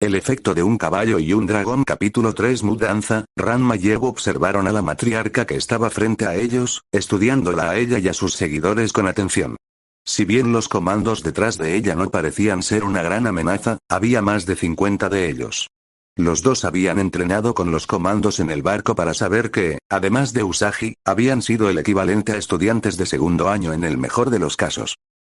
El efecto de un caballo y un dragón. Capítulo 3. Mudanza. Ranma y Evo observaron a la matriarca que estaba frente a ellos, estudiándola a ella y a sus seguidores con atención. Si bien los comandos detrás de ella no parecían ser una gran amenaza, había más de 50 de ellos. Los dos habían entrenado con los comandos en el barco para saber que, además de Usagi, habían sido el equivalente a estudiantes de segundo año en el mejor de los casos.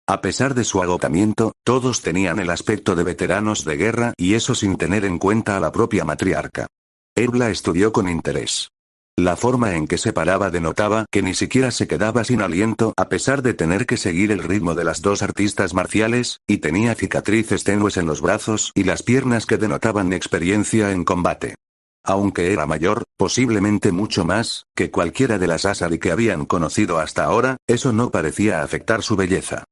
A pesar de su agotamiento, todos tenían el aspecto de veteranos de guerra y eso sin tener en cuenta a la propia matriarca. Eb la estudió con interés. La forma en que se paraba denotaba que ni siquiera se quedaba sin aliento a pesar de tener que seguir el ritmo de las dos artistas marciales, y tenía cicatrices tenues en los brazos y las piernas que denotaban experiencia en combate. Aunque era mayor, posiblemente mucho más, que cualquiera de las Asari que habían conocido hasta ahora, eso no parecía afectar su belleza.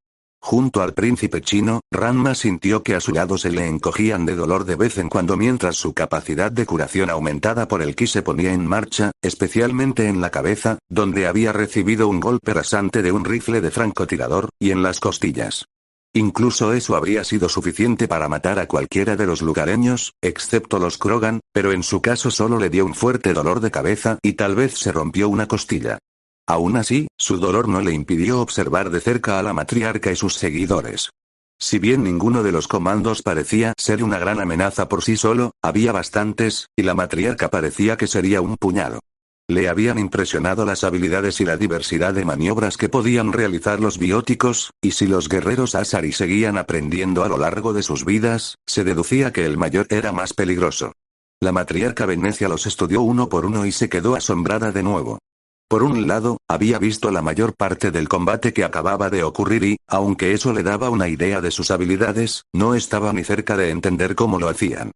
Junto al príncipe chino, Ranma sintió que a su lado se le encogían de dolor de vez en cuando mientras su capacidad de curación aumentada por el ki se ponía en marcha, especialmente en la cabeza, donde había recibido un golpe rasante de un rifle de francotirador, y en las costillas. Incluso eso habría sido suficiente para matar a cualquiera de los lugareños, excepto los Krogan, pero en su caso solo le dio un fuerte dolor de cabeza y tal vez se rompió una costilla. Aún así, su dolor no le impidió observar de cerca a la matriarca y sus seguidores. Si bien ninguno de los comandos parecía ser una gran amenaza por sí solo, había bastantes, y la matriarca parecía que sería un puñado. Le habían impresionado las habilidades y la diversidad de maniobras que podían realizar los bióticos, y si los guerreros Asari seguían aprendiendo a lo largo de sus vidas, se deducía que el mayor era más peligroso. La matriarca Venecia los estudió uno por uno y se quedó asombrada de nuevo. Por un lado, había visto la mayor parte del combate que acababa de ocurrir y, aunque eso le daba una idea de sus habilidades, no estaba ni cerca de entender cómo lo hacían.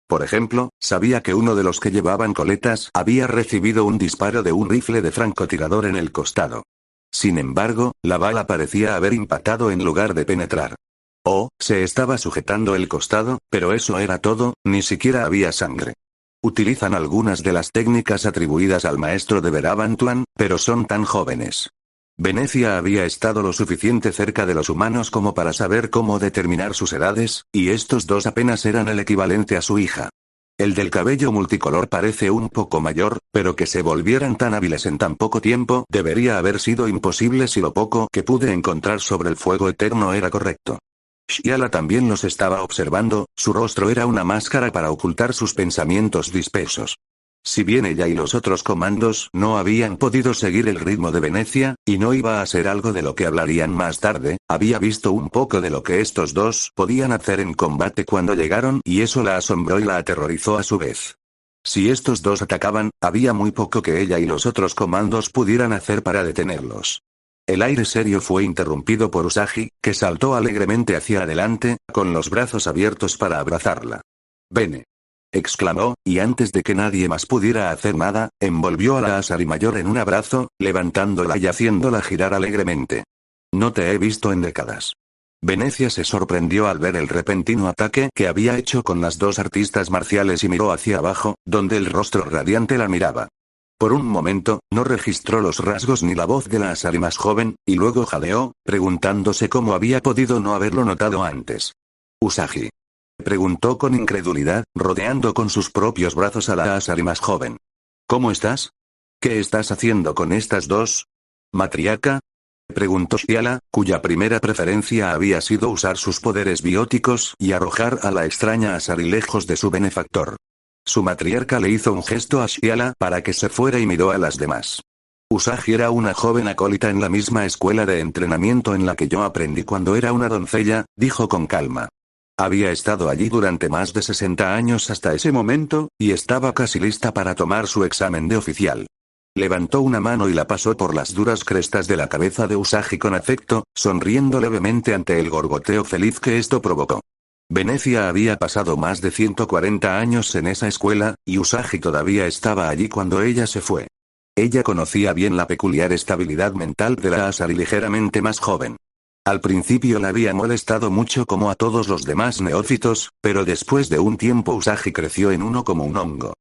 Por ejemplo, sabía que uno de los que llevaban coletas había recibido un disparo de un rifle de francotirador en el costado. Sin embargo, la bala parecía haber impactado en lugar de penetrar. Se estaba sujetando el costado, pero eso era todo, ni siquiera había sangre. Utilizan algunas de las técnicas atribuidas al maestro de Verabantuan, pero son tan jóvenes. Venecia había estado lo suficiente cerca de los humanos como para saber cómo determinar sus edades, y estos dos apenas eran el equivalente a su hija. El del cabello multicolor parece un poco mayor, pero que se volvieran tan hábiles en tan poco tiempo debería haber sido imposible si lo poco que pude encontrar sobre el fuego eterno era correcto. Shiala también los estaba observando, su rostro era una máscara para ocultar sus pensamientos dispersos. Si bien ella y los otros comandos no habían podido seguir el ritmo de Venecia, y no iba a ser algo de lo que hablarían más tarde, había visto un poco de lo que estos dos podían hacer en combate cuando llegaron y eso la asombró y la aterrorizó a su vez. Si estos dos atacaban, había muy poco que ella y los otros comandos pudieran hacer para detenerlos. El aire serio fue interrumpido por Usagi, que saltó alegremente hacia adelante, con los brazos abiertos para abrazarla. «Vene», exclamó, y antes de que nadie más pudiera hacer nada, envolvió a la Asari mayor en un abrazo, levantándola y haciéndola girar alegremente. «No te he visto en décadas». Venecia se sorprendió al ver el repentino ataque que había hecho con las dos artistas marciales y miró hacia abajo, donde el rostro radiante la miraba. Por un momento, no registró los rasgos ni la voz de la Asari más joven, y luego jadeó, preguntándose cómo había podido no haberlo notado antes. «Usagi», preguntó con incredulidad, rodeando con sus propios brazos a la Asari más joven. «¿Cómo estás? ¿Qué estás haciendo con estas dos? ¿Matriarca?», preguntó Shiala, cuya primera preferencia había sido usar sus poderes bióticos y arrojar a la extraña Asari lejos de su benefactor. Su matriarca le hizo un gesto a Shiala para que se fuera y miró a las demás. «Usagi era una joven acólita en la misma escuela de entrenamiento en la que yo aprendí cuando era una doncella», dijo con calma. Había estado allí durante más de 60 años hasta ese momento, y estaba casi lista para tomar su examen de oficial. Levantó una mano y la pasó por las duras crestas de la cabeza de Usagi con afecto, sonriendo levemente ante el gorgoteo feliz que esto provocó. Venecia había pasado más de 140 años en esa escuela, y Usagi todavía estaba allí cuando ella se fue. Ella conocía bien la peculiar estabilidad mental de la Asari ligeramente más joven. Al principio la había molestado mucho como a todos los demás neófitos, pero después de un tiempo Usagi creció en uno como un hongo.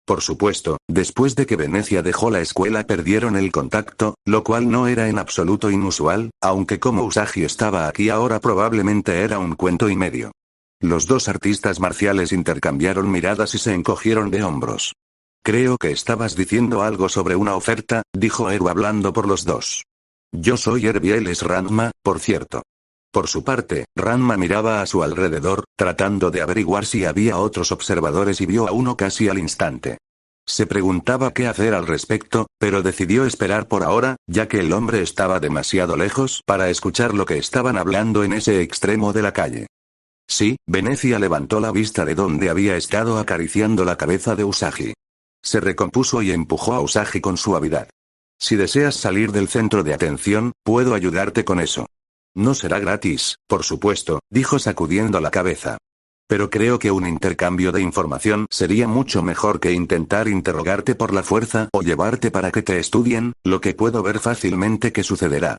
Por supuesto, después de que Venecia dejó la escuela perdieron el contacto, lo cual no era en absoluto inusual, aunque como Usagi estaba aquí ahora probablemente era un cuento y medio. Los dos artistas marciales intercambiaron miradas y se encogieron de hombros. Creo que estabas diciendo algo sobre una oferta, dijo Eru hablando por los dos. Yo soy Herbieles Ranma, por cierto. Por su parte, Ranma miraba a su alrededor, tratando de averiguar si había otros observadores y vio a uno casi al instante. Se preguntaba qué hacer al respecto, pero decidió esperar por ahora, ya que el hombre estaba demasiado lejos para escuchar lo que estaban hablando en ese extremo de la calle. Sí, Venecia levantó la vista de donde había estado acariciando la cabeza de Usagi. Se recompuso y empujó a Usagi con suavidad. Si deseas salir del centro de atención, puedo ayudarte con eso. No será gratis, por supuesto, dijo sacudiendo la cabeza. Pero creo que un intercambio de información sería mucho mejor que intentar interrogarte por la fuerza o llevarte para que te estudien, lo que puedo ver fácilmente que sucederá.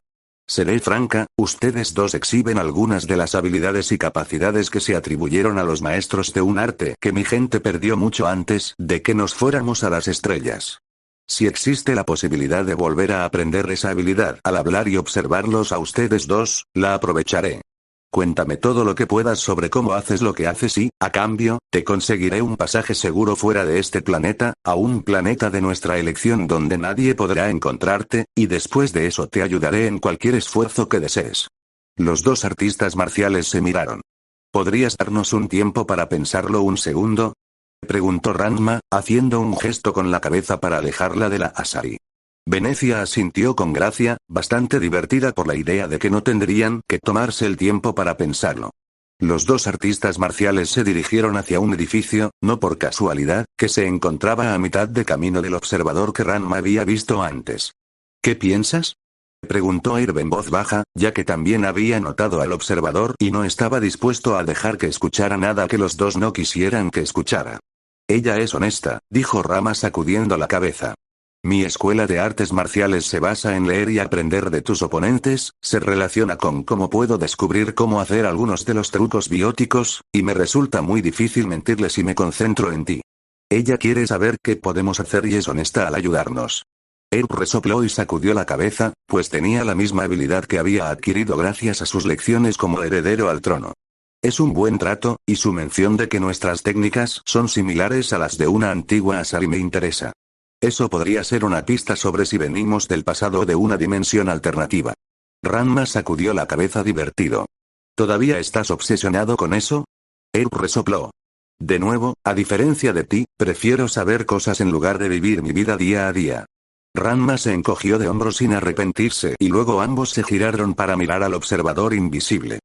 Seré franca, ustedes dos exhiben algunas de las habilidades y capacidades que se atribuyeron a los maestros de un arte que mi gente perdió mucho antes de que nos fuéramos a las estrellas. Si existe la posibilidad de volver a aprender esa habilidad al hablar y observarlos a ustedes dos, la aprovecharé. Cuéntame todo lo que puedas sobre cómo haces lo que haces y, a cambio, te conseguiré un pasaje seguro fuera de este planeta, a un planeta de nuestra elección donde nadie podrá encontrarte, y después de eso te ayudaré en cualquier esfuerzo que desees. Los dos artistas marciales se miraron. ¿Podrías darnos un tiempo para pensarlo un segundo? Preguntó Ranma, haciendo un gesto con la cabeza para alejarla de la Asari. Venecia asintió con gracia, bastante divertida por la idea de que no tendrían que tomarse el tiempo para pensarlo. Los dos artistas marciales se dirigieron hacia un edificio, no por casualidad, que se encontraba a mitad de camino del observador que Ranma había visto antes. ¿Qué piensas? Preguntó Irv en voz baja, ya que también había notado al observador y no estaba dispuesto a dejar que escuchara nada que los dos no quisieran que escuchara. Ella es honesta, dijo Rama sacudiendo la cabeza. Mi escuela de artes marciales se basa en leer y aprender de tus oponentes, se relaciona con cómo puedo descubrir cómo hacer algunos de los trucos bióticos, y me resulta muy difícil mentirle si me concentro en ti. Ella quiere saber qué podemos hacer y es honesta al ayudarnos. Erp resopló y sacudió la cabeza, pues tenía la misma habilidad que había adquirido gracias a sus lecciones como heredero al trono. Es un buen trato, y su mención de que nuestras técnicas son similares a las de una antigua Asari me interesa. Eso podría ser una pista sobre si venimos del pasado o de una dimensión alternativa. Ranma sacudió la cabeza divertido. ¿Todavía estás obsesionado con eso? Erp resopló. De nuevo, a diferencia de ti, prefiero saber cosas en lugar de vivir mi vida día a día. Ranma se encogió de hombros sin arrepentirse y luego ambos se giraron para mirar al observador invisible.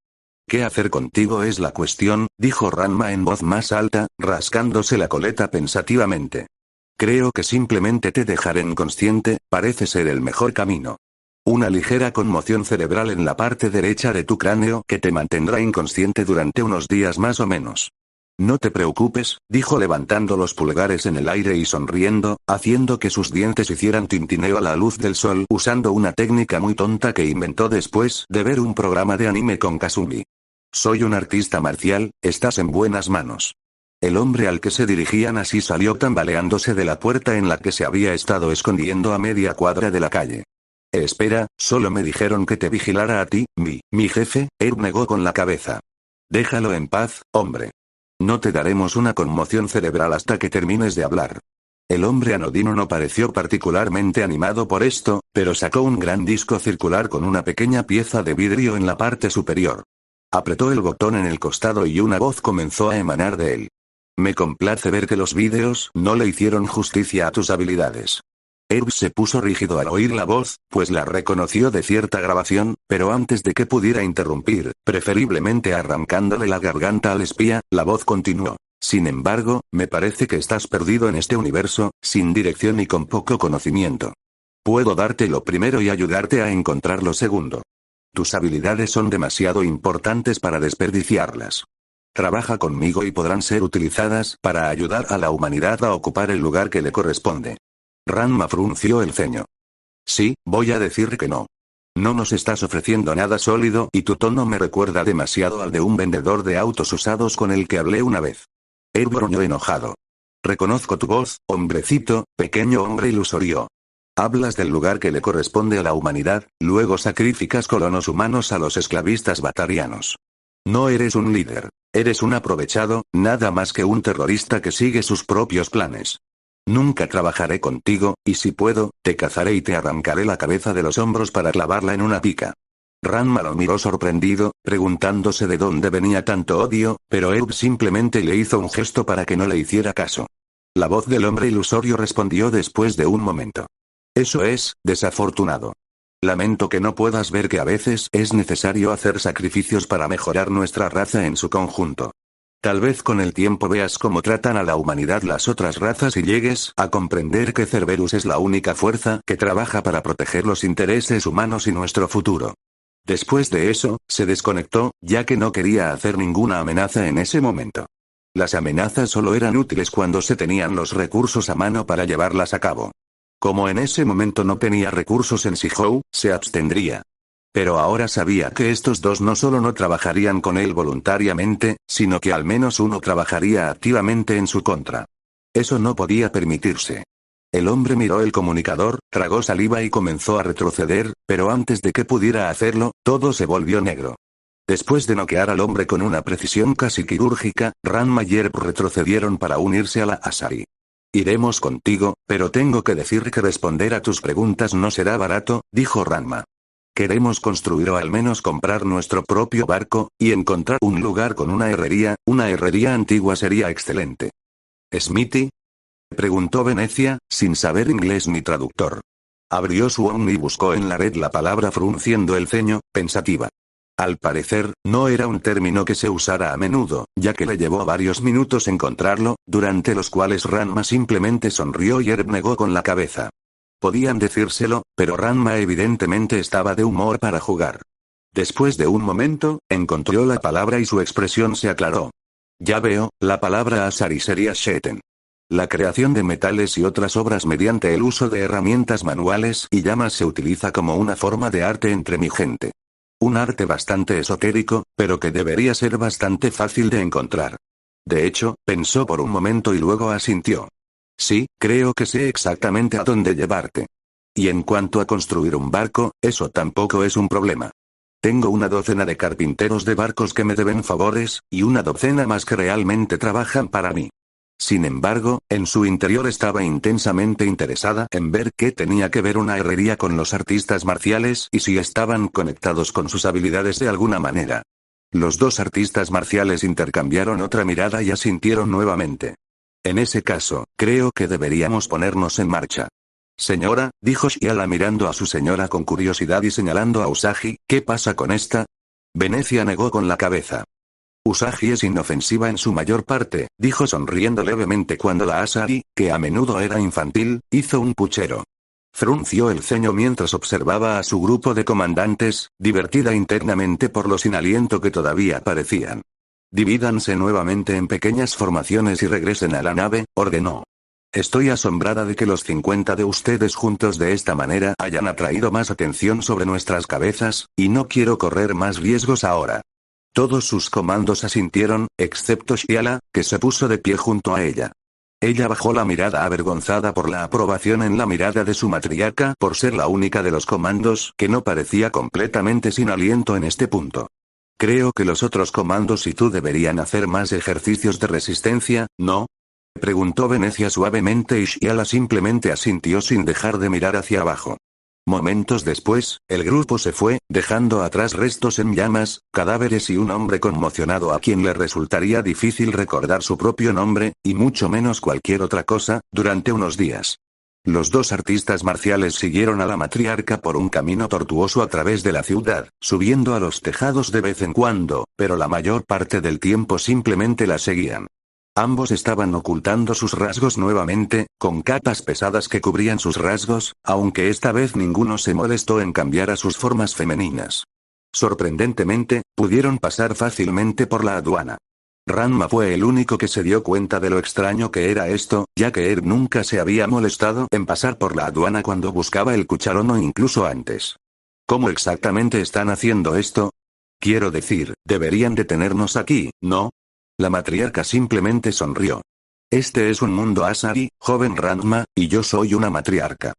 ¿Qué hacer contigo es la cuestión?, dijo Ranma en voz más alta, rascándose la coleta pensativamente. Creo que simplemente te dejaré inconsciente, parece ser el mejor camino. Una ligera conmoción cerebral en la parte derecha de tu cráneo que te mantendrá inconsciente durante unos días más o menos. No te preocupes, dijo levantando los pulgares en el aire y sonriendo, haciendo que sus dientes hicieran tintineo a la luz del sol usando una técnica muy tonta que inventó después de ver un programa de anime con Kasumi. Soy un artista marcial, estás en buenas manos. El hombre al que se dirigían así salió tambaleándose de la puerta en la que se había estado escondiendo a media cuadra de la calle. Espera, solo me dijeron que te vigilara a ti, mi jefe, Erp negó con la cabeza. Déjalo en paz, hombre. No te daremos una conmoción cerebral hasta que termines de hablar. El hombre anodino no pareció particularmente animado por esto, pero sacó un gran disco circular con una pequeña pieza de vidrio en la parte superior. Apretó el botón en el costado y una voz comenzó a emanar de él. Me complace ver que los vídeos no le hicieron justicia a tus habilidades. Erp se puso rígido al oír la voz, pues la reconoció de cierta grabación, pero antes de que pudiera interrumpir, preferiblemente arrancándole la garganta al espía, la voz continuó. Sin embargo, me parece que estás perdido en este universo, sin dirección y con poco conocimiento. Puedo darte lo primero y ayudarte a encontrar lo segundo. Tus habilidades son demasiado importantes para desperdiciarlas. Trabaja conmigo y podrán ser utilizadas para ayudar a la humanidad a ocupar el lugar que le corresponde. Ranma frunció el ceño. Sí, voy a decir que no. No nos estás ofreciendo nada sólido y tu tono me recuerda demasiado al de un vendedor de autos usados con el que hablé una vez. Erp gruñó enojado. Reconozco tu voz, hombrecito, pequeño hombre ilusorio. Hablas del lugar que le corresponde a la humanidad, luego sacrificas colonos humanos a los esclavistas batarianos. No eres un líder. Eres un aprovechado, nada más que un terrorista que sigue sus propios planes. Nunca trabajaré contigo, y si puedo, te cazaré y te arrancaré la cabeza de los hombros para clavarla en una pica. Ranma lo miró sorprendido, preguntándose de dónde venía tanto odio, pero Eb simplemente le hizo un gesto para que no le hiciera caso. La voz del hombre ilusorio respondió después de un momento. Eso es, desafortunado. Lamento que no puedas ver que a veces es necesario hacer sacrificios para mejorar nuestra raza en su conjunto. Tal vez con el tiempo veas cómo tratan a la humanidad las otras razas y llegues a comprender que Cerberus es la única fuerza que trabaja para proteger los intereses humanos y nuestro futuro. Después de eso, se desconectó, ya que no quería hacer ninguna amenaza en ese momento. Las amenazas solo eran útiles cuando se tenían los recursos a mano para llevarlas a cabo. Como en ese momento no tenía recursos en Shihou, se abstendría. Pero ahora sabía que estos dos no solo no trabajarían con él voluntariamente, sino que al menos uno trabajaría activamente en su contra. Eso no podía permitirse. El hombre miró el comunicador, tragó saliva y comenzó a retroceder, pero antes de que pudiera hacerlo, todo se volvió negro. Después de noquear al hombre con una precisión casi quirúrgica, Ranma y Erp retrocedieron para unirse a la Asari. Iremos contigo, pero tengo que decir que responder a tus preguntas no será barato, dijo Ranma. Queremos construir o al menos comprar nuestro propio barco, y encontrar un lugar con una herrería antigua sería excelente. ¿Smithy? Preguntó Venecia, sin saber inglés ni traductor. Abrió su Omni y buscó en la red la palabra frunciendo el ceño, pensativa. Al parecer, no era un término que se usara a menudo, ya que le llevó varios minutos encontrarlo, durante los cuales Ranma simplemente sonrió y Erb negó con la cabeza. Podían decírselo, pero Ranma evidentemente estaba de humor para jugar. Después de un momento, encontró la palabra y su expresión se aclaró. Ya veo, la palabra Asari sería Sheten. La creación de metales y otras obras mediante el uso de herramientas manuales y llamas se utiliza como una forma de arte entre mi gente. Un arte bastante esotérico, pero que debería ser bastante fácil de encontrar. De hecho, pensó por un momento y luego asintió. Sí, creo que sé exactamente a dónde llevarte. Y en cuanto a construir un barco, eso tampoco es un problema. Tengo una docena de carpinteros de barcos que me deben favores, y una docena más que realmente trabajan para mí. Sin embargo, en su interior estaba intensamente interesada en ver qué tenía que ver una herrería con los artistas marciales y si estaban conectados con sus habilidades de alguna manera. Los dos artistas marciales intercambiaron otra mirada y asintieron nuevamente. En ese caso, creo que deberíamos ponernos en marcha. Señora, dijo Shiala mirando a su señora con curiosidad y señalando a Usagi, ¿qué pasa con esta? Venecia negó con la cabeza. Usagi es inofensiva en su mayor parte, dijo sonriendo levemente cuando la Asari, que a menudo era infantil, hizo un puchero. Frunció el ceño mientras observaba a su grupo de comandantes, divertida internamente por lo sin aliento que todavía parecían. Divídanse nuevamente en pequeñas formaciones y regresen a la nave, ordenó. Estoy asombrada de que los 50 de ustedes juntos de esta manera hayan atraído más atención sobre nuestras cabezas, y no quiero correr más riesgos ahora. Todos sus comandos asintieron, excepto Shiala, que se puso de pie junto a ella. Ella bajó la mirada avergonzada por la aprobación en la mirada de su matriarca por ser la única de los comandos que no parecía completamente sin aliento en este punto. Creo que los otros comandos y tú deberían hacer más ejercicios de resistencia, ¿no? Preguntó Venecia suavemente y Shiala simplemente asintió sin dejar de mirar hacia abajo. Momentos después, el grupo se fue, dejando atrás restos en llamas, cadáveres y un hombre conmocionado a quien le resultaría difícil recordar su propio nombre, y mucho menos cualquier otra cosa, durante unos días. Los dos artistas marciales siguieron a la matriarca por un camino tortuoso a través de la ciudad, subiendo a los tejados de vez en cuando, pero la mayor parte del tiempo simplemente la seguían. Ambos estaban ocultando sus rasgos nuevamente, con capas pesadas que cubrían sus rasgos, aunque esta vez ninguno se molestó en cambiar a sus formas femeninas. Sorprendentemente, pudieron pasar fácilmente por la aduana. Ranma fue el único que se dio cuenta de lo extraño que era esto, ya que Erb nunca se había molestado en pasar por la aduana cuando buscaba el cucharón o incluso antes. ¿Cómo exactamente están haciendo esto? Quiero decir, deberían detenernos aquí, ¿no? La matriarca simplemente sonrió. Este es un mundo Asari, joven Ranma, y yo soy una matriarca.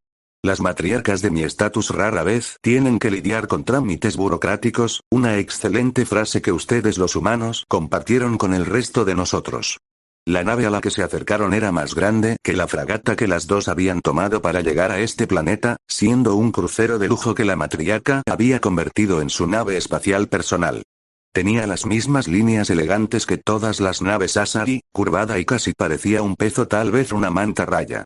Las matriarcas de mi estatus rara vez tienen que lidiar con trámites burocráticos, una excelente frase que ustedes los humanos compartieron con el resto de nosotros. La nave a la que se acercaron era más grande que la fragata que las dos habían tomado para llegar a este planeta, siendo un crucero de lujo que la matriarca había convertido en su nave espacial personal. Tenía las mismas líneas elegantes que todas las naves Asari, curvada y casi parecía un pez o tal vez una manta raya.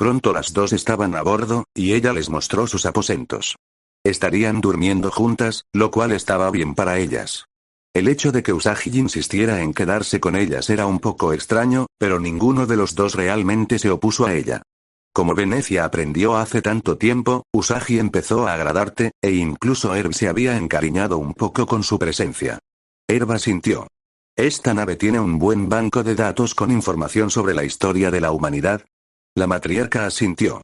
Pronto las dos estaban a bordo, y ella les mostró sus aposentos. Estarían durmiendo juntas, lo cual estaba bien para ellas. El hecho de que Usagi insistiera en quedarse con ellas era un poco extraño, pero ninguno de los dos realmente se opuso a ella. Como Venecia aprendió hace tanto tiempo, Usagi empezó a agradarte, e incluso Herb se había encariñado un poco con su presencia. Herb asintió. Esta nave tiene un buen banco de datos con información sobre la historia de la humanidad. La matriarca asintió.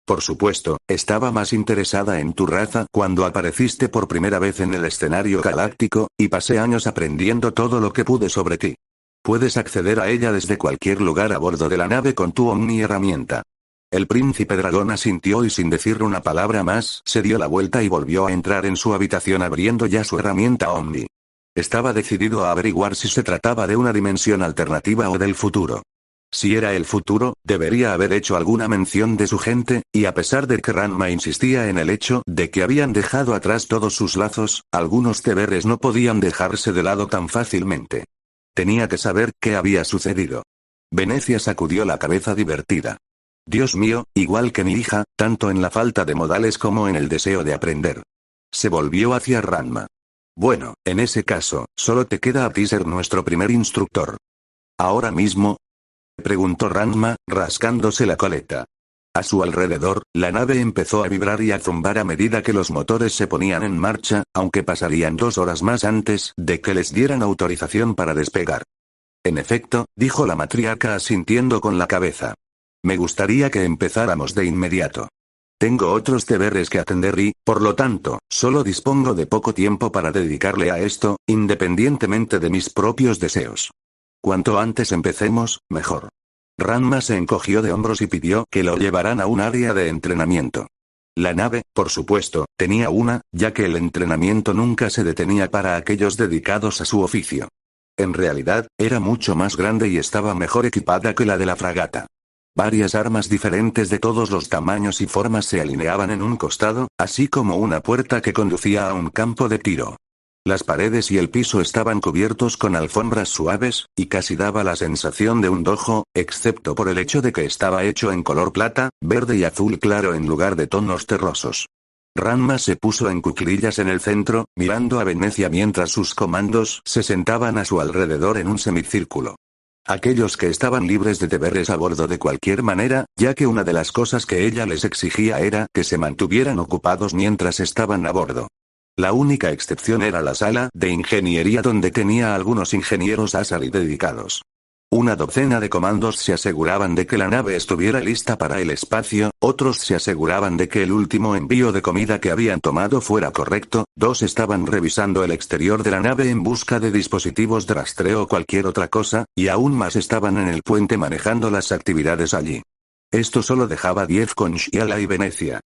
Por supuesto, estaba más interesada en tu raza cuando apareciste por primera vez en el escenario galáctico, y pasé años aprendiendo todo lo que pude sobre ti. Puedes acceder a ella desde cualquier lugar a bordo de la nave con tu Omni herramienta. El príncipe dragón asintió y sin decir una palabra más, se dio la vuelta y volvió a entrar en su habitación abriendo ya su herramienta Omni. Estaba decidido a averiguar si se trataba de una dimensión alternativa o del futuro. Si era el futuro, debería haber hecho alguna mención de su gente, y a pesar de que Ranma insistía en el hecho de que habían dejado atrás todos sus lazos, algunos deberes no podían dejarse de lado tan fácilmente. Tenía que saber qué había sucedido. Venecia sacudió la cabeza divertida. Dios mío, igual que mi hija, tanto en la falta de modales como en el deseo de aprender. Se volvió hacia Ranma. Bueno, en ese caso, solo te queda a ti ser nuestro primer instructor. ¿Ahora mismo?, preguntó Ranma, rascándose la coleta. A su alrededor, la nave empezó a vibrar y a zumbar a medida que los motores se ponían en marcha, aunque pasarían 2 horas más antes de que les dieran autorización para despegar. En efecto, dijo la matriarca asintiendo con la cabeza. Me gustaría que empezáramos de inmediato. Tengo otros deberes que atender y, por lo tanto, solo dispongo de poco tiempo para dedicarle a esto, independientemente de mis propios deseos. Cuanto antes empecemos, mejor. Ranma se encogió de hombros y pidió que lo llevaran a un área de entrenamiento. La nave, por supuesto, tenía una, ya que el entrenamiento nunca se detenía para aquellos dedicados a su oficio. En realidad, era mucho más grande y estaba mejor equipada que la de la fragata. Varias armas diferentes de todos los tamaños y formas se alineaban en un costado, así como una puerta que conducía a un campo de tiro. Las paredes y el piso estaban cubiertos con alfombras suaves, y casi daba la sensación de un dojo, excepto por el hecho de que estaba hecho en color plata, verde y azul claro en lugar de tonos terrosos. Ranma se puso en cuclillas en el centro, mirando a Venecia mientras sus comandos se sentaban a su alrededor en un semicírculo. Aquellos que estaban libres de deberes a bordo de cualquier manera, ya que una de las cosas que ella les exigía era que se mantuvieran ocupados mientras estaban a bordo. La única excepción era la sala de ingeniería donde tenía algunos ingenieros Asari dedicados. Una docena de comandos se aseguraban de que la nave estuviera lista para el espacio, otros se aseguraban de que el último envío de comida que habían tomado fuera correcto, 2 estaban revisando el exterior de la nave en busca de dispositivos de rastreo o cualquier otra cosa, y aún más estaban en el puente manejando las actividades allí. Esto solo dejaba 10 con Shiala y Venecia.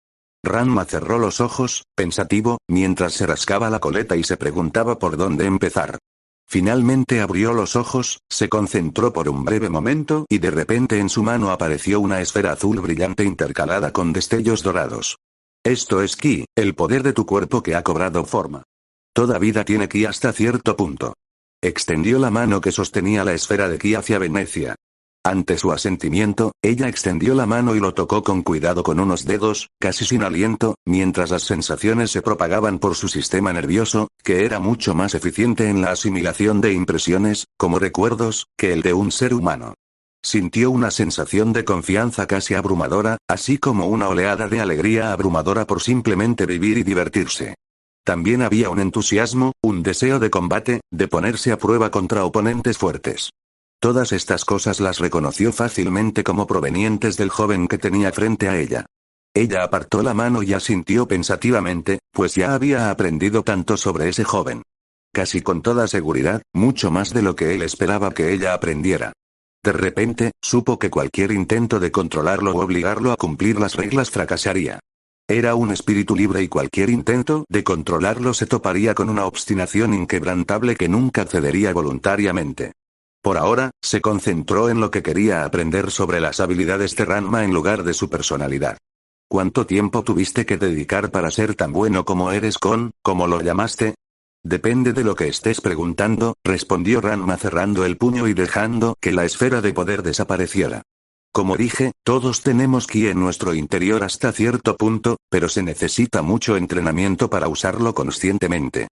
Ranma cerró los ojos, pensativo, mientras se rascaba la coleta y se preguntaba por dónde empezar. Finalmente abrió los ojos, se concentró por un breve momento y de repente en su mano apareció una esfera azul brillante intercalada con destellos dorados. Esto es Ki, el poder de tu cuerpo que ha cobrado forma. Toda vida tiene Ki hasta cierto punto. Extendió la mano que sostenía la esfera de Ki hacia Venecia. Ante su asentimiento, ella extendió la mano y lo tocó con cuidado con unos dedos, casi sin aliento, mientras las sensaciones se propagaban por su sistema nervioso, que era mucho más eficiente en la asimilación de impresiones, como recuerdos, que el de un ser humano. Sintió una sensación de confianza casi abrumadora, así como una oleada de alegría abrumadora por simplemente vivir y divertirse. También había un entusiasmo, un deseo de combate, de ponerse a prueba contra oponentes fuertes. Todas estas cosas las reconoció fácilmente como provenientes del joven que tenía frente a ella. Ella apartó la mano y asintió pensativamente, pues ya había aprendido tanto sobre ese joven. Casi con toda seguridad, mucho más de lo que él esperaba que ella aprendiera. De repente, supo que cualquier intento de controlarlo o obligarlo a cumplir las reglas fracasaría. Era un espíritu libre y cualquier intento de controlarlo se toparía con una obstinación inquebrantable que nunca cedería voluntariamente. Por ahora, se concentró en lo que quería aprender sobre las habilidades de Ranma en lugar de su personalidad. ¿Cuánto tiempo tuviste que dedicar para ser tan bueno como eres como lo llamaste? Depende de lo que estés preguntando, respondió Ranma cerrando el puño y dejando que la esfera de poder desapareciera. Como dije, todos tenemos ki en nuestro interior hasta cierto punto, pero se necesita mucho entrenamiento para usarlo conscientemente.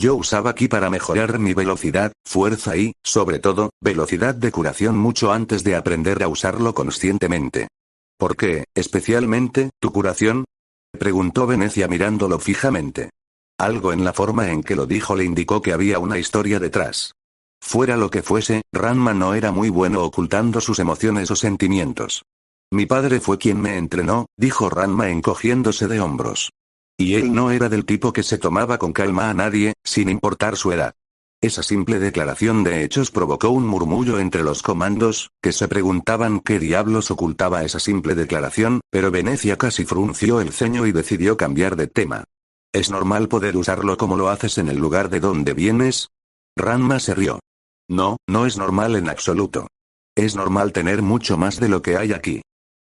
Yo usaba ki para mejorar mi velocidad, fuerza y, sobre todo, velocidad de curación mucho antes de aprender a usarlo conscientemente. ¿Por qué, especialmente, tu curación? Preguntó Venecia mirándolo fijamente. Algo en la forma en que lo dijo le indicó que había una historia detrás. Fuera lo que fuese, Ranma no era muy bueno ocultando sus emociones o sentimientos. Mi padre fue quien me entrenó, dijo Ranma encogiéndose de hombros. Y él no era del tipo que se tomaba con calma a nadie, sin importar su edad. Esa simple declaración de hechos provocó un murmullo entre los comandos, que se preguntaban qué diablos ocultaba esa simple declaración, pero Venecia casi frunció el ceño y decidió cambiar de tema. ¿Es normal poder usarlo como lo haces en el lugar de donde vienes? Ranma se rió. No, no es normal en absoluto. Es normal tener mucho más de lo que hay aquí.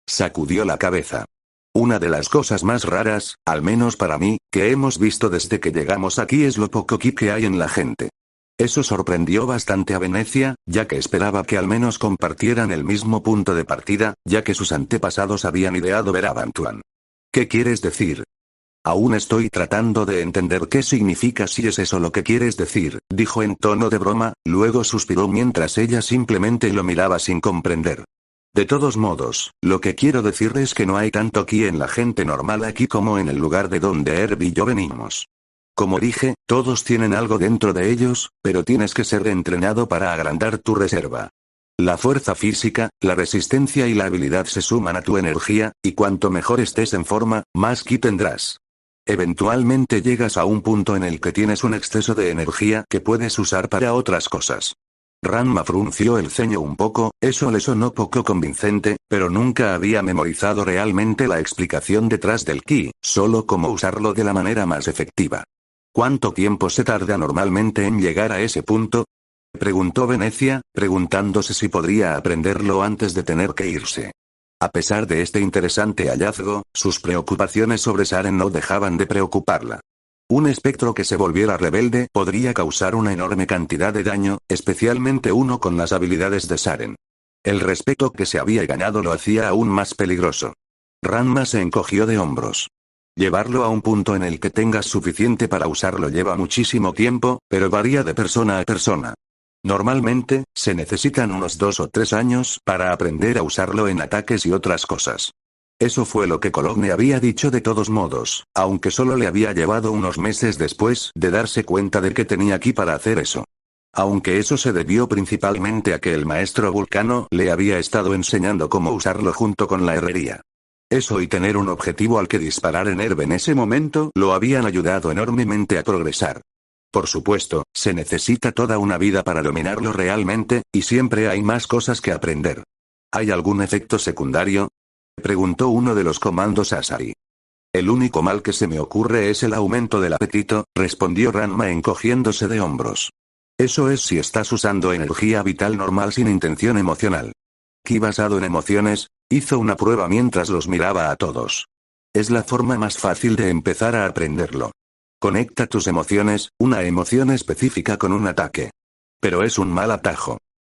Sacudió la cabeza. Una de las cosas más raras, al menos para mí, que hemos visto desde que llegamos aquí es lo poco ki que hay en la gente. Eso sorprendió bastante a Venecia, ya que esperaba que al menos compartieran el mismo punto de partida, ya que sus antepasados habían ideado ver a Bantuan. ¿Qué quieres decir? Aún estoy tratando de entender qué significa si es eso lo que quieres decir, dijo en tono de broma, luego suspiró mientras ella simplemente lo miraba sin comprender. De todos modos, lo que quiero decir es que no hay tanto ki en la gente normal aquí como en el lugar de donde Herb y yo venimos. Como dije, todos tienen algo dentro de ellos, pero tienes que ser entrenado para agrandar tu reserva. La fuerza física, la resistencia y la habilidad se suman a tu energía, y cuanto mejor estés en forma, más ki tendrás. Eventualmente llegas a un punto en el que tienes un exceso de energía que puedes usar para otras cosas. Ranma frunció el ceño un poco, eso le sonó poco convincente, pero nunca había memorizado realmente la explicación detrás del ki, solo cómo usarlo de la manera más efectiva. ¿Cuánto tiempo se tarda normalmente en llegar a ese punto? Preguntó Venecia, preguntándose si podría aprenderlo antes de tener que irse. A pesar de este interesante hallazgo, sus preocupaciones sobre Saren no dejaban de preocuparla. Un espectro que se volviera rebelde podría causar una enorme cantidad de daño, especialmente uno con las habilidades de Saren. El respeto que se había ganado lo hacía aún más peligroso. Ranma se encogió de hombros. Llevarlo a un punto en el que tengas suficiente para usarlo lleva muchísimo tiempo, pero varía de persona a persona. Normalmente, se necesitan unos 2 o 3 años para aprender a usarlo en ataques y otras cosas. Eso fue lo que Cologne había dicho de todos modos, aunque solo le había llevado unos meses después de darse cuenta de que tenía ki para hacer eso. Aunque eso se debió principalmente a que el maestro Vulcano le había estado enseñando cómo usarlo junto con la herrería. Eso y tener un objetivo al que disparar en Herb en ese momento lo habían ayudado enormemente a progresar. Por supuesto, se necesita toda una vida para dominarlo realmente, y siempre hay más cosas que aprender. ¿Hay algún efecto secundario? Preguntó uno de los comandos a Asari. El único mal que se me ocurre es el aumento del apetito, respondió Ranma encogiéndose de hombros. Eso es si estás usando energía vital normal sin intención emocional. Ki basado en emociones, hizo una prueba mientras los miraba a todos. Es la forma más fácil de empezar a aprenderlo. Conecta tus emociones, una emoción específica con un ataque. Pero es un mal atajo.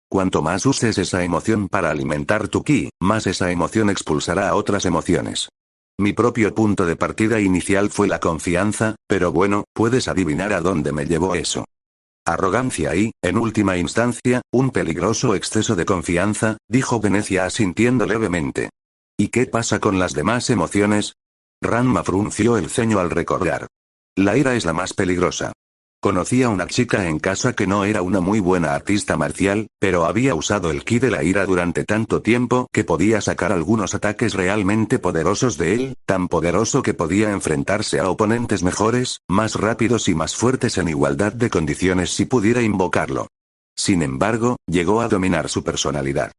Cuanto más uses esa emoción para alimentar tu ki, más esa emoción expulsará a otras emociones. Mi propio punto de partida inicial fue la confianza, pero bueno, puedes adivinar a dónde me llevó eso. Arrogancia y, en última instancia, un peligroso exceso de confianza, dijo Venecia asintiendo levemente. ¿Y qué pasa con las demás emociones? Ranma frunció el ceño al recordar. La ira es la más peligrosa. Conocí a una chica en casa que no era una muy buena artista marcial, pero había usado el ki de la ira durante tanto tiempo que podía sacar algunos ataques realmente poderosos de él, tan poderoso que podía enfrentarse a oponentes mejores, más rápidos y más fuertes en igualdad de condiciones si pudiera invocarlo. Sin embargo, llegó a dominar su personalidad.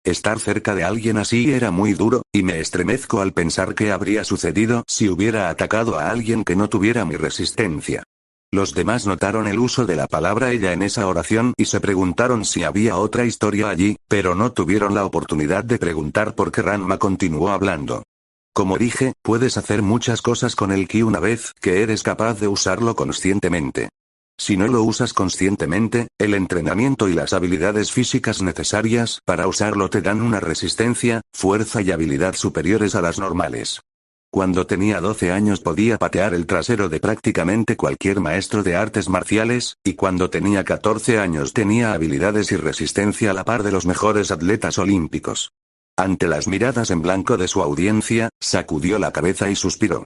Estar cerca de alguien así era muy duro, y me estremezco al pensar qué habría sucedido si hubiera atacado a alguien que no tuviera mi resistencia. Los demás notaron el uso de la palabra ella en esa oración y se preguntaron si había otra historia allí, pero no tuvieron la oportunidad de preguntar porque Ranma continuó hablando. Como dije, puedes hacer muchas cosas con el ki una vez que eres capaz de usarlo conscientemente. Si no lo usas conscientemente, el entrenamiento y las habilidades físicas necesarias para usarlo te dan una resistencia, fuerza y habilidad superiores a las normales. Cuando tenía 12 años podía patear el trasero de prácticamente cualquier maestro de artes marciales, y cuando tenía 14 años tenía habilidades y resistencia a la par de los mejores atletas olímpicos. Ante las miradas en blanco de su audiencia, sacudió la cabeza y suspiró.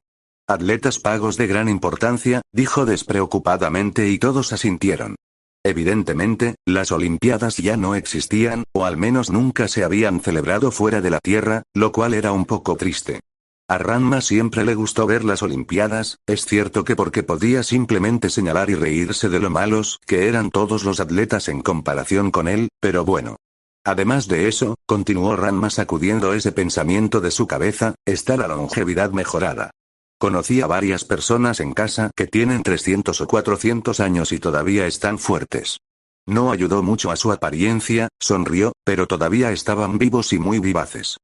Atletas pagos de gran importancia, dijo despreocupadamente y todos asintieron. Evidentemente, las Olimpiadas ya no existían, o al menos nunca se habían celebrado fuera de la Tierra, lo cual era un poco triste. A Ranma siempre le gustó ver las Olimpiadas, es cierto que porque podía simplemente señalar y reírse de lo malos que eran todos los atletas en comparación con él, pero bueno. Además de eso, continuó Ranma sacudiendo ese pensamiento de su cabeza, está la longevidad mejorada. Conocí a varias personas en casa que tienen 300 o 400 años y todavía están fuertes. No ayudó mucho a su apariencia, sonrió, pero todavía estaban vivos y muy vivaces.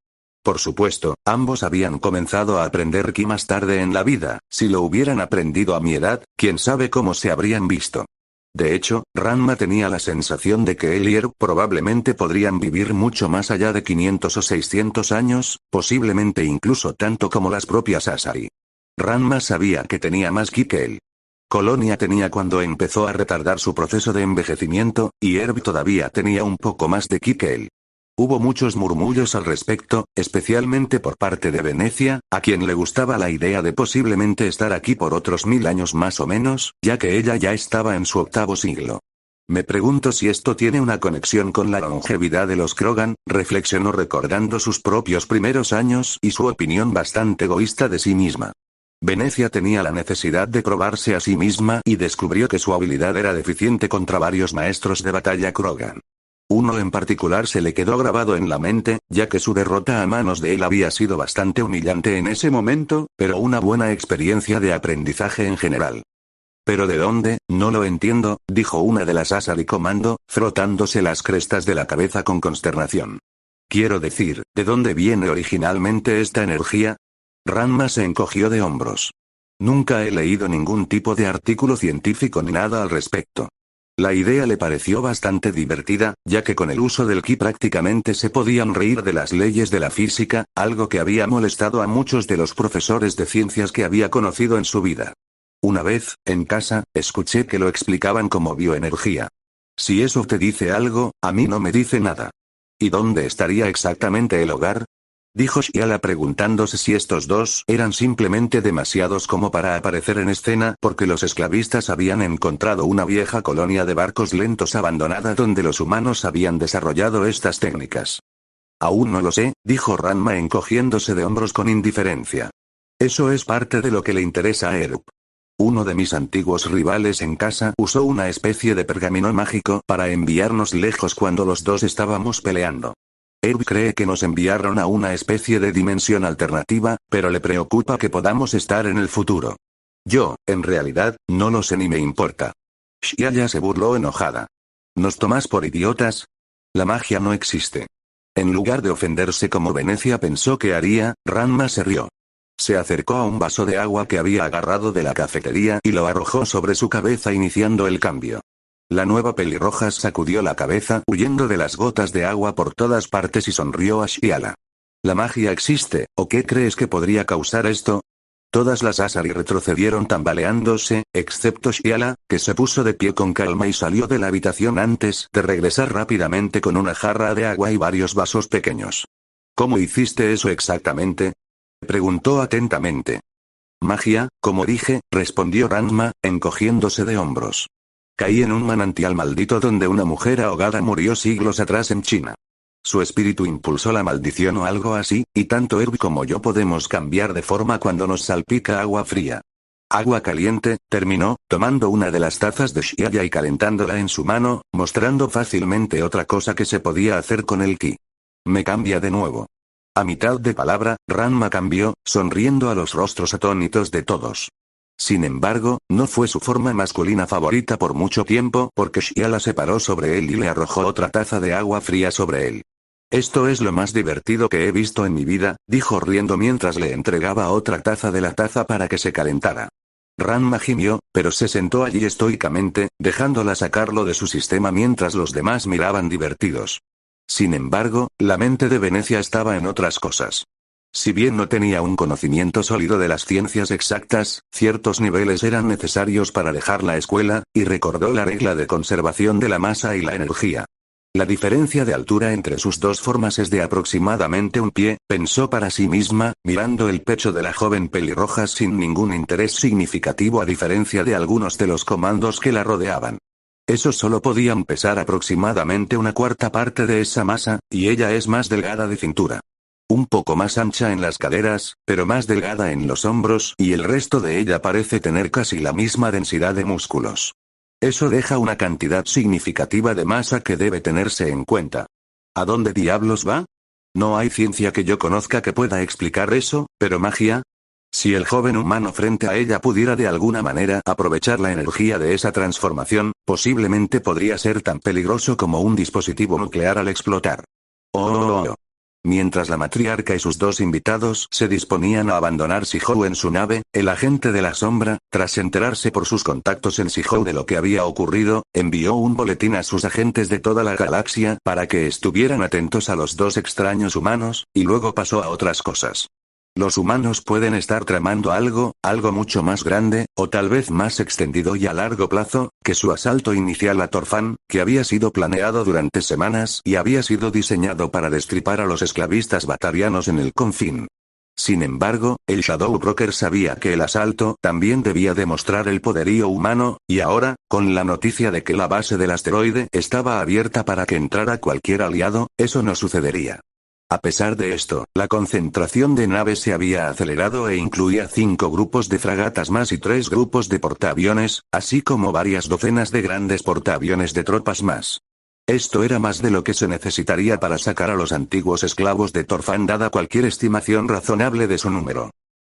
Por supuesto, ambos habían comenzado a aprender ki más tarde en la vida, si lo hubieran aprendido a mi edad, quién sabe cómo se habrían visto. De hecho, Ranma tenía la sensación de que él y Eru probablemente podrían vivir mucho más allá de 500 o 600 años, posiblemente incluso tanto como las propias Asari. Ranma sabía que tenía más ki que él. Colonia tenía cuando empezó a retardar su proceso de envejecimiento, y Herb todavía tenía un poco más de ki que él. Hubo muchos murmullos al respecto, especialmente por parte de Venecia, a quien le gustaba la idea de posiblemente estar aquí por otros 1000 años más o menos, ya que ella ya estaba en su 8º siglo. Me pregunto si esto tiene una conexión con la longevidad de los Krogan, reflexionó recordando sus propios primeros años y su opinión bastante egoísta de sí misma. Venecia tenía la necesidad de probarse a sí misma y descubrió que su habilidad era deficiente contra varios maestros de batalla Krogan. Uno en particular se le quedó grabado en la mente, ya que su derrota a manos de él había sido bastante humillante en ese momento, pero una buena experiencia de aprendizaje en general. ¿Pero de dónde? No lo entiendo, dijo una de las Asari Comando, frotándose las crestas de la cabeza con consternación. Quiero decir, ¿de dónde viene originalmente esta energía? Ranma se encogió de hombros. Nunca he leído ningún tipo de artículo científico ni nada al respecto. La idea le pareció bastante divertida, ya que con el uso del ki prácticamente se podían reír de las leyes de la física, algo que había molestado a muchos de los profesores de ciencias que había conocido en su vida. Una vez, en casa, escuché que lo explicaban como bioenergía. Si eso te dice algo, a mí no me dice nada. ¿Y dónde estaría exactamente el hogar? Dijo Shiala preguntándose si estos dos eran simplemente demasiados como para aparecer en escena porque los esclavistas habían encontrado una vieja colonia de barcos lentos abandonada donde los humanos habían desarrollado estas técnicas. Aún no lo sé, dijo Ranma encogiéndose de hombros con indiferencia. Eso es parte de lo que le interesa a Erup. Uno de mis antiguos rivales en casa usó una especie de pergamino mágico para enviarnos lejos cuando los dos estábamos peleando. Herb cree que nos enviaron a una especie de dimensión alternativa, pero le preocupa que podamos estar en el futuro. Yo, en realidad, no lo sé ni me importa. Shiaya se burló enojada. ¿Nos tomas por idiotas? La magia no existe. En lugar de ofenderse como Venecia pensó que haría, Ranma se rió. Se acercó a un vaso de agua que había agarrado de la cafetería y lo arrojó sobre su cabeza iniciando el cambio. La nueva pelirroja sacudió la cabeza huyendo de las gotas de agua por todas partes y sonrió a Shiala. ¿La magia existe, o qué crees que podría causar esto? Todas las Asari retrocedieron tambaleándose, excepto Shiala, que se puso de pie con calma y salió de la habitación antes de regresar rápidamente con una jarra de agua y varios vasos pequeños. ¿Cómo hiciste eso exactamente? Preguntó atentamente. Magia, como dije, respondió Ranma, encogiéndose de hombros. Caí en un manantial maldito donde una mujer ahogada murió siglos atrás en China. Su espíritu impulsó la maldición o algo así, y tanto Herb como yo podemos cambiar de forma cuando nos salpica agua fría. Agua caliente, terminó, tomando una de las tazas de Shiaya y calentándola en su mano, mostrando fácilmente otra cosa que se podía hacer con el ki. me cambia de nuevo. A mitad de palabra, Ranma cambió, sonriendo a los rostros atónitos de todos. Sin embargo, no fue su forma masculina favorita por mucho tiempo porque Xiala se paró sobre él y le arrojó otra taza de agua fría sobre él. Esto es lo más divertido que he visto en mi vida, dijo riendo mientras le entregaba otra taza de la taza para que se calentara. Ranma gimió, pero se sentó allí estoicamente, dejándola sacarlo de su sistema mientras los demás miraban divertidos. Sin embargo, la mente de Venecia estaba en otras cosas. Si bien no tenía un conocimiento sólido de las ciencias exactas, ciertos niveles eran necesarios para dejar la escuela, y recordó la regla de conservación de la masa y la energía. La diferencia de altura entre sus dos formas es de aproximadamente un pie, pensó para sí misma, mirando el pecho de la joven pelirroja sin ningún interés significativo a diferencia de algunos de los comandos que la rodeaban. Esos solo podían pesar aproximadamente una cuarta parte de esa masa, y ella es más delgada de cintura. Un poco más ancha en las caderas, pero más delgada en los hombros y el resto de ella parece tener casi la misma densidad de músculos. Eso deja una cantidad significativa de masa que debe tenerse en cuenta. ¿A dónde diablos va? No hay ciencia que yo conozca que pueda explicar eso, pero magia. Si el joven humano frente a ella pudiera de alguna manera aprovechar la energía de esa transformación, posiblemente podría ser tan peligroso como un dispositivo nuclear al explotar. Oh. Mientras la matriarca y sus dos invitados se disponían a abandonar Shihou en su nave, el agente de la sombra, tras enterarse por sus contactos en Shihou de lo que había ocurrido, envió un boletín a sus agentes de toda la galaxia para que estuvieran atentos a los dos extraños humanos, y luego pasó a otras cosas. Los humanos pueden estar tramando algo mucho más grande, o tal vez más extendido y a largo plazo, que su asalto inicial a Torfan, que había sido planeado durante semanas y había sido diseñado para destripar a los esclavistas batarianos en el confín. Sin embargo, el Shadow Broker sabía que el asalto también debía demostrar el poderío humano, y ahora, con la noticia de que la base del asteroide estaba abierta para que entrara cualquier aliado, eso no sucedería. A pesar de esto, la concentración de naves se había acelerado e incluía 5 grupos de fragatas más y 3 grupos de portaaviones, así como varias docenas de grandes portaaviones de tropas más. Esto era más de lo que se necesitaría para sacar a los antiguos esclavos de Torfan dada cualquier estimación razonable de su número.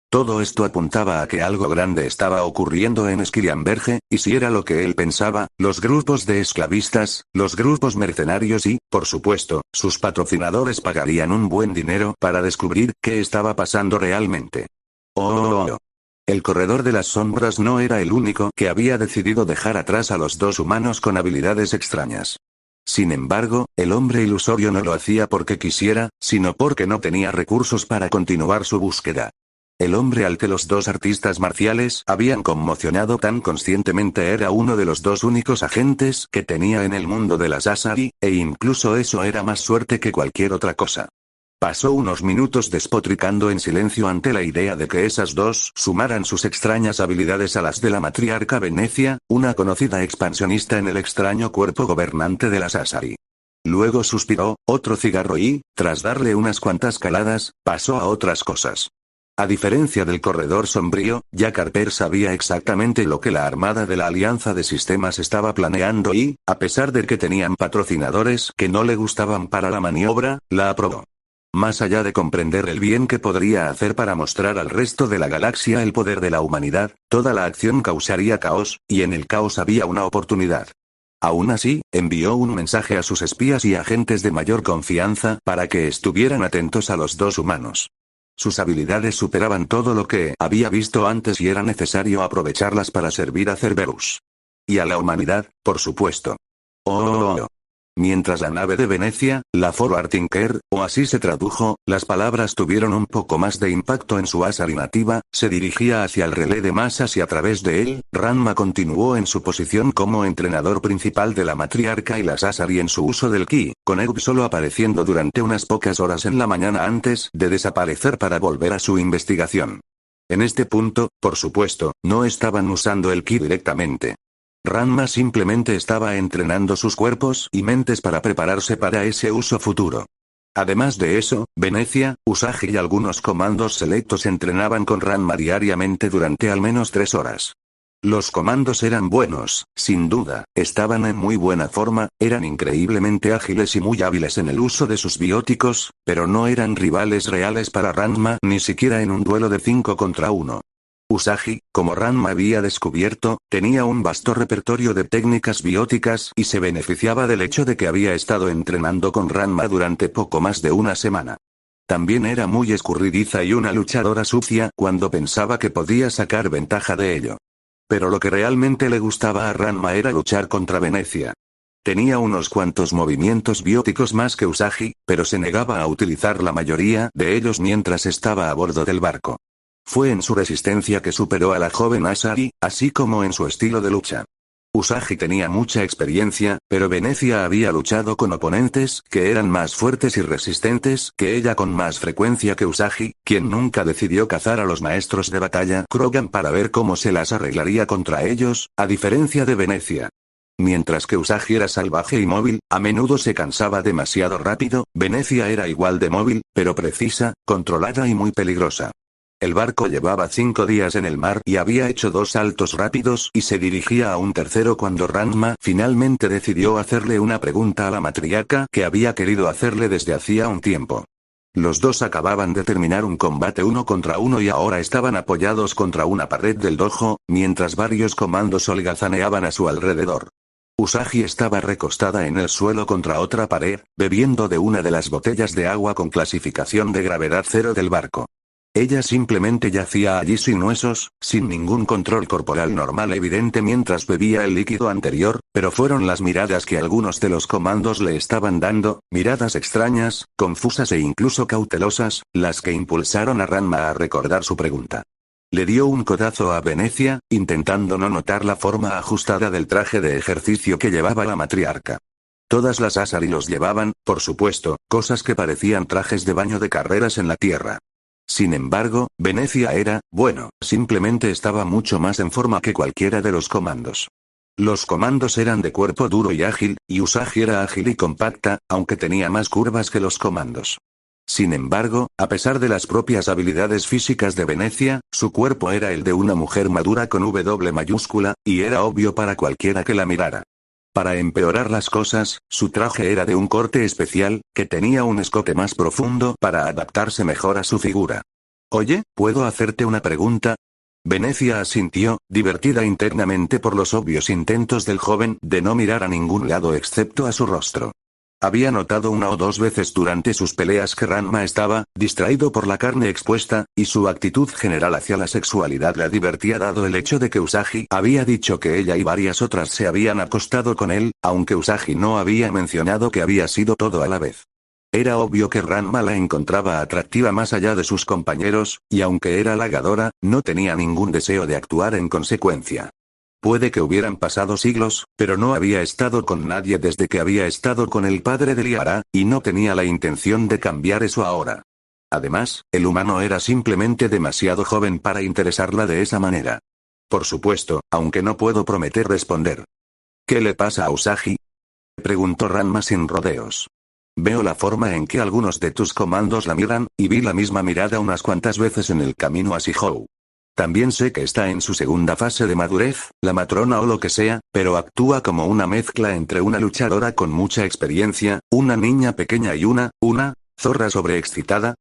Todo esto apuntaba a que algo grande estaba ocurriendo en Skirianberge, y si era lo que él pensaba, los grupos de esclavistas, los grupos mercenarios y, por supuesto, sus patrocinadores pagarían un buen dinero para descubrir qué estaba pasando realmente. Oh. El corredor de las sombras no era el único que había decidido dejar atrás a los dos humanos con habilidades extrañas. Sin embargo, el hombre ilusorio no lo hacía porque quisiera, sino porque no tenía recursos para continuar su búsqueda. El hombre al que los dos artistas marciales habían conmocionado tan conscientemente era uno de los dos únicos agentes que tenía en el mundo de las Asari, e incluso eso era más suerte que cualquier otra cosa. Pasó unos minutos despotricando en silencio ante la idea de que esas dos sumaran sus extrañas habilidades a las de la matriarca Venecia, una conocida expansionista en el extraño cuerpo gobernante de las Asari. Luego suspiró, otro cigarro y, tras darle unas cuantas caladas, pasó a otras cosas. A diferencia del corredor sombrío, Jack Harper sabía exactamente lo que la Armada de la Alianza de Sistemas estaba planeando y, a pesar de que tenían patrocinadores que no le gustaban para la maniobra, la aprobó. Más allá de comprender el bien que podría hacer para mostrar al resto de la galaxia el poder de la humanidad, toda la acción causaría caos, y en el caos había una oportunidad. Aún así, envió un mensaje a sus espías y agentes de mayor confianza para que estuvieran atentos a los dos humanos. Sus habilidades superaban todo lo que había visto antes y era necesario aprovecharlas para servir a Cerberus. Y a la humanidad, por supuesto. Oh. Mientras la nave de Venecia, la Forward Tinker, o así se tradujo, las palabras tuvieron un poco más de impacto en su Asari nativa, se dirigía hacia el relé de masas y a través de él, Ranma continuó en su posición como entrenador principal de la matriarca y las Asari en su uso del ki, con Eub solo apareciendo durante unas pocas horas en la mañana antes de desaparecer para volver a su investigación. En este punto, por supuesto, no estaban usando el ki directamente. Ranma simplemente estaba entrenando sus cuerpos y mentes para prepararse para ese uso futuro. Además de eso, Venecia, Usagi y algunos comandos selectos entrenaban con Ranma diariamente durante al menos 3 horas. Los comandos eran buenos, sin duda, estaban en muy buena forma, eran increíblemente ágiles y muy hábiles en el uso de sus bióticos, pero no eran rivales reales para Ranma ni siquiera en un duelo de 5 contra 1. Usagi, como Ranma había descubierto, tenía un vasto repertorio de técnicas bióticas y se beneficiaba del hecho de que había estado entrenando con Ranma durante poco más de una semana. También era muy escurridiza y una luchadora sucia cuando pensaba que podía sacar ventaja de ello. Pero lo que realmente le gustaba a Ranma era luchar contra Venecia. Tenía unos cuantos movimientos bióticos más que Usagi, pero se negaba a utilizar la mayoría de ellos mientras estaba a bordo del barco. Fue en su resistencia que superó a la joven Asari, así como en su estilo de lucha. Usagi tenía mucha experiencia, pero Venecia había luchado con oponentes que eran más fuertes y resistentes que ella con más frecuencia que Usagi, quien nunca decidió cazar a los maestros de batalla Krogan para ver cómo se las arreglaría contra ellos, a diferencia de Venecia. Mientras que Usagi era salvaje y móvil, a menudo se cansaba demasiado rápido, Venecia era igual de móvil, pero precisa, controlada y muy peligrosa. El barco llevaba 5 días en el mar y había hecho 2 saltos rápidos y se dirigía a un tercero cuando Ranma finalmente decidió hacerle una pregunta a la matriarca que había querido hacerle desde hacía un tiempo. Los dos acababan de terminar un combate 1 contra 1 y ahora estaban apoyados contra una pared del dojo, mientras varios comandos holgazaneaban a su alrededor. Usagi estaba recostada en el suelo contra otra pared, bebiendo de una de las botellas de agua con clasificación de gravedad 0 del barco. Ella simplemente yacía allí sin huesos, sin ningún control corporal normal evidente mientras bebía el líquido anterior, pero fueron las miradas que algunos de los comandos le estaban dando, miradas extrañas, confusas e incluso cautelosas, las que impulsaron a Ranma a recordar su pregunta. Le dio un codazo a Venecia, intentando no notar la forma ajustada del traje de ejercicio que llevaba la matriarca. Todas las Asari los llevaban, por supuesto, cosas que parecían trajes de baño de carreras en la tierra. Sin embargo, Venecia era, bueno, simplemente estaba mucho más en forma que cualquiera de los comandos. Los comandos eran de cuerpo duro y ágil, y Usagi era ágil y compacta, aunque tenía más curvas que los comandos. Sin embargo, a pesar de las propias habilidades físicas de Venecia, su cuerpo era el de una mujer madura con W mayúscula, y era obvio para cualquiera que la mirara. Para empeorar las cosas, su traje era de un corte especial, que tenía un escote más profundo para adaptarse mejor a su figura. Oye, ¿puedo hacerte una pregunta? Venecia asintió, divertida internamente por los obvios intentos del joven de no mirar a ningún lado excepto a su rostro. Había notado 1 o 2 veces durante sus peleas que Ranma estaba distraído por la carne expuesta, y su actitud general hacia la sexualidad la divertía dado el hecho de que Usagi había dicho que ella y varias otras se habían acostado con él, aunque Usagi no había mencionado que había sido todo a la vez. Era obvio que Ranma la encontraba atractiva más allá de sus compañeros, y aunque era halagadora, no tenía ningún deseo de actuar en consecuencia. Puede que hubieran pasado siglos, pero no había estado con nadie desde que había estado con el padre de Liara, y no tenía la intención de cambiar eso ahora. Además, el humano era simplemente demasiado joven para interesarla de esa manera. Por supuesto, aunque no puedo prometer responder. ¿Qué le pasa a Usagi? Preguntó Ranma sin rodeos. Veo la forma en que algunos de tus comandos la miran, y vi la misma mirada unas cuantas veces en el camino a Shihou. También sé que está en su segunda fase de madurez, la matrona o lo que sea, pero actúa como una mezcla entre una luchadora con mucha experiencia, una niña pequeña y una zorra sobreexcitada.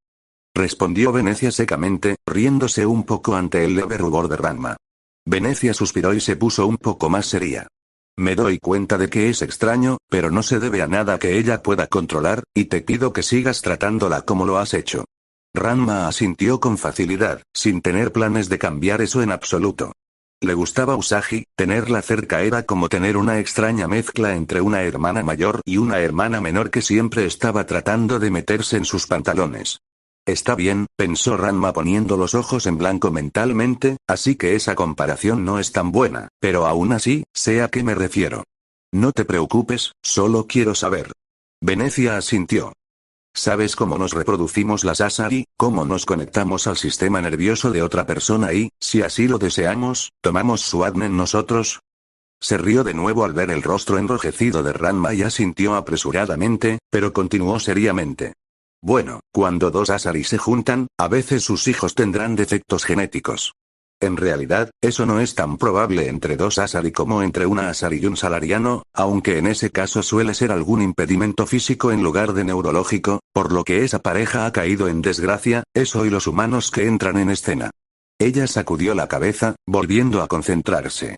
Respondió Venecia secamente, riéndose un poco ante el leve rubor de Ranma. Venecia suspiró y se puso un poco más seria. Me doy cuenta de que es extraño, pero no se debe a nada que ella pueda controlar, y te pido que sigas tratándola como lo has hecho. Ranma asintió con facilidad, sin tener planes de cambiar eso en absoluto. Le gustaba Usagi, tenerla cerca era como tener una extraña mezcla entre una hermana mayor y una hermana menor que siempre estaba tratando de meterse en sus pantalones. Está bien, pensó Ranma poniendo los ojos en blanco mentalmente, así que esa comparación no es tan buena, pero aún así, sé a qué me refiero. No te preocupes, solo quiero saber. Venecia asintió. ¿Sabes cómo nos reproducimos las Asari, cómo nos conectamos al sistema nervioso de otra persona y, si así lo deseamos, tomamos su ADN en nosotros? Se rió de nuevo al ver el rostro enrojecido de Ranma y asintió apresuradamente, pero continuó seriamente. Bueno, cuando 2 Asari se juntan, a veces sus hijos tendrán defectos genéticos. En realidad, eso no es tan probable entre dos Asari como entre una Asari y un Salariano, aunque en ese caso suele ser algún impedimento físico en lugar de neurológico, por lo que esa pareja ha caído en desgracia, eso y los humanos que entran en escena. Ella sacudió la cabeza, volviendo a concentrarse.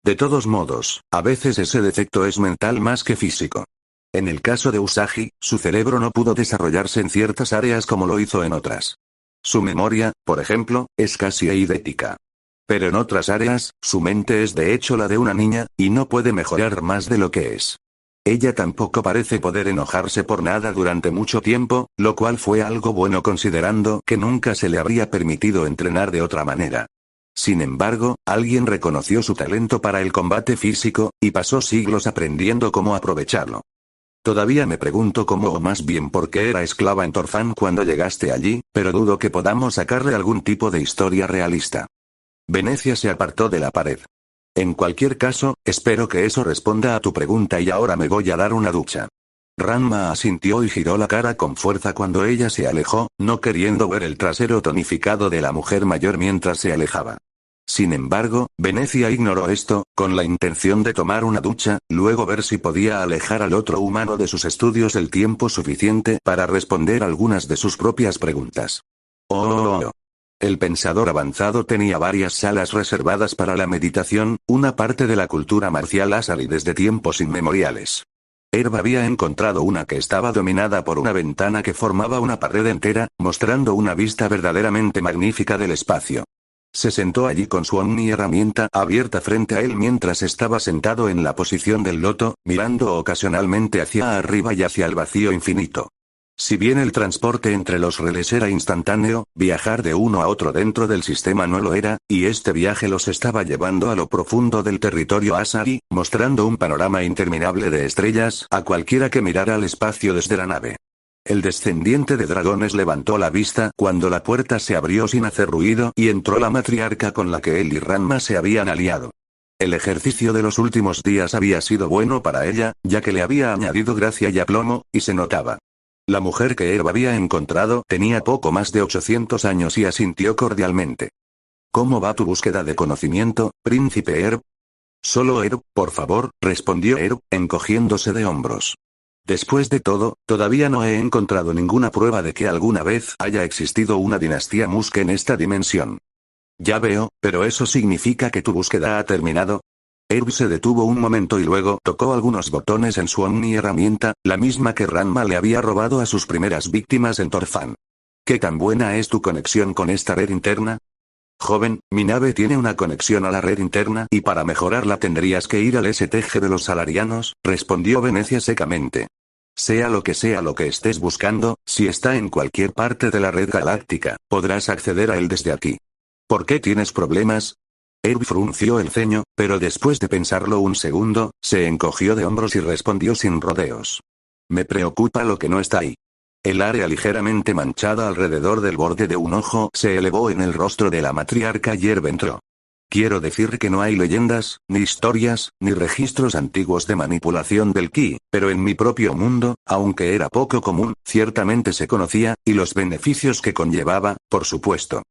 De todos modos, a veces ese defecto es mental más que físico. En el caso de Usagi, su cerebro no pudo desarrollarse en ciertas áreas como lo hizo en otras. Su memoria, por ejemplo, es casi eidética. Pero en otras áreas, su mente es de hecho la de una niña, y no puede mejorar más de lo que es. Ella tampoco parece poder enojarse por nada durante mucho tiempo, lo cual fue algo bueno considerando que nunca se le habría permitido entrenar de otra manera. Sin embargo, alguien reconoció su talento para el combate físico, y pasó siglos aprendiendo cómo aprovecharlo. Todavía me pregunto cómo o más bien por qué era esclava en Torfan cuando llegaste allí, pero dudo que podamos sacarle algún tipo de historia realista. Venecia se apartó de la pared. En cualquier caso, espero que eso responda a tu pregunta y ahora me voy a dar una ducha. Ranma asintió y giró la cara con fuerza cuando ella se alejó, no queriendo ver el trasero tonificado de la mujer mayor mientras se alejaba. Sin embargo, Venecia ignoró esto, con la intención de tomar una ducha, luego ver si podía alejar al otro humano de sus estudios el tiempo suficiente para responder algunas de sus propias preguntas. Oh. El pensador avanzado tenía varias salas reservadas para la meditación, una parte de la cultura marcial Asari desde tiempos inmemoriales. Herb había encontrado una que estaba dominada por una ventana que formaba una pared entera, mostrando una vista verdaderamente magnífica del espacio. Se sentó allí con su omni herramienta abierta frente a él mientras estaba sentado en la posición del loto, mirando ocasionalmente hacia arriba y hacia el vacío infinito. Si bien el transporte entre los relés era instantáneo, viajar de uno a otro dentro del sistema no lo era, y este viaje los estaba llevando a lo profundo del territorio Asari, mostrando un panorama interminable de estrellas a cualquiera que mirara al espacio desde la nave. El descendiente de dragones levantó la vista cuando la puerta se abrió sin hacer ruido y entró la matriarca con la que él y Ranma se habían aliado. El ejercicio de los últimos días había sido bueno para ella, ya que le había añadido gracia y aplomo, y se notaba. La mujer que Herb había encontrado tenía poco más de 800 años y asintió cordialmente. ¿Cómo va tu búsqueda de conocimiento, príncipe Herb? Solo Herb, por favor, respondió Herb, encogiéndose de hombros. Después de todo, todavía no he encontrado ninguna prueba de que alguna vez haya existido una dinastía Musk en esta dimensión. Ya veo, pero ¿eso significa que tu búsqueda ha terminado? Herb se detuvo un momento y luego tocó algunos botones en su omni herramienta, la misma que Ranma le había robado a sus primeras víctimas en Torfan. ¿Qué tan buena es tu conexión con esta red interna? Joven, mi nave tiene una conexión a la red interna y para mejorarla tendrías que ir al STG de los Salarianos, respondió Venecia secamente. Sea lo que estés buscando, si está en cualquier parte de la red galáctica, podrás acceder a él desde aquí. ¿Por qué tienes problemas? Herb frunció el ceño, pero después de pensarlo un segundo, se encogió de hombros y respondió sin rodeos. Me preocupa lo que no está ahí. El área ligeramente manchada alrededor del borde de un ojo se elevó en el rostro de la matriarca y Herb entró. Quiero decir que no hay leyendas, ni historias, ni registros antiguos de manipulación del ki, pero en mi propio mundo, aunque era poco común, ciertamente se conocía, y los beneficios que conllevaba, por supuesto.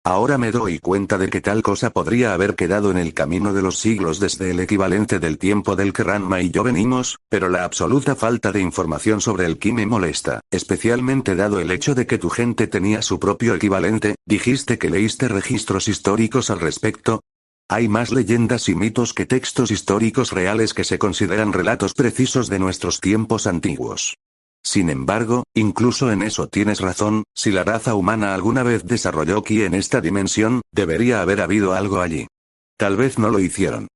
Ahora me doy cuenta de que tal cosa podría haber quedado en el camino de los siglos desde el equivalente del tiempo del que Ranma y yo venimos, pero la absoluta falta de información sobre el ki me molesta, especialmente dado el hecho de que tu gente tenía su propio equivalente. ¿Dijiste que leíste registros históricos al respecto? Hay más leyendas y mitos que textos históricos reales que se consideran relatos precisos de nuestros tiempos antiguos. Sin embargo, incluso en eso tienes razón, si la raza humana alguna vez desarrolló ki en esta dimensión, debería haber habido algo allí. Tal vez no lo hicieron.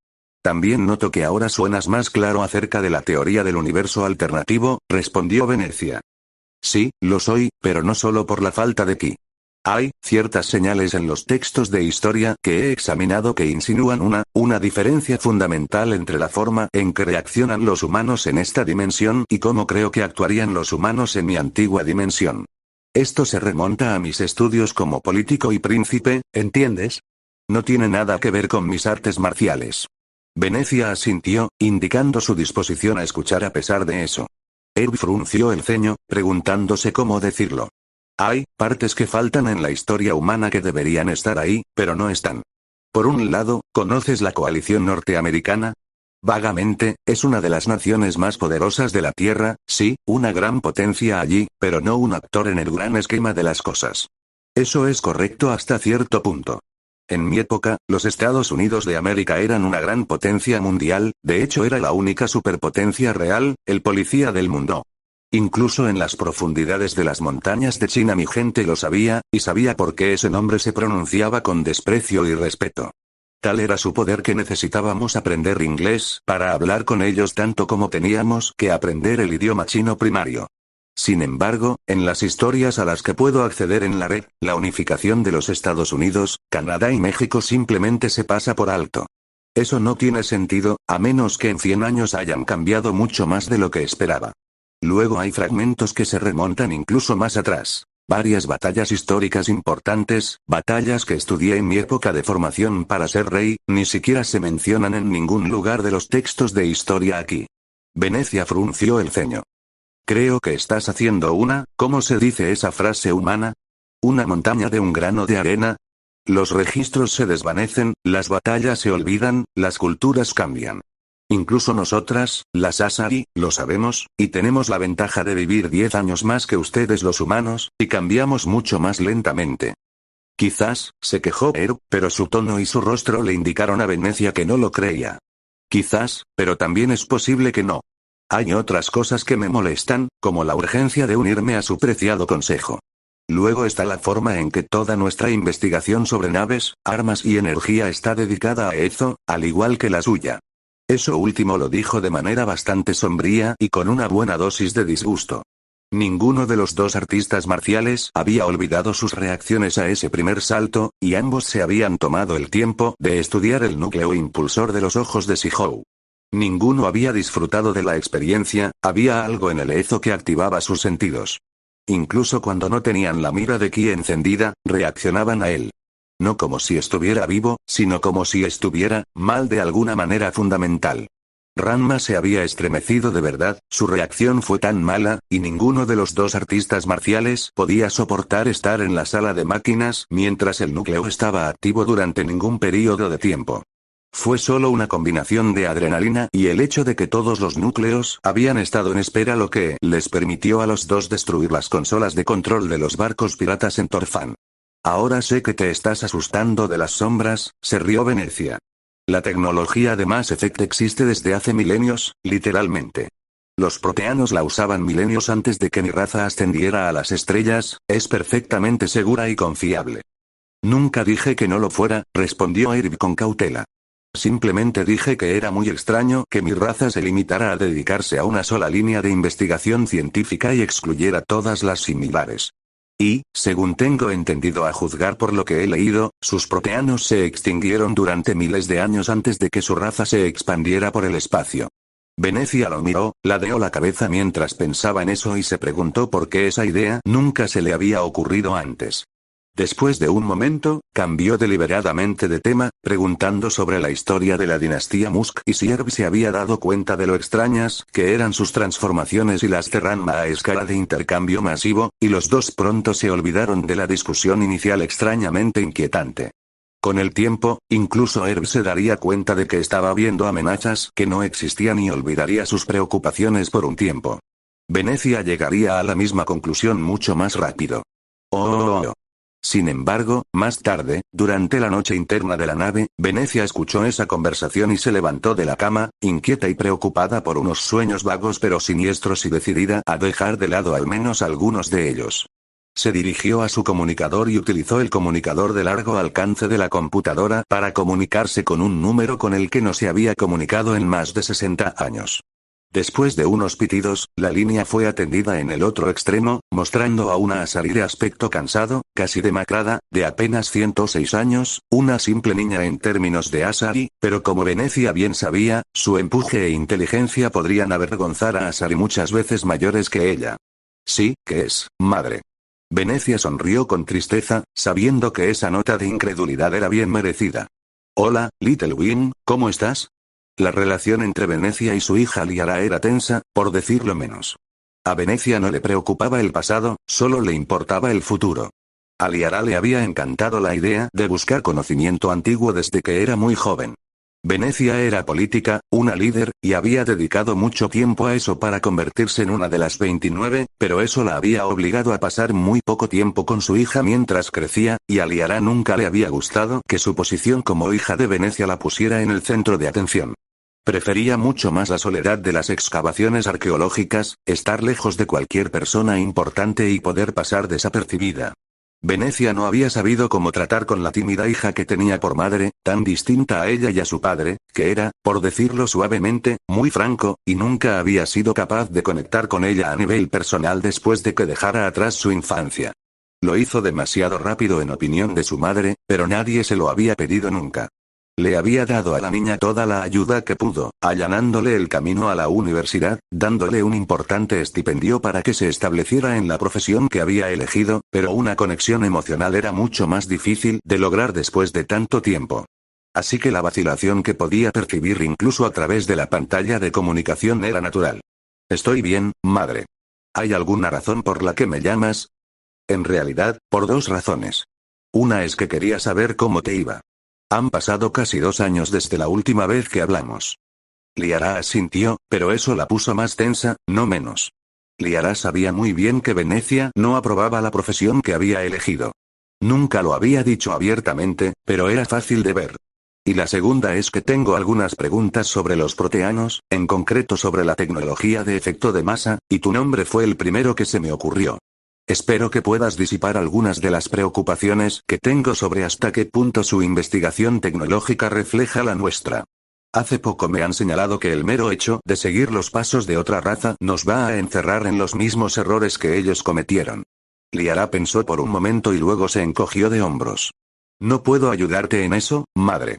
También noto que ahora suenas más claro acerca de la teoría del universo alternativo, respondió Venecia. Sí, lo soy, pero no solo por la falta de ki. Hay ciertas señales en los textos de historia que he examinado que insinúan una diferencia fundamental entre la forma en que reaccionan los humanos en esta dimensión y cómo creo que actuarían los humanos en mi antigua dimensión. Esto se remonta a mis estudios como político y príncipe, ¿entiendes? No tiene nada que ver con mis artes marciales. Venecia asintió, indicando su disposición a escuchar a pesar de eso. Herb frunció el ceño, preguntándose cómo decirlo. Hay partes que faltan en la historia humana que deberían estar ahí, pero no están. Por un lado, ¿conoces la coalición norteamericana? Vagamente, es una de las naciones más poderosas de la Tierra, sí, una gran potencia allí, pero no un actor en el gran esquema de las cosas. Eso es correcto hasta cierto punto. En mi época, los Estados Unidos de América eran una gran potencia mundial, de hecho era la única superpotencia real, el policía del mundo. Incluso en las profundidades de las montañas de China mi gente lo sabía, y sabía por qué ese nombre se pronunciaba con desprecio y respeto. Tal era su poder que necesitábamos aprender inglés para hablar con ellos tanto como teníamos que aprender el idioma chino primario. Sin embargo, en las historias a las que puedo acceder en la red, la unificación de los Estados Unidos, Canadá y México simplemente se pasa por alto. Eso no tiene sentido, a menos que en 100 años hayan cambiado mucho más de lo que esperaba. Luego hay fragmentos que se remontan incluso más atrás. Varias batallas históricas importantes, batallas que estudié en mi época de formación para ser rey, ni siquiera se mencionan en ningún lugar de los textos de historia aquí. Venecia frunció el ceño. Creo que estás haciendo ¿cómo se dice esa frase humana? Una montaña de un grano de arena. Los registros se desvanecen, las batallas se olvidan, las culturas cambian. Incluso nosotras, las Asari, lo sabemos, y tenemos la ventaja de vivir 10 años más que ustedes los humanos, y cambiamos mucho más lentamente. Quizás, se quejó pero su tono y su rostro le indicaron a Venecia que no lo creía. Quizás, pero también es posible que no. Hay otras cosas que me molestan, como la urgencia de unirme a su preciado consejo. Luego está la forma en que toda nuestra investigación sobre naves, armas y energía está dedicada a eso, al igual que la suya. Eso último lo dijo de manera bastante sombría y con una buena dosis de disgusto. Ninguno de los dos artistas marciales había olvidado sus reacciones a ese primer salto, y ambos se habían tomado el tiempo de estudiar el núcleo impulsor de los ojos de Shihou. Ninguno había disfrutado de la experiencia, había algo en el Ezo que activaba sus sentidos. Incluso cuando no tenían la mira de Ki encendida, reaccionaban a él. No como si estuviera vivo, sino como si estuviera mal de alguna manera fundamental. Ranma se había estremecido de verdad, su reacción fue tan mala, y ninguno de los dos artistas marciales podía soportar estar en la sala de máquinas mientras el núcleo estaba activo durante ningún período de tiempo. Fue solo una combinación de adrenalina y el hecho de que todos los núcleos habían estado en espera lo que les permitió a los dos destruir las consolas de control de los barcos piratas en Torfan. Ahora sé que te estás asustando de las sombras, se rió Venecia. La tecnología de Mass Effect existe desde hace milenios, literalmente. Los proteanos la usaban milenios antes de que mi raza ascendiera a las estrellas, es perfectamente segura y confiable. Nunca dije que no lo fuera, respondió Irv con cautela. Simplemente dije que era muy extraño que mi raza se limitara a dedicarse a una sola línea de investigación científica y excluyera todas las similares. Y, según tengo entendido a juzgar por lo que he leído, sus proteanos se extinguieron durante miles de años antes de que su raza se expandiera por el espacio. Venecia lo miró, ladeó la cabeza mientras pensaba en eso y se preguntó por qué esa idea nunca se le había ocurrido antes. Después de un momento, cambió deliberadamente de tema, preguntando sobre la historia de la dinastía Musk y si Irv se había dado cuenta de lo extrañas que eran sus transformaciones y las de Ranma a escala de intercambio masivo, y los dos pronto se olvidaron de la discusión inicial extrañamente inquietante. Con el tiempo, incluso Irv se daría cuenta de que estaba viendo amenazas que no existían y olvidaría sus preocupaciones por un tiempo. Venecia llegaría a la misma conclusión mucho más rápido. Oh. Sin embargo, más tarde, durante la noche interna de la nave, Venecia escuchó esa conversación y se levantó de la cama, inquieta y preocupada por unos sueños vagos pero siniestros y decidida a dejar de lado al menos algunos de ellos. Se dirigió a su comunicador y utilizó el comunicador de largo alcance de la computadora para comunicarse con un número con el que no se había comunicado en más de 60 años. Después de unos pitidos, la línea fue atendida en el otro extremo, mostrando a una Asari de aspecto cansado, casi demacrada, de apenas 106 años, una simple niña en términos de Asari, pero como Venecia bien sabía, su empuje e inteligencia podrían avergonzar a Asari muchas veces mayores que ella. Sí, que es, madre. Venecia sonrió con tristeza, sabiendo que esa nota de incredulidad era bien merecida. Hola, Little Wing, ¿cómo estás? La relación entre Venecia y su hija Liara era tensa, por decirlo menos. A Venecia no le preocupaba el pasado, solo le importaba el futuro. A Liara le había encantado la idea de buscar conocimiento antiguo desde que era muy joven. Venecia era política, una líder, y había dedicado mucho tiempo a eso para convertirse en una de las 29, pero eso la había obligado a pasar muy poco tiempo con su hija mientras crecía, y a Liara nunca le había gustado que su posición como hija de Venecia la pusiera en el centro de atención. Prefería mucho más la soledad de las excavaciones arqueológicas, estar lejos de cualquier persona importante y poder pasar desapercibida. Venecia no había sabido cómo tratar con la tímida hija que tenía por madre, tan distinta a ella y a su padre, que era, por decirlo suavemente, muy franco, y nunca había sido capaz de conectar con ella a nivel personal después de que dejara atrás su infancia. Lo hizo demasiado rápido en opinión de su madre, pero nadie se lo había pedido nunca. Le había dado a la niña toda la ayuda que pudo, allanándole el camino a la universidad, dándole un importante estipendio para que se estableciera en la profesión que había elegido, pero una conexión emocional era mucho más difícil de lograr después de tanto tiempo. Así que la vacilación que podía percibir incluso a través de la pantalla de comunicación era natural. Estoy bien, madre. ¿Hay alguna razón por la que me llamas? En realidad, por dos razones. Una es que quería saber cómo te iba. Han pasado casi 2 años desde la última vez que hablamos. Liara asintió, pero eso la puso más tensa, no menos. Liara sabía muy bien que Venecia no aprobaba la profesión que había elegido. Nunca lo había dicho abiertamente, pero era fácil de ver. Y la segunda es que tengo algunas preguntas sobre los proteanos, en concreto sobre la tecnología de efecto de masa, y tu nombre fue el primero que se me ocurrió. Espero que puedas disipar algunas de las preocupaciones que tengo sobre hasta qué punto su investigación tecnológica refleja la nuestra. Hace poco me han señalado que el mero hecho de seguir los pasos de otra raza nos va a encerrar en los mismos errores que ellos cometieron. Liara pensó por un momento y luego se encogió de hombros. No puedo ayudarte en eso, madre.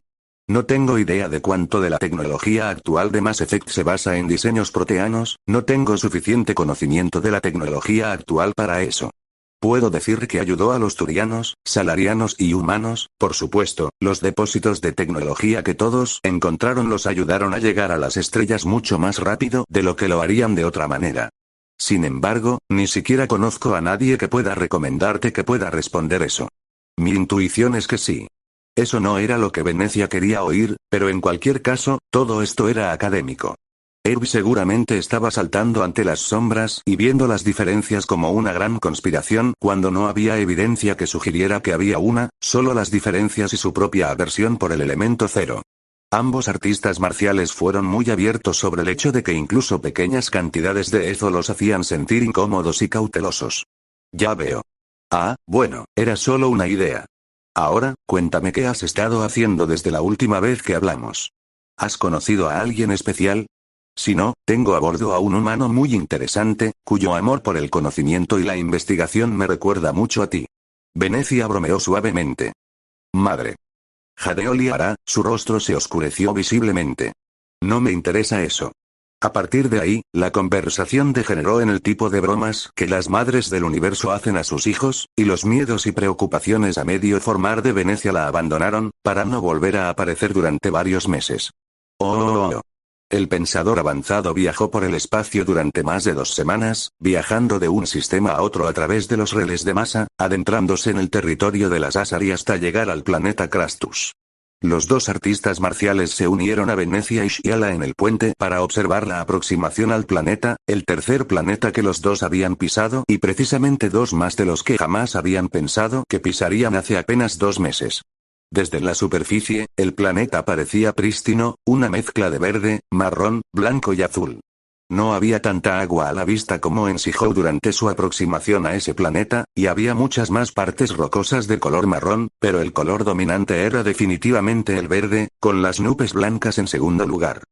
No tengo idea de cuánto de la tecnología actual de Mass Effect se basa en diseños proteanos, no tengo suficiente conocimiento de la tecnología actual para eso. Puedo decir que ayudó a los turianos, salarianos y humanos, por supuesto, los depósitos de tecnología que todos encontraron los ayudaron a llegar a las estrellas mucho más rápido de lo que lo harían de otra manera. Sin embargo, ni siquiera conozco a nadie que pueda recomendarte que pueda responder eso. Mi intuición es que sí. Eso no era lo que Venecia quería oír, pero en cualquier caso, todo esto era académico. Herb seguramente estaba saltando ante las sombras y viendo las diferencias como una gran conspiración cuando no había evidencia que sugiriera que había una, solo las diferencias y su propia aversión por el elemento cero. Ambos artistas marciales fueron muy abiertos sobre el hecho de que incluso pequeñas cantidades de Ezo los hacían sentir incómodos y cautelosos. Ya veo. Ah, bueno, era solo una idea. Ahora, cuéntame qué has estado haciendo desde la última vez que hablamos. ¿Has conocido a alguien especial? Si no, tengo a bordo a un humano muy interesante, cuyo amor por el conocimiento y la investigación me recuerda mucho a ti. Venecia bromeó suavemente. Madre. Jadeó Liara, su rostro se oscureció visiblemente. No me interesa eso. A partir de ahí, la conversación degeneró en el tipo de bromas que las madres del universo hacen a sus hijos, y los miedos y preocupaciones a medio formar de Venecia la abandonaron, para no volver a aparecer durante varios meses. Oh. El pensador avanzado viajó por el espacio durante más de 2 semanas, viajando de un sistema a otro a través de los relés de masa, adentrándose en el territorio de las Asari hasta llegar al planeta Crastus. Los dos artistas marciales se unieron a Venecia y Shiala en el puente para observar la aproximación al planeta, el tercer planeta que los dos habían pisado y precisamente 2 más de los que jamás habían pensado que pisarían hace apenas 2 meses. Desde la superficie, el planeta parecía prístino, una mezcla de verde, marrón, blanco y azul. No había tanta agua a la vista como en Sihou durante su aproximación a ese planeta, y había muchas más partes rocosas de color marrón, pero el color dominante era definitivamente el verde, con las nubes blancas en segundo lugar.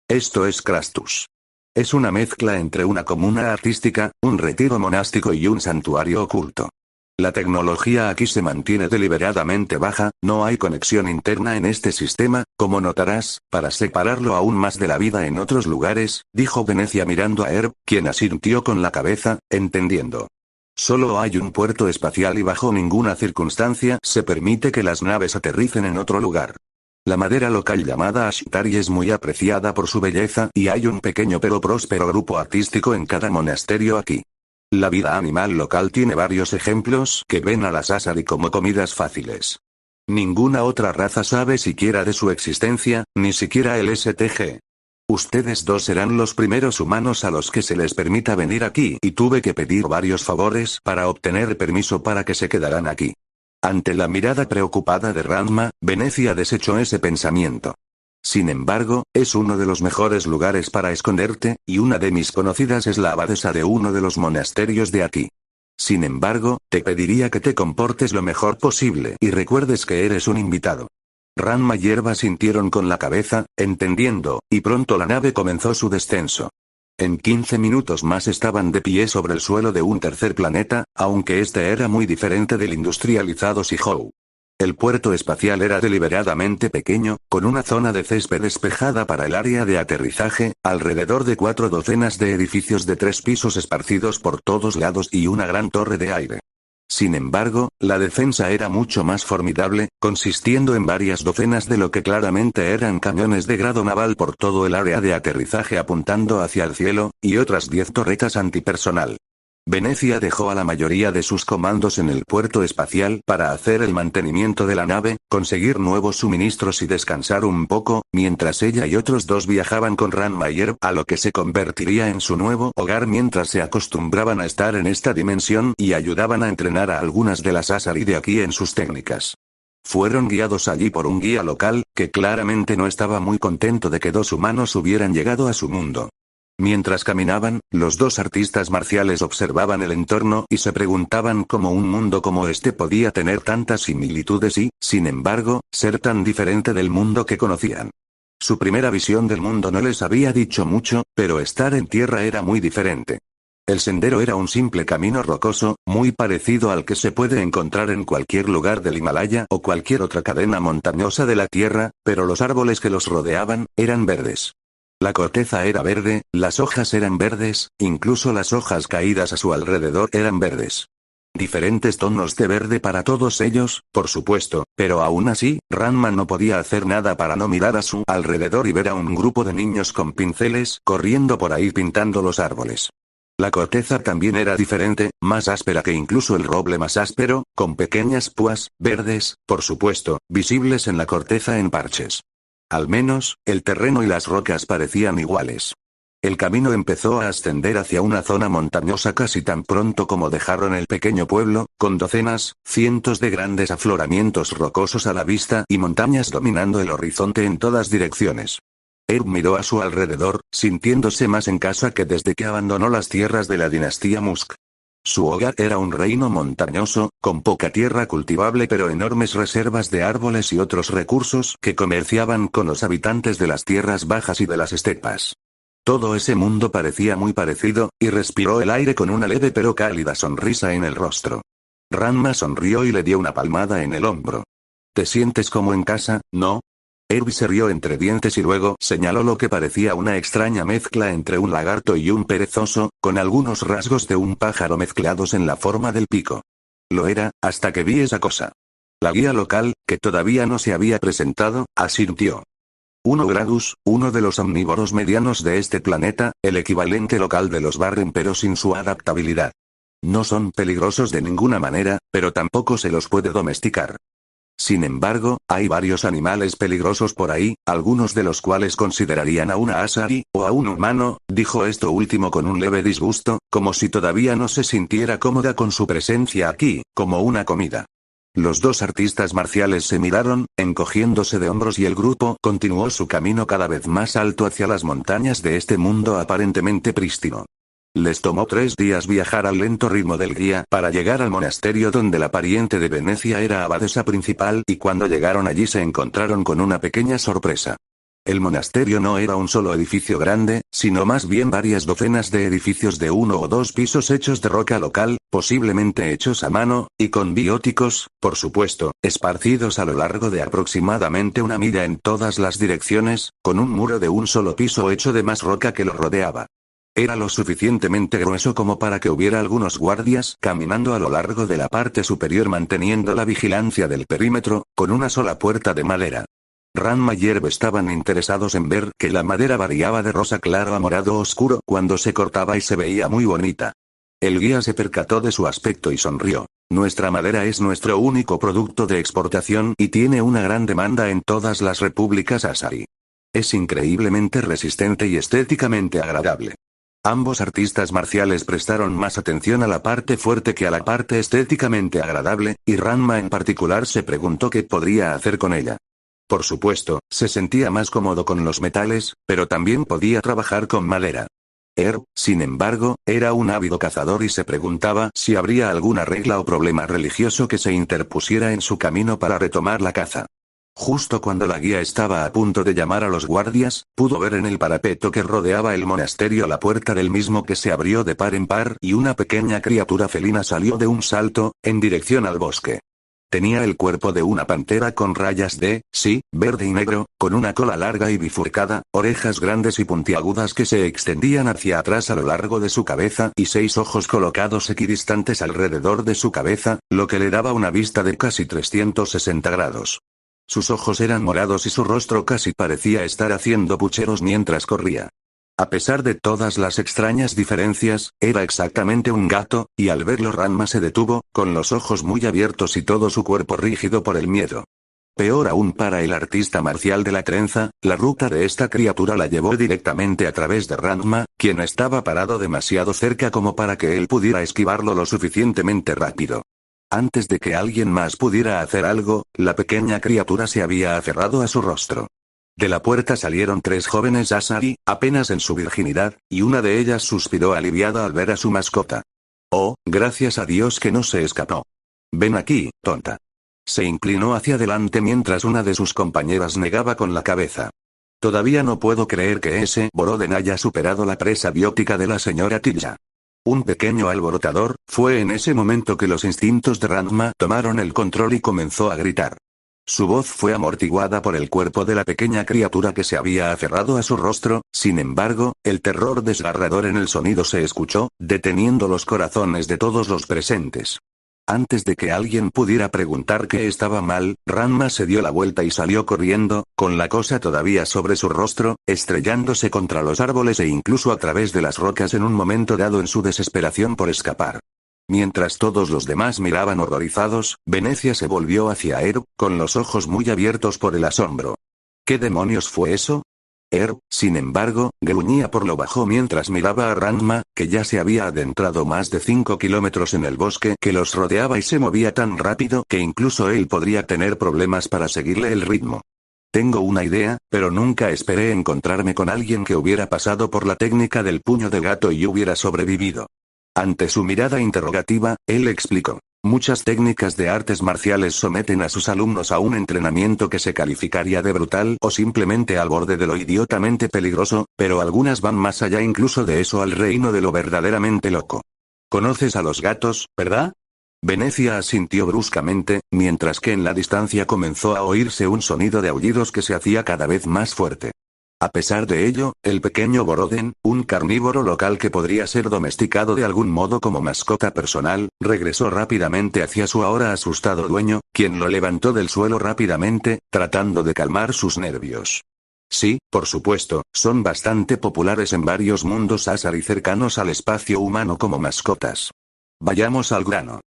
Esto es Crastus. Es una mezcla entre una comuna artística, un retiro monástico y un santuario oculto. La tecnología aquí se mantiene deliberadamente baja, no hay conexión interna en este sistema, como notarás, para separarlo aún más de la vida en otros lugares, dijo Venecia mirando a Herb, quien asintió con la cabeza, entendiendo. Solo hay un puerto espacial y bajo ninguna circunstancia se permite que las naves aterricen en otro lugar. La madera local llamada Ashtari es muy apreciada por su belleza y hay un pequeño pero próspero grupo artístico en cada monasterio aquí. La vida animal local tiene varios ejemplos que ven a las Asari como comidas fáciles. Ninguna otra raza sabe siquiera de su existencia, ni siquiera el STG. Ustedes dos serán los primeros humanos a los que se les permita venir aquí y tuve que pedir varios favores para obtener permiso para que se quedaran aquí. Ante la mirada preocupada de Ranma, Venecia desechó ese pensamiento. Sin embargo, es uno de los mejores lugares para esconderte, y una de mis conocidas es la abadesa de uno de los monasterios de aquí. Sin embargo, te pediría que te comportes lo mejor posible y recuerdes que eres un invitado. Ranma y Hierba sintieron con la cabeza, entendiendo, y pronto la nave comenzó su descenso. En 15 minutos más estaban de pie sobre el suelo de un tercer planeta, aunque este era muy diferente del industrializado Sihou. El puerto espacial era deliberadamente pequeño, con una zona de césped despejada para el área de aterrizaje, alrededor de 4 docenas de edificios de 3 pisos esparcidos por todos lados y una gran torre de aire. Sin embargo, la defensa era mucho más formidable, consistiendo en varias docenas de lo que claramente eran cañones de grado naval por todo el área de aterrizaje apuntando hacia el cielo, y otras 10 torretas antipersonal. Venecia dejó a la mayoría de sus comandos en el puerto espacial para hacer el mantenimiento de la nave, conseguir nuevos suministros y descansar un poco, mientras ella y otros dos viajaban con Ranma y Hierba a lo que se convertiría en su nuevo hogar mientras se acostumbraban a estar en esta dimensión y ayudaban a entrenar a algunas de las Asari de aquí en sus técnicas. Fueron guiados allí por un guía local, que claramente no estaba muy contento de que dos humanos hubieran llegado a su mundo. Mientras caminaban, los dos artistas marciales observaban el entorno y se preguntaban cómo un mundo como este podía tener tantas similitudes y, sin embargo, ser tan diferente del mundo que conocían. Su primera visión del mundo no les había dicho mucho, pero estar en tierra era muy diferente. El sendero era un simple camino rocoso, muy parecido al que se puede encontrar en cualquier lugar del Himalaya o cualquier otra cadena montañosa de la tierra, pero los árboles que los rodeaban eran verdes. La corteza era verde, las hojas eran verdes, incluso las hojas caídas a su alrededor eran verdes. Diferentes tonos de verde para todos ellos, por supuesto, pero aún así, Ranma no podía hacer nada para no mirar a su alrededor y ver a un grupo de niños con pinceles corriendo por ahí pintando los árboles. La corteza también era diferente, más áspera que incluso el roble más áspero, con pequeñas púas, verdes, por supuesto, visibles en la corteza en parches. Al menos, el terreno y las rocas parecían iguales. El camino empezó a ascender hacia una zona montañosa casi tan pronto como dejaron el pequeño pueblo, con docenas, cientos de grandes afloramientos rocosos a la vista y montañas dominando el horizonte en todas direcciones. Herb miró a su alrededor, sintiéndose más en casa que desde que abandonó las tierras de la dinastía Musk. Su hogar era un reino montañoso, con poca tierra cultivable pero enormes reservas de árboles y otros recursos que comerciaban con los habitantes de las tierras bajas y de las estepas. Todo ese mundo parecía muy parecido, y respiró el aire con una leve pero cálida sonrisa en el rostro. Ranma sonrió y le dio una palmada en el hombro. ¿Te sientes como en casa, no? Herb se rió entre dientes y luego señaló lo que parecía una extraña mezcla entre un lagarto y un perezoso, con algunos rasgos de un pájaro mezclados en la forma del pico. Lo era, hasta que vi esa cosa. La guía local, que todavía no se había presentado, asintió. 1 Gradus, uno de los omnívoros medianos de este planeta, el equivalente local de los Barren pero sin su adaptabilidad. No son peligrosos de ninguna manera, pero tampoco se los puede domesticar. Sin embargo, hay varios animales peligrosos por ahí, algunos de los cuales considerarían a una Asari, o a un humano, dijo esto último con un leve disgusto, como si todavía no se sintiera cómoda con su presencia aquí, como una comida. Los dos artistas marciales se miraron, encogiéndose de hombros y el grupo continuó su camino cada vez más alto hacia las montañas de este mundo aparentemente prístino. Les tomó 3 días viajar al lento ritmo del guía para llegar al monasterio donde la pariente de Venecia era abadesa principal y cuando llegaron allí se encontraron con una pequeña sorpresa. El monasterio no era un solo edificio grande, sino más bien varias docenas de edificios de 1 o 2 pisos hechos de roca local, posiblemente hechos a mano, y con vióticos, por supuesto, esparcidos a lo largo de aproximadamente 1 milla en todas las direcciones, con un muro de un solo piso hecho de más roca que lo rodeaba. Era lo suficientemente grueso como para que hubiera algunos guardias caminando a lo largo de la parte superior manteniendo la vigilancia del perímetro, con una sola puerta de madera. Ranma y Hierba estaban interesados en ver que la madera variaba de rosa claro a morado oscuro cuando se cortaba y se veía muy bonita. El guía se percató de su aspecto y sonrió. Nuestra madera es nuestro único producto de exportación y tiene una gran demanda en todas las repúblicas Asari. Es increíblemente resistente y estéticamente agradable. Ambos artistas marciales prestaron más atención a la parte fuerte que a la parte estéticamente agradable, y Ranma en particular se preguntó qué podría hacer con ella. Por supuesto, se sentía más cómodo con los metales, pero también podía trabajar con madera. Sin embargo, era un ávido cazador y se preguntaba si habría alguna regla o problema religioso que se interpusiera en su camino para retomar la caza. Justo cuando la guía estaba a punto de llamar a los guardias, pudo ver en el parapeto que rodeaba el monasterio la puerta del mismo que se abrió de par en par y una pequeña criatura felina salió de un salto, en dirección al bosque. Tenía el cuerpo de una pantera con rayas de, verde y negro, con una cola larga y bifurcada, orejas grandes y puntiagudas que se extendían hacia atrás a lo largo de su cabeza y 6 ojos colocados equidistantes alrededor de su cabeza, lo que le daba una vista de casi 360 grados. Sus ojos eran morados y su rostro casi parecía estar haciendo pucheros mientras corría. A pesar de todas las extrañas diferencias, era exactamente un gato, y al verlo Ranma se detuvo, con los ojos muy abiertos y todo su cuerpo rígido por el miedo. Peor aún para el artista marcial de la trenza, la ruta de esta criatura la llevó directamente a través de Ranma, quien estaba parado demasiado cerca como para que él pudiera esquivarlo lo suficientemente rápido. Antes de que alguien más pudiera hacer algo, la pequeña criatura se había aferrado a su rostro. De la puerta salieron 3 jóvenes Asari, apenas en su virginidad, y una de ellas suspiró aliviada al ver a su mascota. Oh, gracias a Dios que no se escapó. Ven aquí, tonta. Se inclinó hacia adelante mientras una de sus compañeras negaba con la cabeza. Todavía no puedo creer que ese Boroden haya superado la presa biótica de la señora Tilla. Un pequeño alborotador, fue en ese momento que los instintos de Ranma tomaron el control y comenzó a gritar. Su voz fue amortiguada por el cuerpo de la pequeña criatura que se había aferrado a su rostro, sin embargo, el terror desgarrador en el sonido se escuchó, deteniendo los corazones de todos los presentes. Antes de que alguien pudiera preguntar qué estaba mal, Ranma se dio la vuelta y salió corriendo, con la cosa todavía sobre su rostro, estrellándose contra los árboles e incluso a través de las rocas en un momento dado en su desesperación por escapar. Mientras todos los demás miraban horrorizados, Venecia se volvió hacia con los ojos muy abiertos por el asombro. ¿Qué demonios fue eso? Sin embargo, gruñía por lo bajo mientras miraba a Ranma, que ya se había adentrado más de 5 kilómetros en el bosque que los rodeaba y se movía tan rápido que incluso él podría tener problemas para seguirle el ritmo. Tengo una idea, pero nunca esperé encontrarme con alguien que hubiera pasado por la técnica del puño de gato y hubiera sobrevivido. Ante su mirada interrogativa, él explicó. Muchas técnicas de artes marciales someten a sus alumnos a un entrenamiento que se calificaría de brutal o simplemente al borde de lo idiotamente peligroso, pero algunas van más allá incluso de eso al reino de lo verdaderamente loco. ¿Conoces a los gatos, verdad? Venecia asintió bruscamente, mientras que en la distancia comenzó a oírse un sonido de aullidos que se hacía cada vez más fuerte. A pesar de ello, el pequeño Boroden, un carnívoro local que podría ser domesticado de algún modo como mascota personal, regresó rápidamente hacia su ahora asustado dueño, quien lo levantó del suelo rápidamente, tratando de calmar sus nervios. Sí, por supuesto, son bastante populares en varios mundos Asari cercanos al espacio humano como mascotas. Vayamos al grano.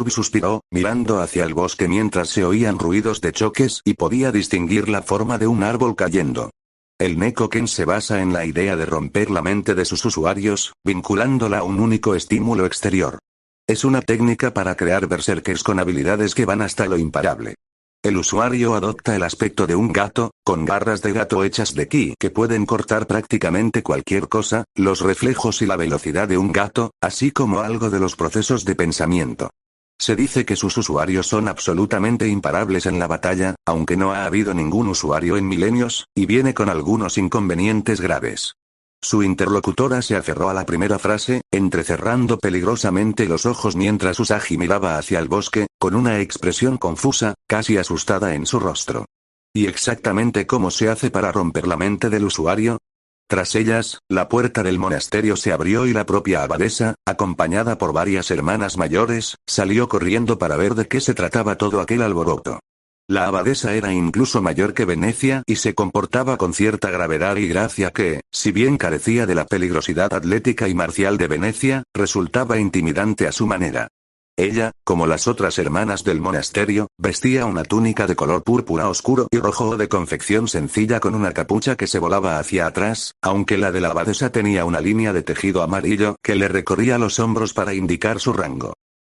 Suspiró, mirando hacia el bosque mientras se oían ruidos de choques y podía distinguir la forma de un árbol cayendo. El Nekoken se basa en la idea de romper la mente de sus usuarios, vinculándola a un único estímulo exterior. Es una técnica para crear berserkers con habilidades que van hasta lo imparable. El usuario adopta el aspecto de un gato, con garras de gato hechas de ki que pueden cortar prácticamente cualquier cosa, los reflejos y la velocidad de un gato, así como algo de los procesos de pensamiento. Se dice que sus usuarios son absolutamente imparables en la batalla, aunque no ha habido ningún usuario en milenios, y viene con algunos inconvenientes graves. Su interlocutora se aferró a la primera frase, entrecerrando peligrosamente los ojos mientras Usagi miraba hacia el bosque, con una expresión confusa, casi asustada en su rostro. ¿Y exactamente cómo se hace para romper la mente del usuario? Tras ellas, la puerta del monasterio se abrió y la propia abadesa, acompañada por varias hermanas mayores, salió corriendo para ver de qué se trataba todo aquel alboroto. La abadesa era incluso mayor que Venecia y se comportaba con cierta gravedad y gracia que, si bien carecía de la peligrosidad atlética y marcial de Venecia, resultaba intimidante a su manera. Ella, como las otras hermanas del monasterio, vestía una túnica de color púrpura oscuro y rojo o de confección sencilla con una capucha que se volaba hacia atrás, aunque la de la abadesa tenía una línea de tejido amarillo que le recorría los hombros para indicar su rango.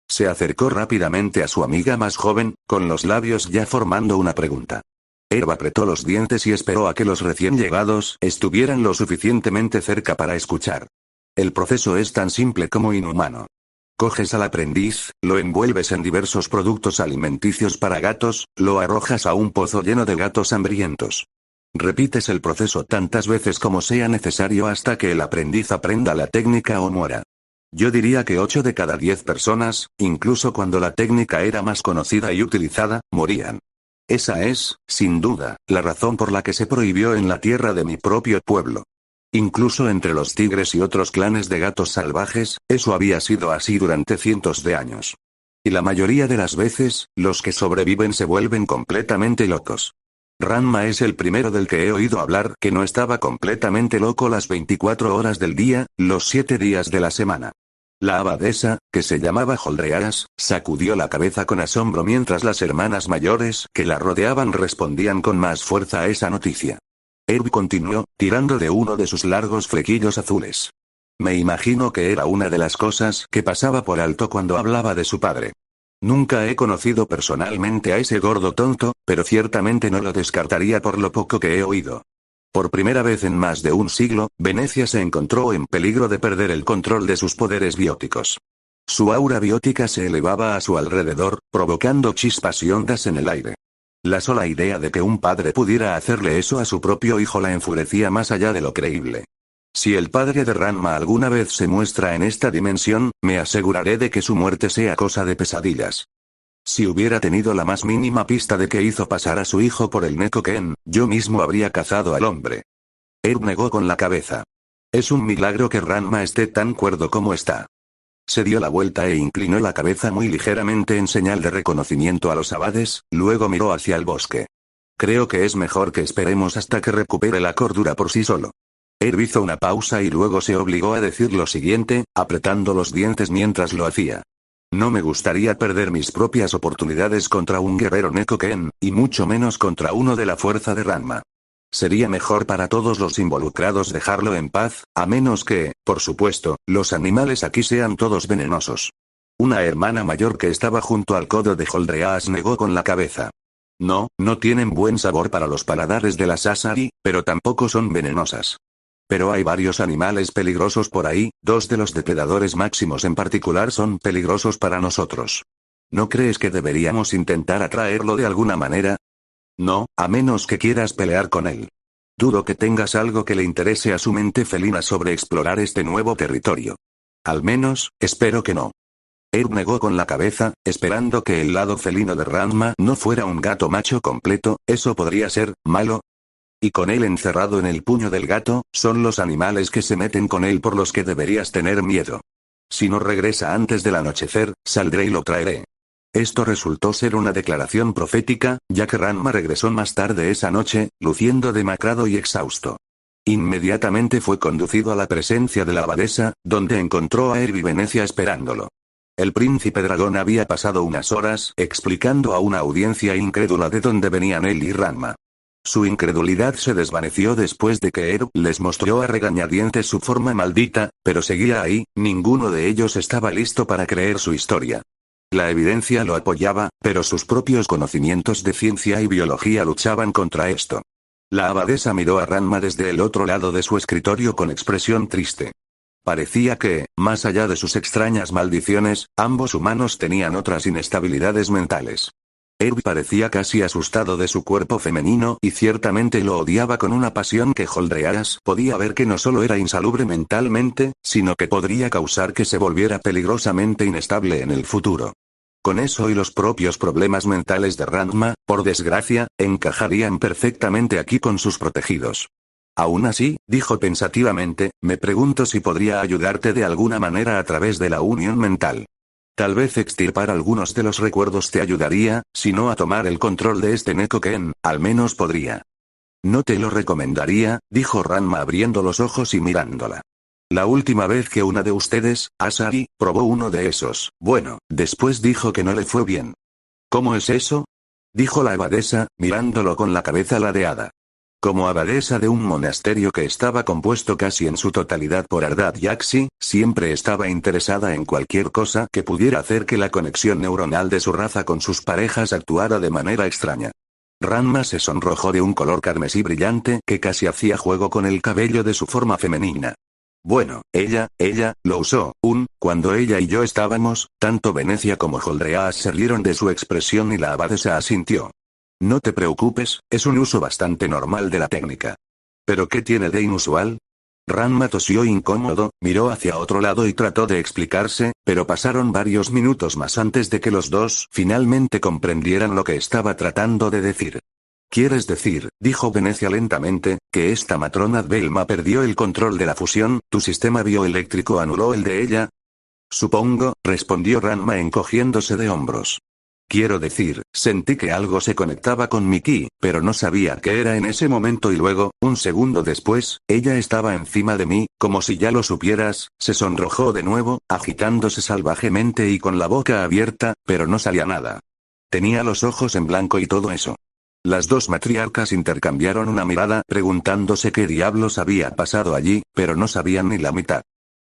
Se acercó rápidamente a su amiga más joven, con los labios ya formando una pregunta. Herb apretó los dientes y esperó a que los recién llegados estuvieran lo suficientemente cerca para escuchar. El proceso es tan simple como inhumano. Coges al aprendiz, lo envuelves en diversos productos alimenticios para gatos, lo arrojas a un pozo lleno de gatos hambrientos. Repites el proceso tantas veces como sea necesario hasta que el aprendiz aprenda la técnica o muera. Yo diría que 8 de cada 10 personas, incluso cuando la técnica era más conocida y utilizada, morían. Esa es, sin duda, la razón por la que se prohibió en la tierra de mi propio pueblo. Incluso entre los tigres y otros clanes de gatos salvajes, eso había sido así durante cientos de años. Y la mayoría de las veces, los que sobreviven se vuelven completamente locos. Ranma es el primero del que he oído hablar que no estaba completamente loco las 24 horas del día, los 7 días de la semana. La abadesa, que se llamaba Holdrearas, sacudió la cabeza con asombro mientras las hermanas mayores que la rodeaban respondían con más fuerza a esa noticia. Herb continuó, tirando de uno de sus largos flequillos azules. Me imagino que era una de las cosas que pasaba por alto cuando hablaba de su padre. Nunca he conocido personalmente a ese gordo tonto, pero ciertamente no lo descartaría por lo poco que he oído. Por primera vez en más de un siglo, Venecia se encontró en peligro de perder el control de sus poderes bióticos. Su aura biótica se elevaba a su alrededor, provocando chispas y ondas en el aire. La sola idea de que un padre pudiera hacerle eso a su propio hijo la enfurecía más allá de lo creíble. Si el padre de Ranma alguna vez se muestra en esta dimensión, me aseguraré de que su muerte sea cosa de pesadillas. Si hubiera tenido la más mínima pista de que hizo pasar a su hijo por el Nekoken, yo mismo habría cazado al hombre. Herb negó con la cabeza. Es un milagro que Ranma esté tan cuerdo como está. Se dio la vuelta e inclinó la cabeza muy ligeramente en señal de reconocimiento a los abades, luego miró hacia el bosque. Creo que es mejor que esperemos hasta que recupere la cordura por sí solo. Herb hizo una pausa y luego se obligó a decir lo siguiente, apretando los dientes mientras lo hacía. No me gustaría perder mis propias oportunidades contra un guerrero Nekoken, y mucho menos contra uno de la fuerza de Ranma. Sería mejor para todos los involucrados dejarlo en paz, a menos que, por supuesto, los animales aquí sean todos venenosos. Una hermana mayor que estaba junto al codo de Holdreas negó con la cabeza. No, no tienen buen sabor para los paladares de las Asari, pero tampoco son venenosas. Pero hay varios animales peligrosos por ahí, 2 de los depredadores máximos en particular son peligrosos para nosotros. ¿No crees que deberíamos intentar atraerlo de alguna manera? No, a menos que quieras pelear con él. Dudo que tengas algo que le interese a su mente felina sobre explorar este nuevo territorio. Al menos, espero que no. Herb negó con la cabeza, esperando que el lado felino de Ranma no fuera un gato macho completo, eso podría ser malo. Y con él encerrado en el puño del gato, son los animales que se meten con él por los que deberías tener miedo. Si no regresa antes del anochecer, saldré y lo traeré. Esto resultó ser una declaración profética, ya que Ranma regresó más tarde esa noche, luciendo demacrado y exhausto. Inmediatamente fue conducido a la presencia de la abadesa, donde encontró a Herb y Venecia esperándolo. El príncipe dragón había pasado unas horas explicando a una audiencia incrédula de dónde venían él y Ranma. Su incredulidad se desvaneció después de que Herb les mostró a regañadientes su forma maldita, pero seguía ahí, ninguno de ellos estaba listo para creer su historia. La evidencia lo apoyaba, pero sus propios conocimientos de ciencia y biología luchaban contra esto. La abadesa miró a Ranma desde el otro lado de su escritorio con expresión triste. Parecía que, más allá de sus extrañas maldiciones, ambos humanos tenían otras inestabilidades mentales. Herb parecía casi asustado de su cuerpo femenino y ciertamente lo odiaba con una pasión que Holdrearas podía ver que no solo era insalubre mentalmente, sino que podría causar que se volviera peligrosamente inestable en el futuro. Con eso y los propios problemas mentales de Ranma, por desgracia, encajarían perfectamente aquí con sus protegidos. Aún así, dijo pensativamente, me pregunto si podría ayudarte de alguna manera a través de la unión mental. Tal vez extirpar algunos de los recuerdos te ayudaría, si no a tomar el control de este Nekoken, al menos podría. No te lo recomendaría, dijo Ranma abriendo los ojos y mirándola. La última vez que una de ustedes, Asahi, probó uno de esos, bueno, después dijo que no le fue bien. ¿Cómo es eso? Dijo la abadesa, mirándolo con la cabeza ladeada. Como abadesa de un monasterio que estaba compuesto casi en su totalidad por Ardad Yaxi, siempre estaba interesada en cualquier cosa que pudiera hacer que la conexión neuronal de su raza con sus parejas actuara de manera extraña. Ranma se sonrojó de un color carmesí brillante que casi hacía juego con el cabello de su forma femenina. Bueno, ella, lo usó, cuando ella y yo estábamos, tanto Venecia como Holdreas se rieron de su expresión y la abadesa asintió. No te preocupes, es un uso bastante normal de la técnica. ¿Pero qué tiene de inusual? Ranma tosió incómodo, miró hacia otro lado y trató de explicarse, pero pasaron varios minutos más antes de que los dos finalmente comprendieran lo que estaba tratando de decir. ¿Quieres decir, dijo Venecia lentamente, que esta matrona Velma perdió el control de la fusión, tu sistema bioeléctrico anuló el de ella? Supongo, respondió Ranma encogiéndose de hombros. Quiero decir, sentí que algo se conectaba con mi ki, pero no sabía qué era en ese momento y luego, un segundo después, ella estaba encima de mí, como si ya lo supieras, se sonrojó de nuevo, agitándose salvajemente y con la boca abierta, pero no salía nada. Tenía los ojos en blanco y todo eso. Las dos matriarcas intercambiaron una mirada preguntándose qué diablos había pasado allí, pero no sabían ni la mitad.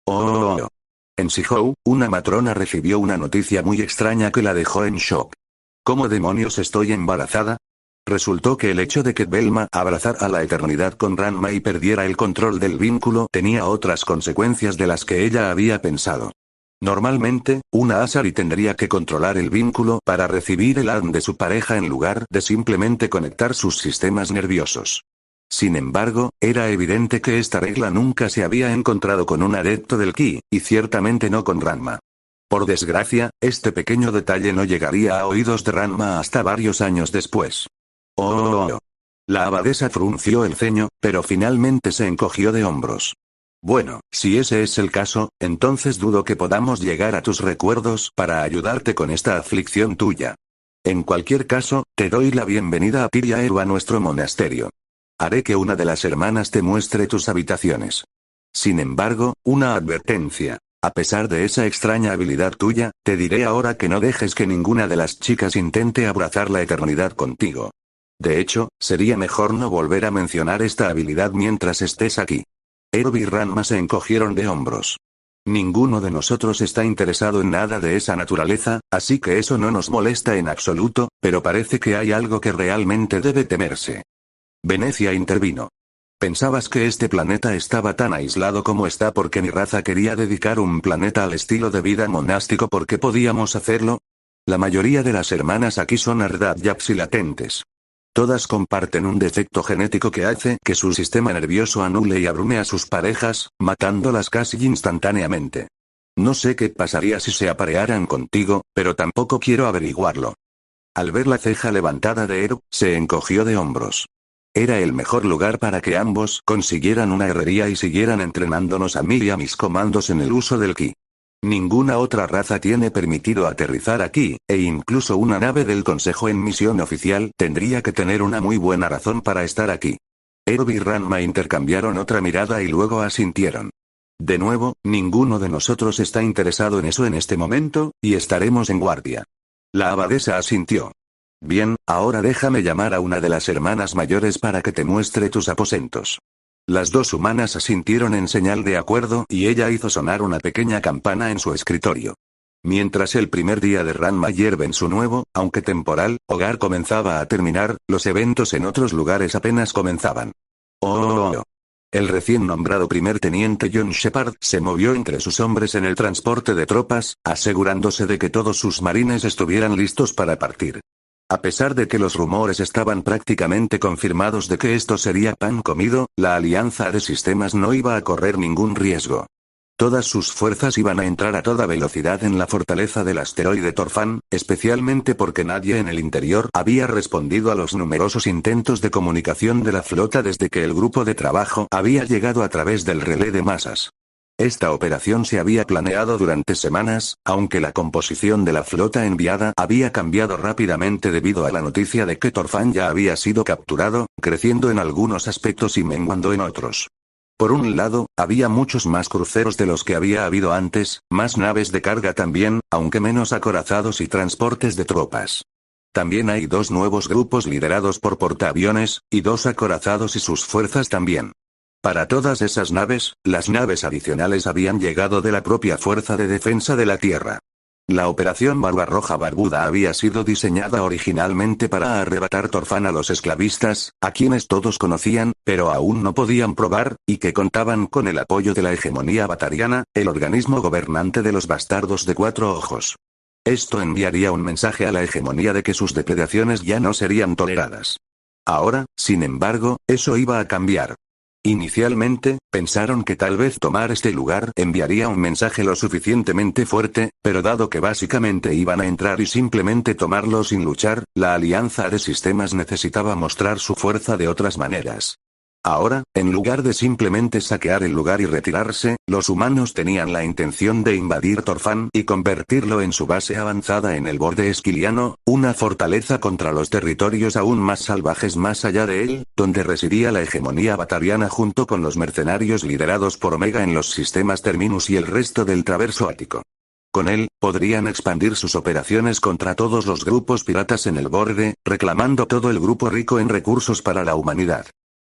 Oh. En Shihou, una matrona recibió una noticia muy extraña que la dejó en shock. ¿Cómo demonios estoy embarazada? Resultó que el hecho de que Velma abrazara a la eternidad con Ranma y perdiera el control del vínculo tenía otras consecuencias de las que ella había pensado. Normalmente, una Asari tendría que controlar el vínculo para recibir el ADN de su pareja en lugar de simplemente conectar sus sistemas nerviosos. Sin embargo, era evidente que esta regla nunca se había encontrado con un adepto del Ki, y ciertamente no con Ranma. Por desgracia, este pequeño detalle no llegaría a oídos de Ranma hasta varios años después. Oh. La abadesa frunció el ceño, pero finalmente se encogió de hombros. Bueno, si ese es el caso, entonces dudo que podamos llegar a tus recuerdos para ayudarte con esta aflicción tuya. En cualquier caso, te doy la bienvenida a ti y a Eru a nuestro monasterio. Haré que una de las hermanas te muestre tus habitaciones. Sin embargo, una advertencia. A pesar de esa extraña habilidad tuya, te diré ahora que no dejes que ninguna de las chicas intente abrazar la eternidad contigo. De hecho, sería mejor no volver a mencionar esta habilidad mientras estés aquí. Eru y Ranma se encogieron de hombros. Ninguno de nosotros está interesado en nada de esa naturaleza, así que eso no nos molesta en absoluto, pero parece que hay algo que realmente debe temerse. Venecia intervino. ¿Pensabas que este planeta estaba tan aislado como está porque mi raza quería dedicar un planeta al estilo de vida monástico porque podíamos hacerlo? La mayoría de las hermanas aquí son Ardad Yapsi latentes. Todas comparten un defecto genético que hace que su sistema nervioso anule y abrume a sus parejas, matándolas casi instantáneamente. No sé qué pasaría si se aparearan contigo, pero tampoco quiero averiguarlo. Al ver la ceja levantada de Eru, se encogió de hombros. Era el mejor lugar para que ambos consiguieran una herrería y siguieran entrenándonos a mí y a mis comandos en el uso del ki. Ninguna otra raza tiene permitido aterrizar aquí, e incluso una nave del Consejo en misión oficial tendría que tener una muy buena razón para estar aquí. Eru y Ranma intercambiaron otra mirada y luego asintieron. De nuevo, ninguno de nosotros está interesado en eso en este momento, y estaremos en guardia. La abadesa asintió. Bien, ahora déjame llamar a una de las hermanas mayores para que te muestre tus aposentos. Las dos humanas asintieron en señal de acuerdo y ella hizo sonar una pequeña campana en su escritorio. Mientras el primer día de Ranma hierve en su nuevo, aunque temporal, hogar comenzaba a terminar, los eventos en otros lugares apenas comenzaban. Oh. El recién nombrado primer teniente John Shepard se movió entre sus hombres en el transporte de tropas, asegurándose de que todos sus marines estuvieran listos para partir. A pesar de que los rumores estaban prácticamente confirmados de que esto sería pan comido, la alianza de sistemas no iba a correr ningún riesgo. Todas sus fuerzas iban a entrar a toda velocidad en la fortaleza del asteroide Torfan, especialmente porque nadie en el interior había respondido a los numerosos intentos de comunicación de la flota desde que el grupo de trabajo había llegado a través del relé de masas. Esta operación se había planeado durante semanas, aunque la composición de la flota enviada había cambiado rápidamente debido a la noticia de que Torfan ya había sido capturado, creciendo en algunos aspectos y menguando en otros. Por un lado, había muchos más cruceros de los que había habido antes, más naves de carga también, aunque menos acorazados y transportes de tropas. También hay 2 nuevos grupos liderados por portaaviones, y 2 acorazados y sus fuerzas también. Para todas esas naves, las naves adicionales habían llegado de la propia Fuerza de Defensa de la Tierra. La operación Barbarroja Barbuda había sido diseñada originalmente para arrebatar Torfan a los esclavistas, a quienes todos conocían, pero aún no podían probar, y que contaban con el apoyo de la hegemonía batariana, el organismo gobernante de los bastardos de 4 ojos. Esto enviaría un mensaje a la hegemonía de que sus depredaciones ya no serían toleradas. Ahora, sin embargo, eso iba a cambiar. Inicialmente, pensaron que tal vez tomar este lugar enviaría un mensaje lo suficientemente fuerte, pero dado que básicamente iban a entrar y simplemente tomarlo sin luchar, la alianza de sistemas necesitaba mostrar su fuerza de otras maneras. Ahora, en lugar de simplemente saquear el lugar y retirarse, los humanos tenían la intención de invadir Torfan y convertirlo en su base avanzada en el borde esquiliano, una fortaleza contra los territorios aún más salvajes más allá de él, donde residía la hegemonía batariana junto con los mercenarios liderados por Omega en los sistemas Terminus y el resto del Traverso Ático. Con él, podrían expandir sus operaciones contra todos los grupos piratas en el borde, reclamando todo el grupo rico en recursos para la humanidad.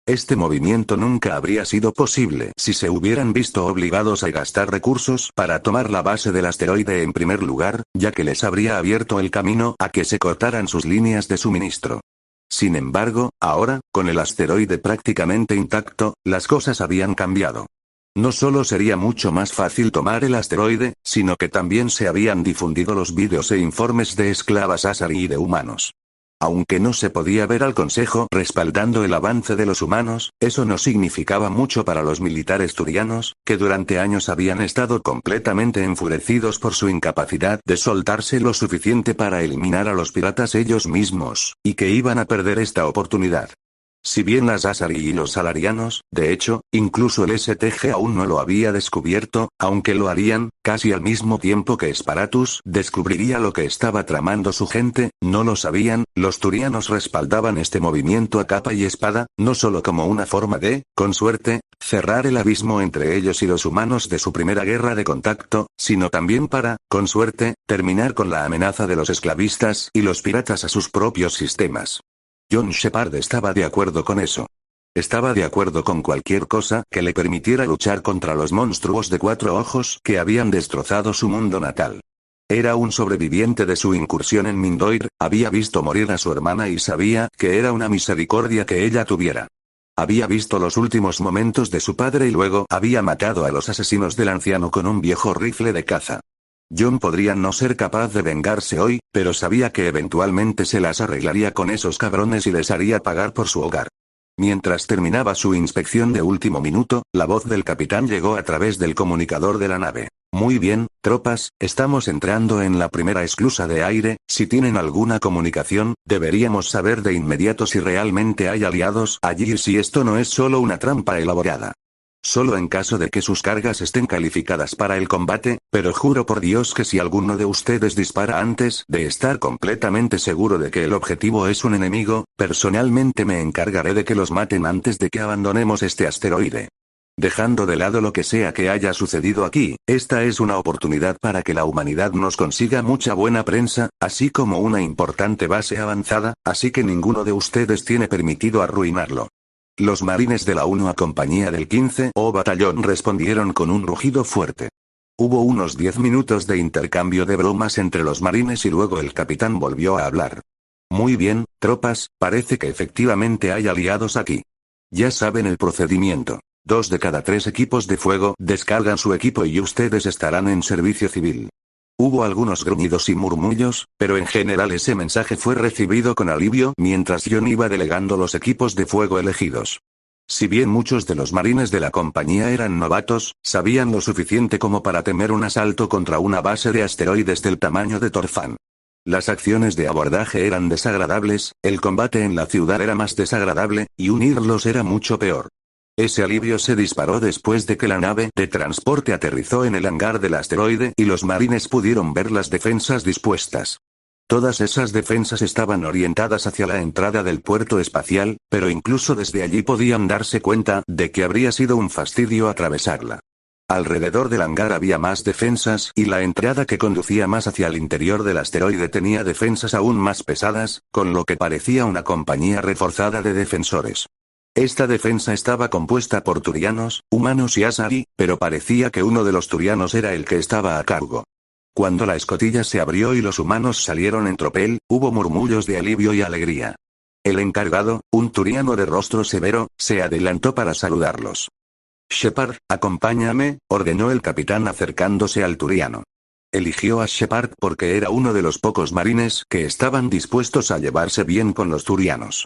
Este movimiento nunca habría sido posible si se hubieran visto obligados a gastar recursos para tomar la base del asteroide en primer lugar, ya que les habría abierto el camino a que se cortaran sus líneas de suministro. Sin embargo, ahora, con el asteroide prácticamente intacto, las cosas habían cambiado. No solo sería mucho más fácil tomar el asteroide, sino que también se habían difundido los vídeos e informes de esclavas Asari y de humanos. Aunque no se podía ver al Consejo respaldando el avance de los humanos, eso no significaba mucho para los militares turianos, que durante años habían estado completamente enfurecidos por su incapacidad de soltarse lo suficiente para eliminar a los piratas ellos mismos, y que iban a perder esta oportunidad. Si bien las Asari y los Salarianos, de hecho, incluso el STG aún no lo había descubierto, aunque lo harían, casi al mismo tiempo que Sparatus descubriría lo que estaba tramando su gente, no lo sabían, los turianos respaldaban este movimiento a capa y espada, no solo como una forma de, con suerte, cerrar el abismo entre ellos y los humanos de su primera guerra de contacto, sino también para, con suerte, terminar con la amenaza de los esclavistas y los piratas a sus propios sistemas. John Shepard estaba de acuerdo con eso. Estaba de acuerdo con cualquier cosa que le permitiera luchar contra los monstruos de 4 ojos que habían destrozado su mundo natal. Era un sobreviviente de su incursión en Mindoir, había visto morir a su hermana y sabía que era una misericordia que ella tuviera. Había visto los últimos momentos de su padre y luego había matado a los asesinos del anciano con un viejo rifle de caza. John podría no ser capaz de vengarse hoy, pero sabía que eventualmente se las arreglaría con esos cabrones y les haría pagar por su hogar. Mientras terminaba su inspección de último minuto, la voz del capitán llegó a través del comunicador de la nave. Muy bien, tropas, estamos entrando en la primera esclusa de aire, si tienen alguna comunicación, deberíamos saber de inmediato si realmente hay aliados allí y si esto no es solo una trampa elaborada. Solo en caso de que sus cargas estén calificadas para el combate, pero juro por Dios que si alguno de ustedes dispara antes de estar completamente seguro de que el objetivo es un enemigo, personalmente me encargaré de que los maten antes de que abandonemos este asteroide. Dejando de lado lo que sea que haya sucedido aquí, esta es una oportunidad para que la humanidad nos consiga mucha buena prensa, así como una importante base avanzada, así que ninguno de ustedes tiene permitido arruinarlo. Los marines de la 1 compañía del 15 batallón respondieron con un rugido fuerte. Hubo unos 10 minutos de intercambio de bromas entre los marines y luego el capitán volvió a hablar. Muy bien, tropas, parece que efectivamente hay aliados aquí. Ya saben el procedimiento. 2 de cada 3 equipos de fuego descargan su equipo y ustedes estarán en servicio civil. Hubo algunos gruñidos y murmullos, pero en general ese mensaje fue recibido con alivio mientras John iba delegando los equipos de fuego elegidos. Si bien muchos de los marines de la compañía eran novatos, sabían lo suficiente como para temer un asalto contra una base de asteroides del tamaño de Torfan. Las acciones de abordaje eran desagradables, el combate en la ciudad era más desagradable, y unirlos era mucho peor. Ese alivio se disparó después de que la nave de transporte aterrizó en el hangar del asteroide y los marines pudieron ver las defensas dispuestas. Todas esas defensas estaban orientadas hacia la entrada del puerto espacial, pero incluso desde allí podían darse cuenta de que habría sido un fastidio atravesarla. Alrededor del hangar había más defensas y la entrada que conducía más hacia el interior del asteroide tenía defensas aún más pesadas, con lo que parecía una compañía reforzada de defensores. Esta defensa estaba compuesta por turianos, humanos y Asari, pero parecía que uno de los turianos era el que estaba a cargo. Cuando la escotilla se abrió y los humanos salieron en tropel, hubo murmullos de alivio y alegría. El encargado, un turiano de rostro severo, se adelantó para saludarlos. Shepard, acompáñame, ordenó el capitán acercándose al turiano. Eligió a Shepard porque era uno de los pocos marines que estaban dispuestos a llevarse bien con los turianos.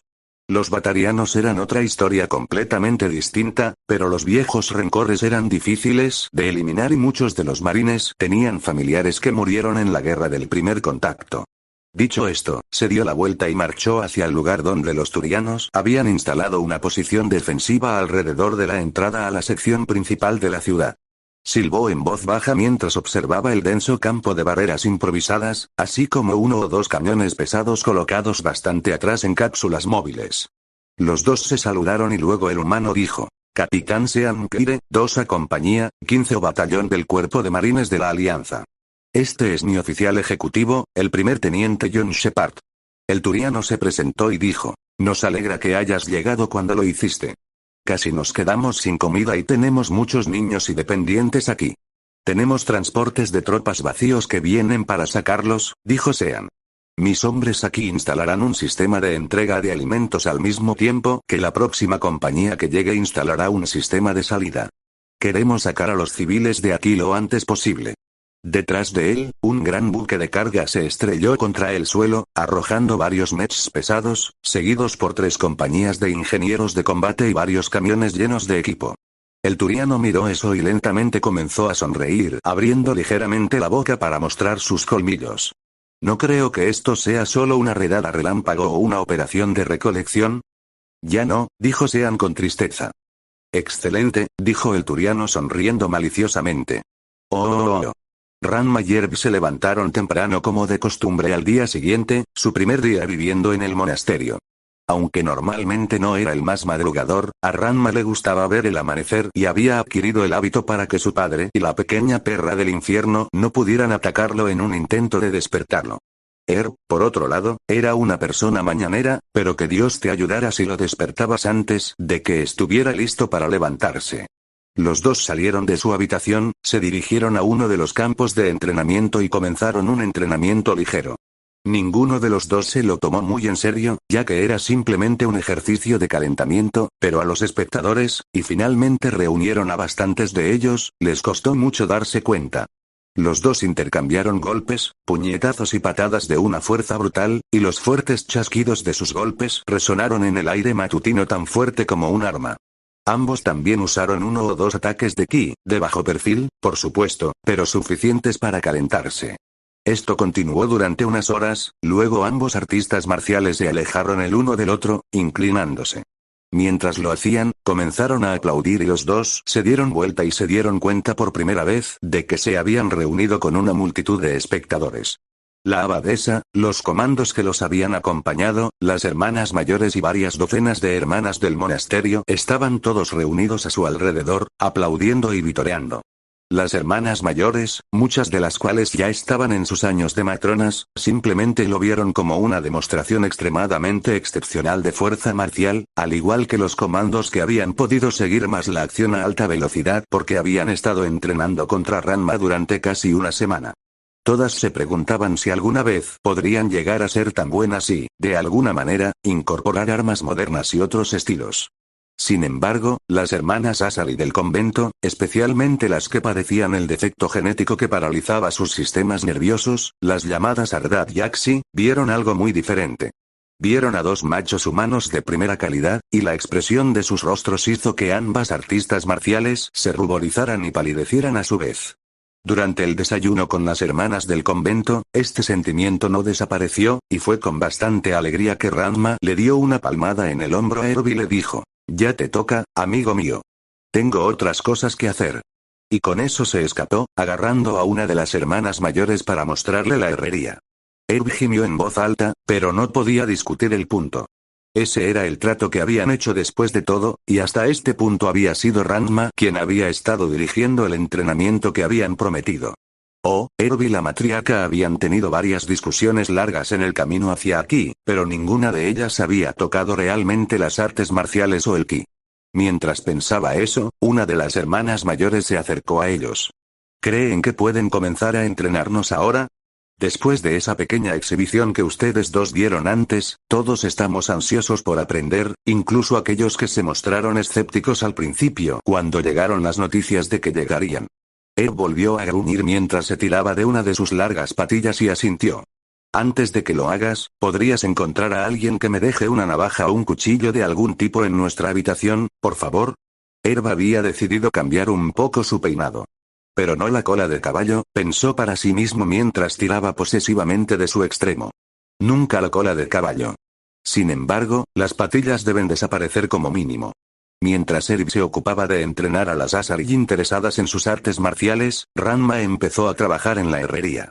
Los batarianos eran otra historia completamente distinta, pero los viejos rencores eran difíciles de eliminar y muchos de los marines tenían familiares que murieron en la guerra del primer contacto. Dicho esto, se dio la vuelta y marchó hacia el lugar donde los turianos habían instalado una posición defensiva alrededor de la entrada a la sección principal de la ciudad. Silbó en voz baja mientras observaba el denso campo de barreras improvisadas, así como uno o dos cañones pesados colocados bastante atrás en cápsulas móviles. Los dos se saludaron y luego el humano dijo: Capitán Sean Kire, 2 a compañía, 15 o batallón del Cuerpo de Marines de la Alianza. Este es mi oficial ejecutivo, el primer teniente John Shepard. El turiano se presentó y dijo: Nos alegra que hayas llegado cuando lo hiciste. Casi nos quedamos sin comida y tenemos muchos niños y dependientes aquí. Tenemos transportes de tropas vacíos que vienen para sacarlos, dijo Sean. Mis hombres aquí instalarán un sistema de entrega de alimentos al mismo tiempo que la próxima compañía que llegue instalará un sistema de salida. Queremos sacar a los civiles de aquí lo antes posible. Detrás de él, un gran buque de carga se estrelló contra el suelo, arrojando varios mechs pesados, seguidos por 3 compañías de ingenieros de combate y varios camiones llenos de equipo. El turiano miró eso y lentamente comenzó a sonreír, abriendo ligeramente la boca para mostrar sus colmillos. ¿No creo que esto sea solo una redada relámpago o una operación de recolección? Ya no, dijo Sean con tristeza. Excelente, dijo el turiano sonriendo maliciosamente. Oh. Ranma y Yerb se levantaron temprano como de costumbre al día siguiente, su primer día viviendo en el monasterio. Aunque normalmente no era el más madrugador, a Ranma le gustaba ver el amanecer y había adquirido el hábito para que su padre y la pequeña perra del infierno no pudieran atacarlo en un intento de despertarlo. Por otro lado, era una persona mañanera, pero que Dios te ayudara si lo despertabas antes de que estuviera listo para levantarse. Los dos salieron de su habitación, se dirigieron a uno de los campos de entrenamiento y comenzaron un entrenamiento ligero. Ninguno de los dos se lo tomó muy en serio, ya que era simplemente un ejercicio de calentamiento, pero a los espectadores, y finalmente reunieron a bastantes de ellos, les costó mucho darse cuenta. Los dos intercambiaron golpes, puñetazos y patadas de una fuerza brutal, y los fuertes chasquidos de sus golpes resonaron en el aire matutino tan fuerte como un arma. Ambos también usaron 1 o 2 ataques de ki, de bajo perfil, por supuesto, pero suficientes para calentarse. Esto continuó durante unas horas, luego ambos artistas marciales se alejaron el uno del otro, inclinándose. Mientras lo hacían, comenzaron a aplaudir y los dos se dieron vuelta y se dieron cuenta por primera vez de que se habían reunido con una multitud de espectadores. La abadesa, los comandos que los habían acompañado, las hermanas mayores y varias docenas de hermanas del monasterio estaban todos reunidos a su alrededor, aplaudiendo y vitoreando. Las hermanas mayores, muchas de las cuales ya estaban en sus años de matronas, simplemente lo vieron como una demostración extremadamente excepcional de fuerza marcial, al igual que los comandos que habían podido seguir más la acción a alta velocidad porque habían estado entrenando contra Ranma durante casi una semana. Todas se preguntaban si alguna vez podrían llegar a ser tan buenas y, de alguna manera, incorporar armas modernas y otros estilos. Sin embargo, las hermanas Asari del convento, especialmente las que padecían el defecto genético que paralizaba sus sistemas nerviosos, las llamadas Ardad y Axi, vieron algo muy diferente. Vieron a 2 machos humanos de primera calidad, y la expresión de sus rostros hizo que ambas artistas marciales se ruborizaran y palidecieran a su vez. Durante el desayuno con las hermanas del convento, este sentimiento no desapareció, y fue con bastante alegría que Ranma le dio una palmada en el hombro a Erb y le dijo: Ya te toca, amigo mío. Tengo otras cosas que hacer. Y con eso se escapó, agarrando a una de las hermanas mayores para mostrarle la herrería. Herb gimió en voz alta, pero no podía discutir el punto. Ese era el trato que habían hecho después de todo, y hasta este punto había sido Ranma quien había estado dirigiendo el entrenamiento que habían prometido. Herb y la matriarca habían tenido varias discusiones largas en el camino hacia aquí, pero ninguna de ellas había tocado realmente las artes marciales o el ki. Mientras pensaba eso, una de las hermanas mayores se acercó a ellos. ¿Creen que pueden comenzar a entrenarnos ahora? Después de esa pequeña exhibición que ustedes dos dieron antes, todos estamos ansiosos por aprender, incluso aquellos que se mostraron escépticos al principio cuando llegaron las noticias de que llegarían. Ed volvió a gruñir mientras se tiraba de una de sus largas patillas y asintió. Antes de que lo hagas, ¿podrías encontrar a alguien que me deje una navaja o un cuchillo de algún tipo en nuestra habitación, por favor? Herb había decidido cambiar un poco su peinado. Pero no la cola de caballo, pensó para sí mismo mientras tiraba posesivamente de su extremo. Nunca la cola de caballo. Sin embargo, las patillas deben desaparecer como mínimo. Mientras Herb se ocupaba de entrenar a las Asari interesadas en sus artes marciales, Ranma empezó a trabajar en la herrería.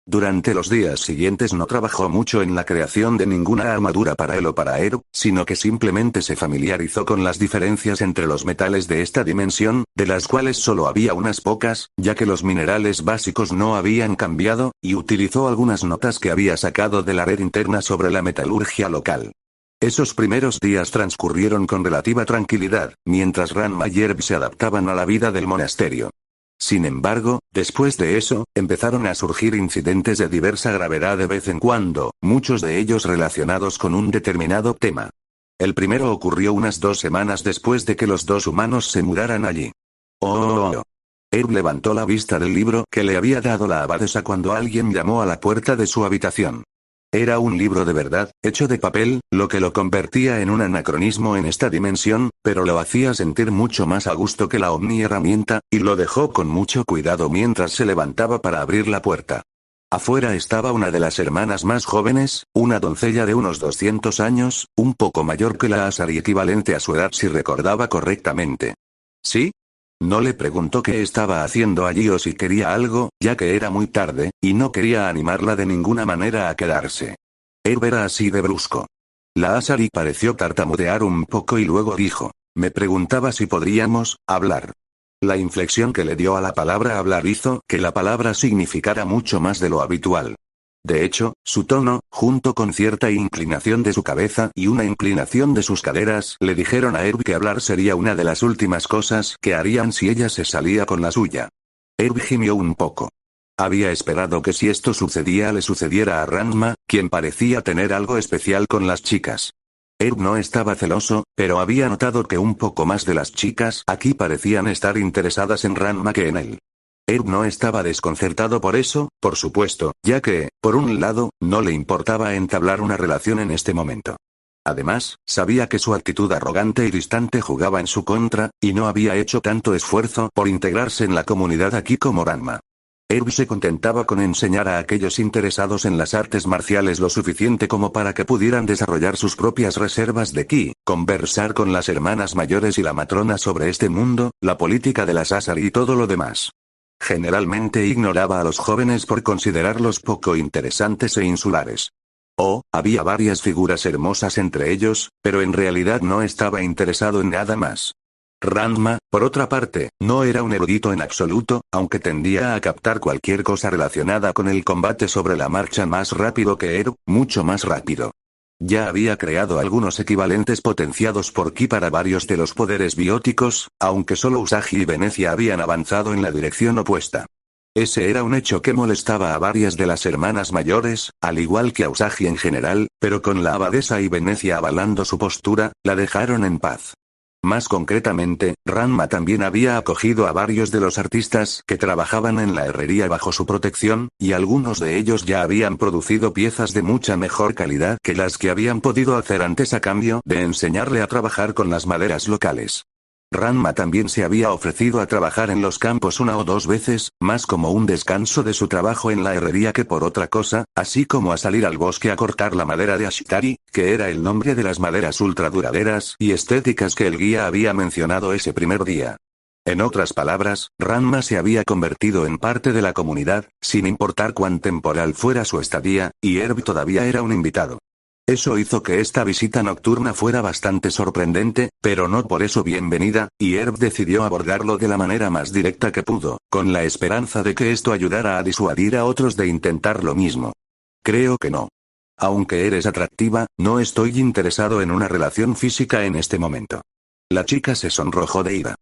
Durante los días siguientes no trabajó mucho en la creación de ninguna armadura para él o para Herb, sino que simplemente se familiarizó con las diferencias entre los metales de esta dimensión, de las cuales solo había unas pocas, ya que los minerales básicos no habían cambiado, y utilizó algunas notas que había sacado de la red interna sobre la metalurgia local. Esos primeros días transcurrieron con relativa tranquilidad, mientras Ranma y Herb se adaptaban a la vida del monasterio. Sin embargo, después de eso, empezaron a surgir incidentes de diversa gravedad de vez en cuando, muchos de ellos relacionados con un determinado tema. El primero ocurrió unas 2 semanas después de que los dos humanos se mudaran allí. Herb levantó la vista del libro que le había dado la abadesa cuando alguien llamó a la puerta de su habitación. Era un libro de verdad, hecho de papel, lo que lo convertía en un anacronismo en esta dimensión, pero lo hacía sentir mucho más a gusto que la omni-herramienta, y lo dejó con mucho cuidado mientras se levantaba para abrir la puerta. Afuera estaba una de las hermanas más jóvenes, una doncella de unos 200 años, un poco mayor que la Asari equivalente a su edad si recordaba correctamente. ¿Sí? No le preguntó qué estaba haciendo allí o si quería algo, ya que era muy tarde, y no quería animarla de ninguna manera a quedarse. Herb era así de brusco. La Asari pareció tartamudear un poco y luego dijo, me preguntaba si podríamos hablar. La inflexión que le dio a la palabra hablar hizo que la palabra significara mucho más de lo habitual. De hecho, su tono, junto con cierta inclinación de su cabeza y una inclinación de sus caderas, le dijeron a Herb que hablar sería una de las últimas cosas que harían si ella se salía con la suya. Herb gimió un poco. Había esperado que si esto sucedía le sucediera a Ranma, quien parecía tener algo especial con las chicas. Herb no estaba celoso, pero había notado que un poco más de las chicas aquí parecían estar interesadas en Ranma que en él. Herb no estaba desconcertado por eso, por supuesto, ya que, por un lado, no le importaba entablar una relación en este momento. Además, sabía que su actitud arrogante y distante jugaba en su contra, y no había hecho tanto esfuerzo por integrarse en la comunidad aquí como Ranma. Herb se contentaba con enseñar a aquellos interesados en las artes marciales lo suficiente como para que pudieran desarrollar sus propias reservas de ki, conversar con las hermanas mayores y la matrona sobre este mundo, la política de las Asari y todo lo demás. Generalmente ignoraba a los jóvenes por considerarlos poco interesantes e insulares. Había varias figuras hermosas entre ellos, pero en realidad no estaba interesado en nada más. Ranma, por otra parte, no era un erudito en absoluto, aunque tendía a captar cualquier cosa relacionada con el combate sobre la marcha más rápido que Herb, mucho más rápido. Ya había creado algunos equivalentes potenciados por ki para varios de los poderes bióticos, aunque solo Usagi y Venecia habían avanzado en la dirección opuesta. Ese era un hecho que molestaba a varias de las hermanas mayores, al igual que a Usagi en general, pero con la abadesa y Venecia avalando su postura, la dejaron en paz. Más concretamente, Ranma también había acogido a varios de los artistas que trabajaban en la herrería bajo su protección, y algunos de ellos ya habían producido piezas de mucha mejor calidad que las que habían podido hacer antes a cambio de enseñarle a trabajar con las maderas locales. Ranma también se había ofrecido a trabajar en los campos una o dos veces, más como un descanso de su trabajo en la herrería que por otra cosa, así como a salir al bosque a cortar la madera de Ashitari, que era el nombre de las maderas ultraduraderas y estéticas que el guía había mencionado ese primer día. En otras palabras, Ranma se había convertido en parte de la comunidad, sin importar cuán temporal fuera su estadía, y Herb todavía era un invitado. Eso hizo que esta visita nocturna fuera bastante sorprendente, pero no por eso bienvenida, y Herb decidió abordarlo de la manera más directa que pudo, con la esperanza de que esto ayudara a disuadir a otros de intentar lo mismo. Creo que no. Aunque eres atractiva, no estoy interesado en una relación física en este momento. La chica se sonrojó de ira.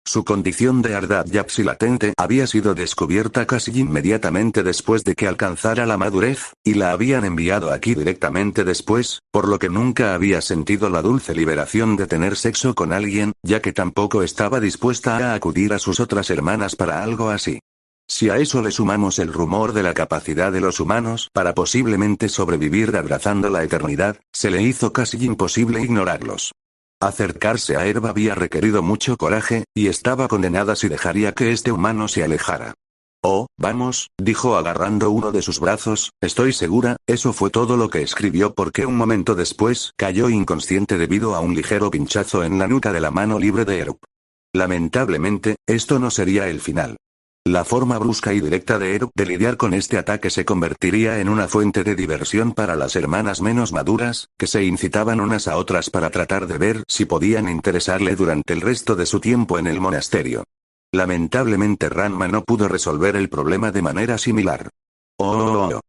Su condición de ardad yapsi latente había sido descubierta casi inmediatamente después de que alcanzara la madurez, y la habían enviado aquí directamente después, por lo que nunca había sentido la dulce liberación de tener sexo con alguien, ya que tampoco estaba dispuesta a acudir a sus otras hermanas para algo así. Si a eso le sumamos el rumor de la capacidad de los humanos para posiblemente sobrevivir abrazando la eternidad, se le hizo casi imposible ignorarlos. Acercarse a Herb había requerido mucho coraje, y estaba condenada si dejaría que este humano se alejara. Oh, vamos, dijo agarrando uno de sus brazos, estoy segura, eso fue todo lo que escribió porque un momento después cayó inconsciente debido a un ligero pinchazo en la nuca de la mano libre de Herb. Lamentablemente, esto no sería el final. La forma brusca y directa de Herb de lidiar con este ataque se convertiría en una fuente de diversión para las hermanas menos maduras, que se incitaban unas a otras para tratar de ver si podían interesarle durante el resto de su tiempo en el monasterio. Lamentablemente Ranma no pudo resolver el problema de manera similar. ¡Oh!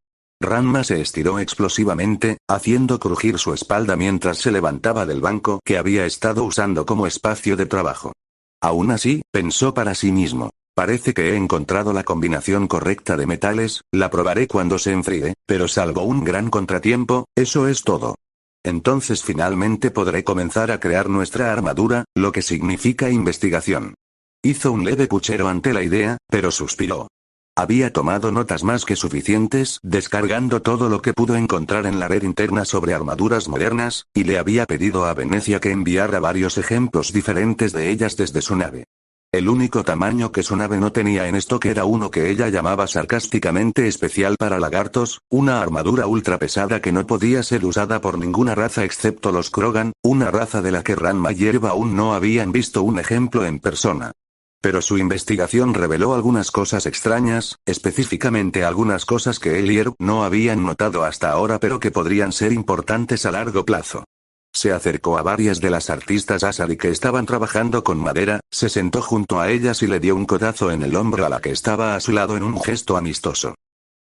Ranma se estiró explosivamente, haciendo crujir su espalda mientras se levantaba del banco que había estado usando como espacio de trabajo. Aún así, pensó para sí mismo. Parece que he encontrado la combinación correcta de metales, la probaré cuando se enfríe, pero salvo un gran contratiempo, eso es todo. Entonces finalmente podré comenzar a crear nuestra armadura, lo que significa investigación. Hizo un leve puchero ante la idea, pero suspiró. Había tomado notas más que suficientes, descargando todo lo que pudo encontrar en la red interna sobre armaduras modernas, y le había pedido a Venecia que enviara varios ejemplos diferentes de ellas desde su nave. El único tamaño que su nave no tenía en stock era uno que ella llamaba sarcásticamente especial para lagartos, una armadura ultra pesada que no podía ser usada por ninguna raza excepto los Krogan, una raza de la que Ranma y Herb aún no habían visto un ejemplo en persona. Pero su investigación reveló algunas cosas extrañas, específicamente algunas cosas que él y Herb no habían notado hasta ahora pero que podrían ser importantes a largo plazo. Se acercó a varias de las artistas Asari que estaban trabajando con madera, se sentó junto a ellas y le dio un codazo en el hombro a la que estaba a su lado en un gesto amistoso.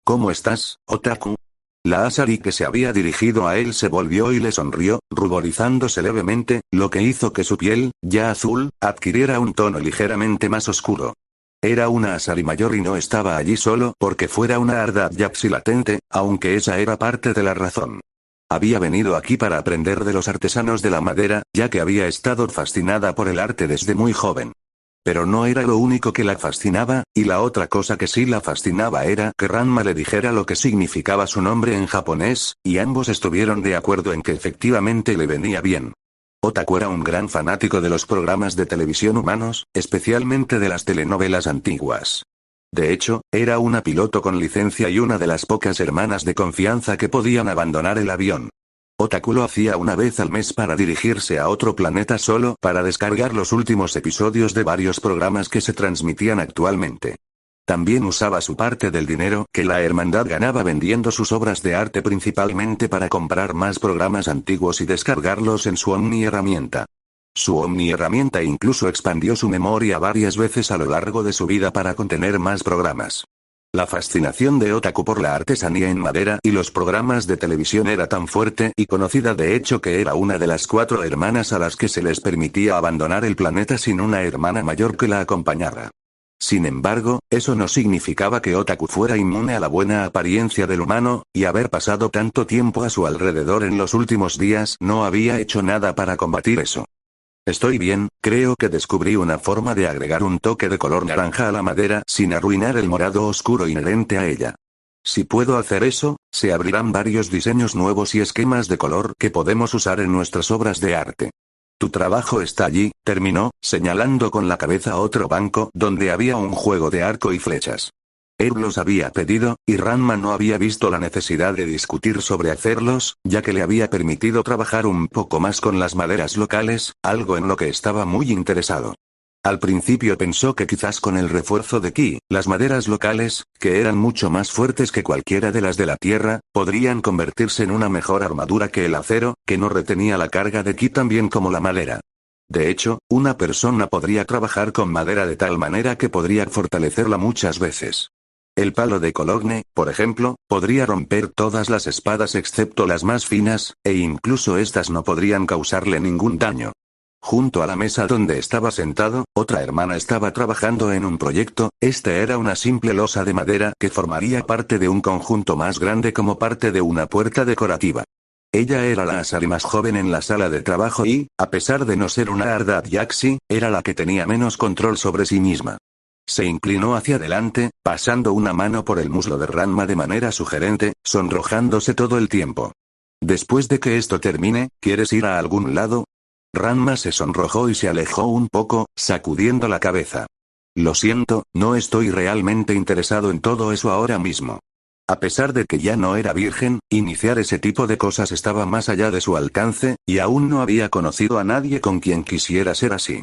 ¿Cómo estás, Otaku? La Asari que se había dirigido a él se volvió y le sonrió, ruborizándose levemente, lo que hizo que su piel, ya azul, adquiriera un tono ligeramente más oscuro. Era una Asari mayor y no estaba allí solo porque fuera una ardad yapsi latente, aunque esa era parte de la razón. Había venido aquí para aprender de los artesanos de la madera, ya que había estado fascinada por el arte desde muy joven. Pero no era lo único que la fascinaba, y la otra cosa que sí la fascinaba era que Ranma le dijera lo que significaba su nombre en japonés, y ambos estuvieron de acuerdo en que efectivamente le venía bien. Otaku era un gran fanático de los programas de televisión humanos, especialmente de las telenovelas antiguas. De hecho, era una piloto con licencia y una de las pocas hermanas de confianza que podían abandonar el avión. Otaku lo hacía una vez al mes para dirigirse a otro planeta solo para descargar los últimos episodios de varios programas que se transmitían actualmente. También usaba su parte del dinero que la hermandad ganaba vendiendo sus obras de arte principalmente para comprar más programas antiguos y descargarlos en su Omni herramienta. Su Omni herramienta incluso expandió su memoria varias veces a lo largo de su vida para contener más programas. La fascinación de Otaku por la artesanía en madera y los programas de televisión era tan fuerte y conocida de hecho que era una de las 4 hermanas a las que se les permitía abandonar el planeta sin una hermana mayor que la acompañara. Sin embargo, eso no significaba que Otaku fuera inmune a la buena apariencia del humano, y haber pasado tanto tiempo a su alrededor en los últimos días no había hecho nada para combatir eso. Estoy bien, creo que descubrí una forma de agregar un toque de color naranja a la madera sin arruinar el morado oscuro inherente a ella. Si puedo hacer eso, se abrirán varios diseños nuevos y esquemas de color que podemos usar en nuestras obras de arte. Tu trabajo está allí, terminó, señalando con la cabeza a otro banco donde había un juego de arco y flechas. Él los había pedido, y Ranma no había visto la necesidad de discutir sobre hacerlos, ya que le había permitido trabajar un poco más con las maderas locales, algo en lo que estaba muy interesado. Al principio pensó que quizás con el refuerzo de ki, las maderas locales, que eran mucho más fuertes que cualquiera de las de la tierra, podrían convertirse en una mejor armadura que el acero, que no retenía la carga de ki tan bien como la madera. De hecho, una persona podría trabajar con madera de tal manera que podría fortalecerla muchas veces. El palo de Cologne, por ejemplo, podría romper todas las espadas excepto las más finas, e incluso estas no podrían causarle ningún daño. Junto a la mesa donde estaba sentado, otra hermana estaba trabajando en un proyecto. Esta era una simple losa de madera que formaría parte de un conjunto más grande como parte de una puerta decorativa. Ella era la Asari más joven en la sala de trabajo y, a pesar de no ser una Ardad Yaxi, era la que tenía menos control sobre sí misma. Se inclinó hacia adelante, pasando una mano por el muslo de Ranma de manera sugerente, sonrojándose todo el tiempo. Después de que esto termine, ¿quieres ir a algún lado? Ranma se sonrojó y se alejó un poco, sacudiendo la cabeza. Lo siento, no estoy realmente interesado en todo eso ahora mismo. A pesar de que ya no era virgen, iniciar ese tipo de cosas estaba más allá de su alcance, y aún no había conocido a nadie con quien quisiera ser así.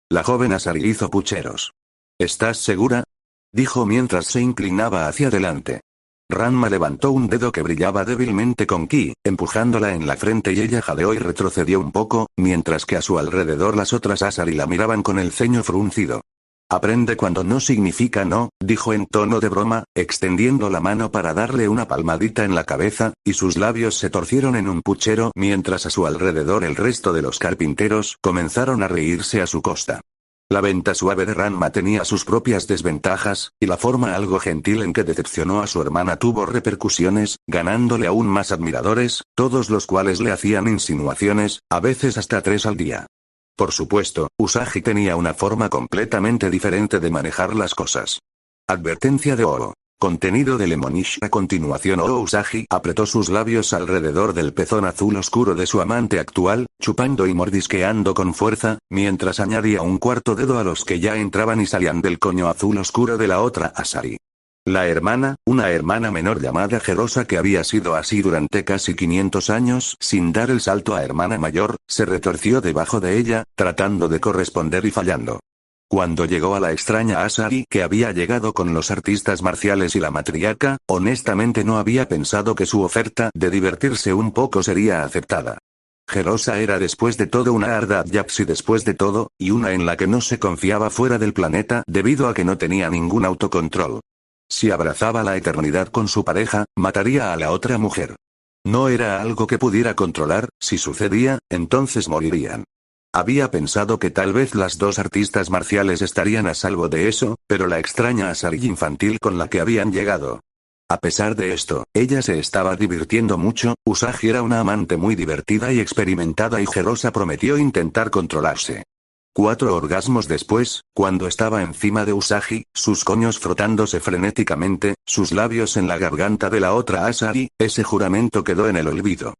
La joven Asari hizo pucheros. ¿Estás segura?, dijo mientras se inclinaba hacia adelante. Ranma levantó un dedo que brillaba débilmente con ki, empujándola en la frente y ella jadeó y retrocedió un poco, mientras que a su alrededor las otras Asari la miraban con el ceño fruncido. Aprende cuando no significa no, dijo en tono de broma, extendiendo la mano para darle una palmadita en la cabeza, y sus labios se torcieron en un puchero mientras a su alrededor el resto de los carpinteros comenzaron a reírse a su costa. La venta suave de Ranma tenía sus propias desventajas, y la forma algo gentil en que decepcionó a su hermana tuvo repercusiones, ganándole aún más admiradores, todos los cuales le hacían insinuaciones, a veces hasta 3 al día. Por supuesto, Usagi tenía una forma completamente diferente de manejar las cosas. Advertencia de Oo. Contenido de Lemonish. A continuación Usagi apretó sus labios alrededor del pezón azul oscuro de su amante actual, chupando y mordisqueando con fuerza, mientras añadía un cuarto dedo a los que ya entraban y salían del coño azul oscuro de la otra Asari. La hermana, una hermana menor llamada Gerosa que había sido así durante casi 500 años sin dar el salto a hermana mayor, se retorció debajo de ella, tratando de corresponder y fallando. Cuando llegó a la extraña Asari que había llegado con los artistas marciales y la matriarca, honestamente no había pensado que su oferta de divertirse un poco sería aceptada. Gerosa era después de todo una Ardad Yapsi después de todo, y una en la que no se confiaba fuera del planeta debido a que no tenía ningún autocontrol. Si abrazaba la eternidad con su pareja, mataría a la otra mujer. No era algo que pudiera controlar, si sucedía, entonces morirían. Había pensado que tal vez las dos artistas marciales estarían a salvo de eso, pero la extraña Asari infantil con la que habían llegado. A pesar de esto, ella se estaba divirtiendo mucho. Usagi era una amante muy divertida y experimentada y Gerosa prometió intentar controlarse. 4 orgasmos después, cuando estaba encima de Usagi, sus coños frotándose frenéticamente, sus labios en la garganta de la otra Asari, ese juramento quedó en el olvido.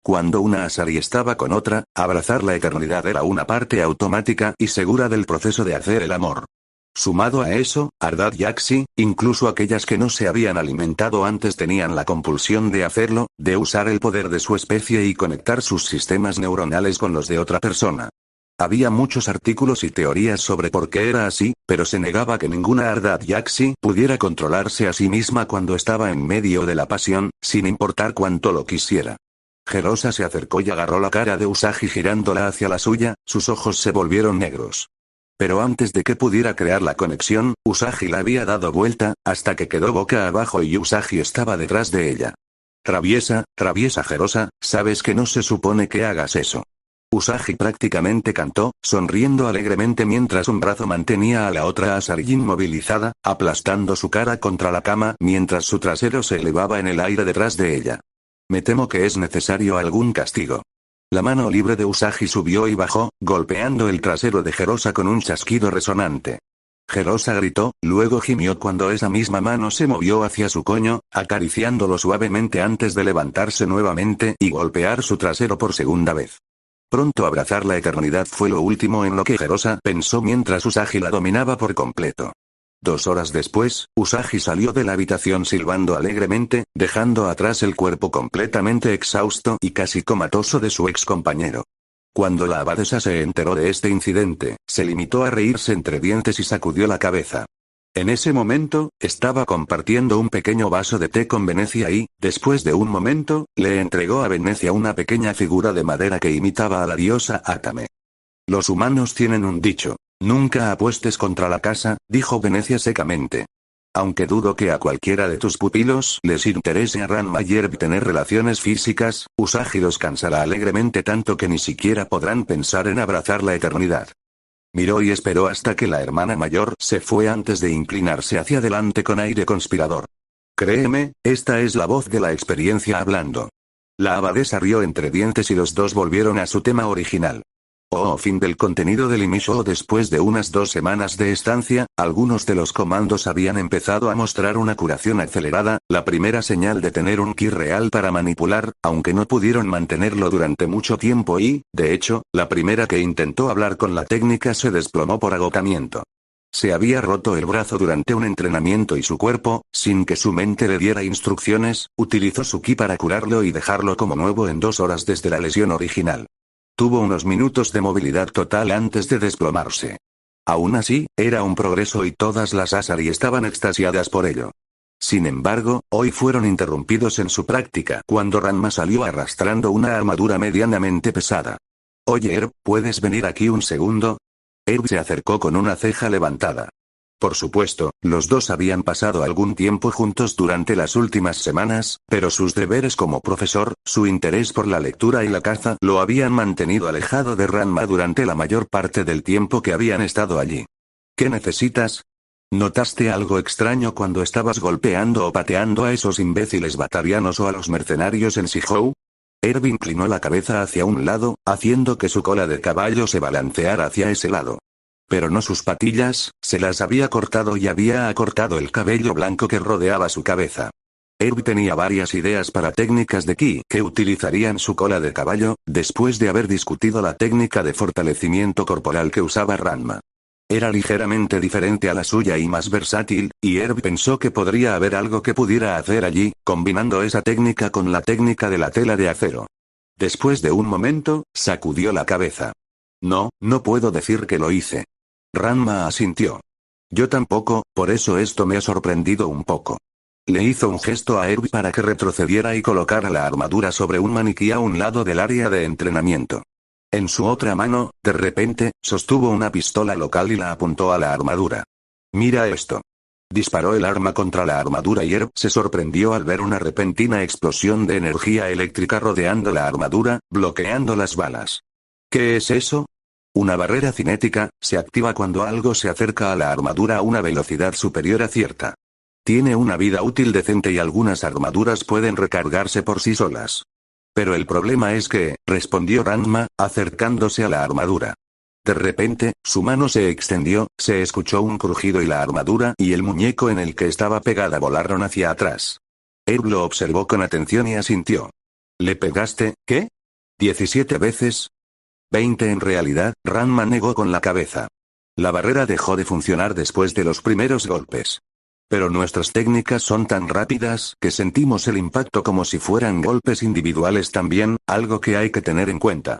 Cuando una Asari estaba con otra, abrazar la eternidad era una parte automática y segura del proceso de hacer el amor. Sumado a eso, Ardad Yaxi, incluso aquellas que no se habían alimentado antes tenían la compulsión de hacerlo, de usar el poder de su especie y conectar sus sistemas neuronales con los de otra persona. Había muchos artículos y teorías sobre por qué era así, pero se negaba que ninguna Ardad Yaxi pudiera controlarse a sí misma cuando estaba en medio de la pasión, sin importar cuánto lo quisiera. Gerosa se acercó y agarró la cara de Usagi girándola hacia la suya, sus ojos se volvieron negros. Pero antes de que pudiera crear la conexión, Usagi la había dado vuelta, hasta que quedó boca abajo y Usagi estaba detrás de ella. Traviesa Gerosa, sabes que no se supone que hagas eso. Usagi prácticamente cantó, sonriendo alegremente mientras un brazo mantenía a la otra Asari inmovilizada, aplastando su cara contra la cama mientras su trasero se elevaba en el aire detrás de ella. Me temo que es necesario algún castigo. La mano libre de Usagi subió y bajó, golpeando el trasero de Gerosa con un chasquido resonante. Gerosa gritó, luego gimió cuando esa misma mano se movió hacia su coño, acariciándolo suavemente antes de levantarse nuevamente y golpear su trasero por segunda vez. Pronto abrazar la eternidad fue lo último en lo que Gerosa pensó mientras Usagi la dominaba por completo. 2 horas después, Usagi salió de la habitación silbando alegremente, dejando atrás el cuerpo completamente exhausto y casi comatoso de su ex compañero. Cuando la abadesa se enteró de este incidente, se limitó a reírse entre dientes y sacudió la cabeza. En ese momento, estaba compartiendo un pequeño vaso de té con Venecia y, después de un momento, le entregó a Venecia una pequeña figura de madera que imitaba a la diosa Atame. Los humanos tienen un dicho: nunca apuestes contra la casa, dijo Venecia secamente. Aunque dudo que a cualquiera de tus pupilos les interese a Ranma y Erb tener relaciones físicas, Usagi los cansará alegremente tanto que ni siquiera podrán pensar en abrazar la eternidad. Miró y esperó hasta que la hermana mayor se fue antes de inclinarse hacia adelante con aire conspirador. Créeme, esta es la voz de la experiencia hablando. La abadesa rió entre dientes y los dos volvieron a su tema original. Fin del contenido del Imisho. Después de unas 2 semanas de estancia, algunos de los comandos habían empezado a mostrar una curación acelerada, la primera señal de tener un ki real para manipular, aunque no pudieron mantenerlo durante mucho tiempo y, de hecho, la primera que intentó hablar con la técnica se desplomó por agotamiento. Se había roto el brazo durante un entrenamiento y su cuerpo, sin que su mente le diera instrucciones, utilizó su ki para curarlo y dejarlo como nuevo en 2 horas desde la lesión original. Tuvo unos minutos de movilidad total antes de desplomarse. Aún así, era un progreso y todas las Asari estaban extasiadas por ello. Sin embargo, hoy fueron interrumpidos en su práctica cuando Ranma salió arrastrando una armadura medianamente pesada. Oye Erb, ¿puedes venir aquí un segundo? Erb se acercó con una ceja levantada. Por supuesto, los dos habían pasado algún tiempo juntos durante las últimas semanas, pero sus deberes como profesor, su interés por la lectura y la caza lo habían mantenido alejado de Ranma durante la mayor parte del tiempo que habían estado allí. ¿Qué necesitas? ¿Notaste algo extraño cuando estabas golpeando o pateando a esos imbéciles batarianos o a los mercenarios en Shihou? Erb inclinó la cabeza hacia un lado, haciendo que su cola de caballo se balanceara hacia ese lado. Pero no sus patillas, se las había cortado y había acortado el cabello blanco que rodeaba su cabeza. Erb tenía varias ideas para técnicas de ki que utilizarían su cola de caballo, después de haber discutido la técnica de fortalecimiento corporal que usaba Ranma. Era ligeramente diferente a la suya y más versátil, y Erb pensó que podría haber algo que pudiera hacer allí, combinando esa técnica con la técnica de la tela de acero. Después de un momento, sacudió la cabeza. No puedo decir que lo hice. Ranma asintió. Yo tampoco, por eso esto me ha sorprendido un poco. Le hizo un gesto a Erb para que retrocediera y colocara la armadura sobre un maniquí a un lado del área de entrenamiento. En su otra mano, de repente, sostuvo una pistola local y la apuntó a la armadura. Mira esto. Disparó el arma contra la armadura y Erb se sorprendió al ver una repentina explosión de energía eléctrica rodeando la armadura, bloqueando las balas. ¿Qué es eso? Una barrera cinética, se activa cuando algo se acerca a la armadura a una velocidad superior a cierta. Tiene una vida útil decente y algunas armaduras pueden recargarse por sí solas. Pero el problema es que, respondió Ranma, acercándose a la armadura. De repente, su mano se extendió, se escuchó un crujido y la armadura y el muñeco en el que estaba pegada volaron hacia atrás. Erb lo observó con atención y asintió. ¿Le pegaste, qué? ¿17 veces? 20 en realidad, Ranma negó con la cabeza. La barrera dejó de funcionar después de los primeros golpes. Pero nuestras técnicas son tan rápidas que sentimos el impacto como si fueran golpes individuales también, algo que hay que tener en cuenta.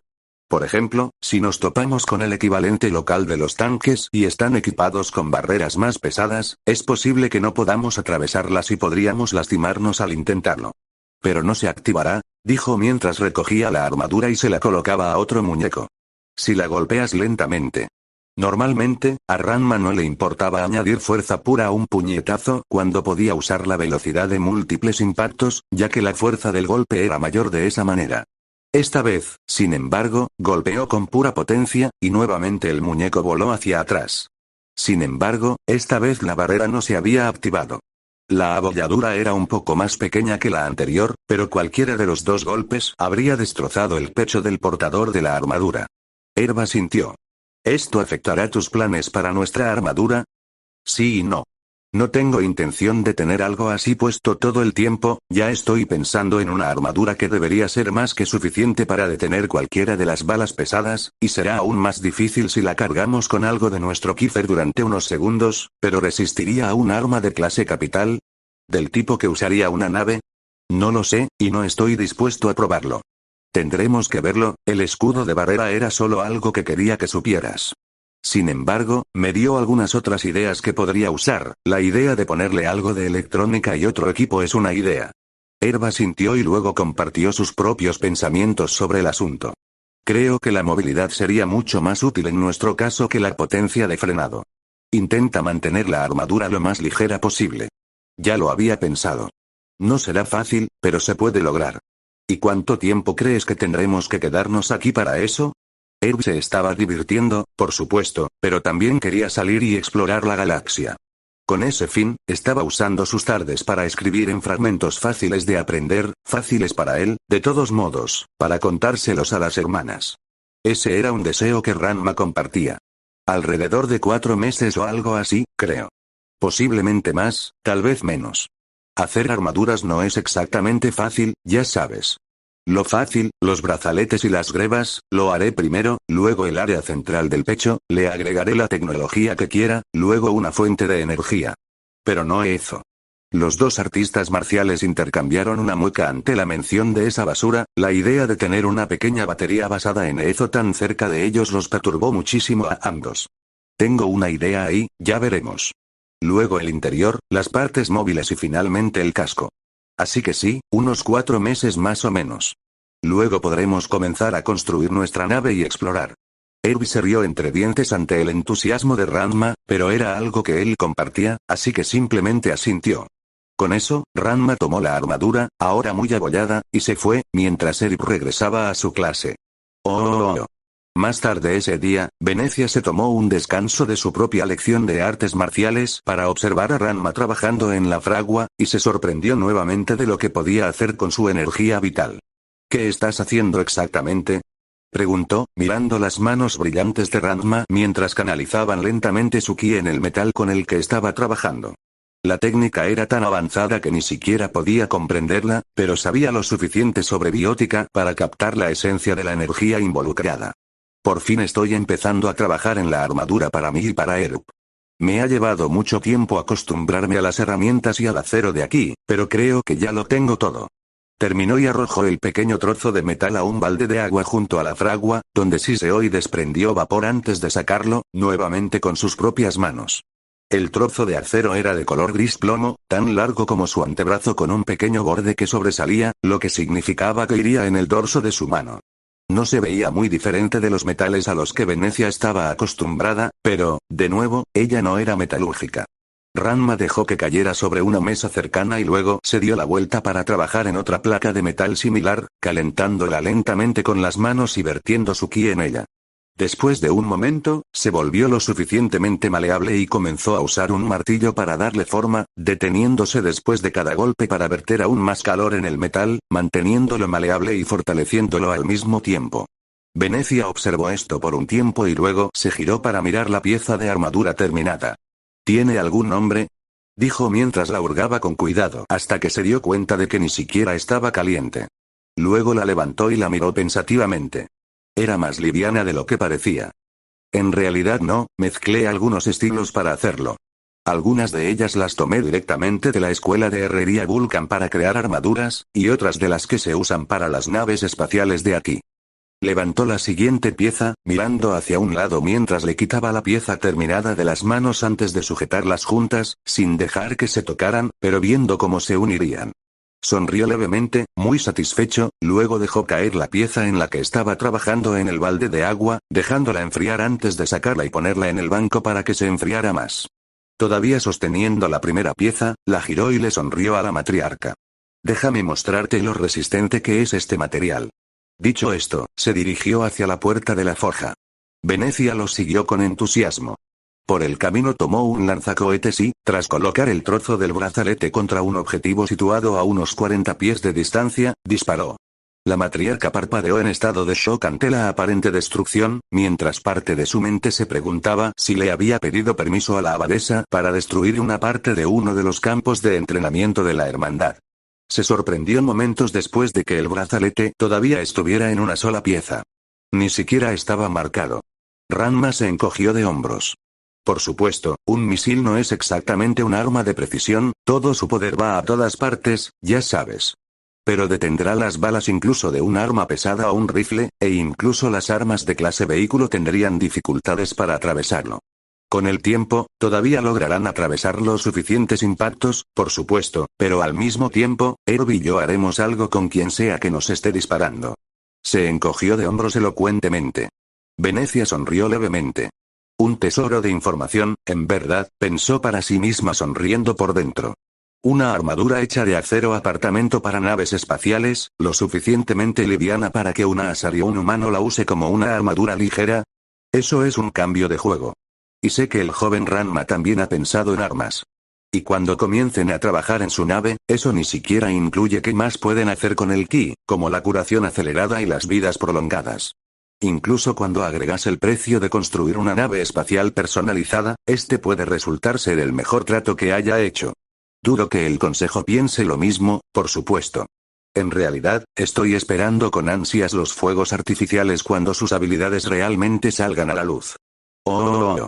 Por ejemplo, si nos topamos con el equivalente local de los tanques y están equipados con barreras más pesadas, es posible que no podamos atravesarlas y podríamos lastimarnos al intentarlo. Pero no se activará, dijo mientras recogía la armadura y se la colocaba a otro muñeco. Si la golpeas lentamente. Normalmente, a Ranma no le importaba añadir fuerza pura a un puñetazo cuando podía usar la velocidad de múltiples impactos, ya que la fuerza del golpe era mayor de esa manera. Esta vez, sin embargo, golpeó con pura potencia, y nuevamente el muñeco voló hacia atrás. Sin embargo, esta vez la barrera no se había activado. La abolladura era un poco más pequeña que la anterior, pero cualquiera de los dos golpes habría destrozado el pecho del portador de la armadura. Erb asintió. ¿Esto afectará tus planes para nuestra armadura? Sí y no. No tengo intención de tener algo así puesto todo el tiempo, ya estoy pensando en una armadura que debería ser más que suficiente para detener cualquiera de las balas pesadas, y será aún más difícil si la cargamos con algo de nuestro kiefer durante unos segundos, pero ¿resistiría a un arma de clase capital? ¿Del tipo que usaría una nave? No lo sé, y no estoy dispuesto a probarlo. Tendremos que verlo, el escudo de barrera era solo algo que quería que supieras. Sin embargo, me dio algunas otras ideas que podría usar. La idea de ponerle algo de electrónica y otro equipo es una idea. Herba sintió y luego compartió sus propios pensamientos sobre el asunto. Creo que la movilidad sería mucho más útil en nuestro caso que la potencia de frenado. Intenta mantener la armadura lo más ligera posible. Ya lo había pensado. No será fácil, pero se puede lograr. ¿Y cuánto tiempo crees que tendremos que quedarnos aquí para eso? Herb se estaba divirtiendo, por supuesto, pero también quería salir y explorar la galaxia. Con ese fin, estaba usando sus tardes para escribir en fragmentos fáciles de aprender, fáciles para él, de todos modos, para contárselos a las hermanas. Ese era un deseo que Ranma compartía. Alrededor de 4 meses o algo así, creo. Posiblemente más, tal vez menos. Hacer armaduras no es exactamente fácil, ya sabes. Lo fácil, los brazaletes y las grebas, lo haré primero, luego el área central del pecho, le agregaré la tecnología que quiera, luego una fuente de energía. Pero no eso. Los dos artistas marciales intercambiaron una mueca ante la mención de esa basura, la idea de tener una pequeña batería basada en eso tan cerca de ellos los perturbó muchísimo a ambos. Tengo una idea ahí, ya veremos. Luego el interior, las partes móviles y finalmente el casco. Así que sí, unos 4 meses más o menos. Luego podremos comenzar a construir nuestra nave y explorar. Herbie se rió entre dientes ante el entusiasmo de Ranma, pero era algo que él compartía, así que simplemente asintió. Con eso, Ranma tomó la armadura, ahora muy abollada, y se fue, mientras Herbie regresaba a su clase. Oh. Más tarde ese día, Venecia se tomó un descanso de su propia lección de artes marciales para observar a Ranma trabajando en la fragua, y se sorprendió nuevamente de lo que podía hacer con su energía vital. ¿Qué estás haciendo exactamente? Preguntó, mirando las manos brillantes de Ranma mientras canalizaban lentamente su ki en el metal con el que estaba trabajando. La técnica era tan avanzada que ni siquiera podía comprenderla, pero sabía lo suficiente sobre biótica para captar la esencia de la energía involucrada. Por fin estoy empezando a trabajar en la armadura para mí y para Herb. Me ha llevado mucho tiempo acostumbrarme a las herramientas y al acero de aquí, pero creo que ya lo tengo todo. Terminó y arrojó el pequeño trozo de metal a un balde de agua junto a la fragua, donde siseó y desprendió vapor antes de sacarlo, nuevamente con sus propias manos. El trozo de acero era de color gris plomo, tan largo como su antebrazo con un pequeño borde que sobresalía, lo que significaba que iría en el dorso de su mano. No se veía muy diferente de los metales a los que Venecia estaba acostumbrada, pero, de nuevo, ella no era metalúrgica. Ranma dejó que cayera sobre una mesa cercana y luego se dio la vuelta para trabajar en otra placa de metal similar, calentándola lentamente con las manos y vertiendo su ki en ella. Después de un momento, se volvió lo suficientemente maleable y comenzó a usar un martillo para darle forma, deteniéndose después de cada golpe para verter aún más calor en el metal, manteniéndolo maleable y fortaleciéndolo al mismo tiempo. Venecia observó esto por un tiempo y luego se giró para mirar la pieza de armadura terminada. ¿Tiene algún nombre?, dijo mientras la hurgaba con cuidado hasta que se dio cuenta de que ni siquiera estaba caliente. Luego la levantó y la miró pensativamente. Era más liviana de lo que parecía. En realidad no, mezclé algunos estilos para hacerlo. Algunas de ellas las tomé directamente de la escuela de herrería Vulcan para crear armaduras, y otras de las que se usan para las naves espaciales de aquí. Levantó la siguiente pieza, mirando hacia un lado mientras le quitaba la pieza terminada de las manos antes de sujetarlas juntas, sin dejar que se tocaran, pero viendo cómo se unirían. Sonrió levemente, muy satisfecho, luego dejó caer la pieza en la que estaba trabajando en el balde de agua, dejándola enfriar antes de sacarla y ponerla en el banco para que se enfriara más. Todavía sosteniendo la primera pieza, la giró y le sonrió a la matriarca. Déjame mostrarte lo resistente que es este material. Dicho esto, se dirigió hacia la puerta de la forja. Venecia lo siguió con entusiasmo. Por el camino tomó un lanzacohetes y, tras colocar el trozo del brazalete contra un objetivo situado a unos 40 pies de distancia, disparó. La matriarca parpadeó en estado de shock ante la aparente destrucción, mientras parte de su mente se preguntaba si le había pedido permiso a la abadesa para destruir una parte de uno de los campos de entrenamiento de la hermandad. Se sorprendió momentos después de que el brazalete todavía estuviera en una sola pieza. Ni siquiera estaba marcado. Ranma se encogió de hombros. Por supuesto, un misil no es exactamente un arma de precisión, todo su poder va a todas partes, ya sabes. Pero detendrá las balas incluso de un arma pesada o un rifle, e incluso las armas de clase vehículo tendrían dificultades para atravesarlo. Con el tiempo, todavía lograrán atravesar los suficientes impactos, por supuesto, pero al mismo tiempo, Erb y yo haremos algo con quien sea que nos esté disparando. Se encogió de hombros elocuentemente. Venecia sonrió levemente. Un tesoro de información, en verdad, pensó para sí misma sonriendo por dentro. Una armadura hecha de acero apartamento para naves espaciales, lo suficientemente liviana para que una Asari o un humano la use como una armadura ligera. Eso es un cambio de juego. Y sé que el joven Ranma también ha pensado en armas. Y cuando comiencen a trabajar en su nave, eso ni siquiera incluye qué más pueden hacer con el ki, como la curación acelerada y las vidas prolongadas. Incluso cuando agregas el precio de construir una nave espacial personalizada, este puede resultar ser el mejor trato que haya hecho. Dudo que el consejo piense lo mismo, por supuesto. En realidad, estoy esperando con ansias los fuegos artificiales cuando sus habilidades realmente salgan a la luz. Oh.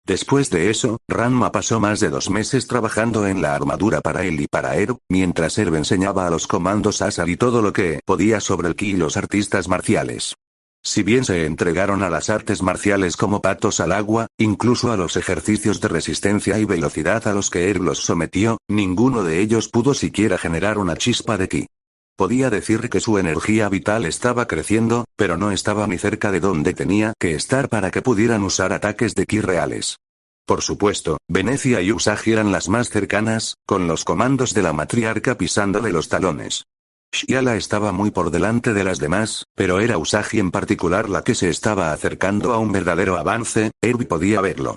Después de eso, Ranma pasó más de 2 meses trabajando en la armadura para él y para Erb, mientras Erb enseñaba a los comandos Asari todo lo que podía sobre el ki y los artistas marciales. Si bien se entregaron a las artes marciales como patos al agua, incluso a los ejercicios de resistencia y velocidad a los que Erb los sometió, ninguno de ellos pudo siquiera generar una chispa de ki. Podía decir que su energía vital estaba creciendo, pero no estaba ni cerca de donde tenía que estar para que pudieran usar ataques de ki reales. Por supuesto, Venecia y Usagi eran las más cercanas, con los comandos de la matriarca pisándole los talones. Shiala estaba muy por delante de las demás, pero era Usagi en particular la que se estaba acercando a un verdadero avance, Erb podía verlo.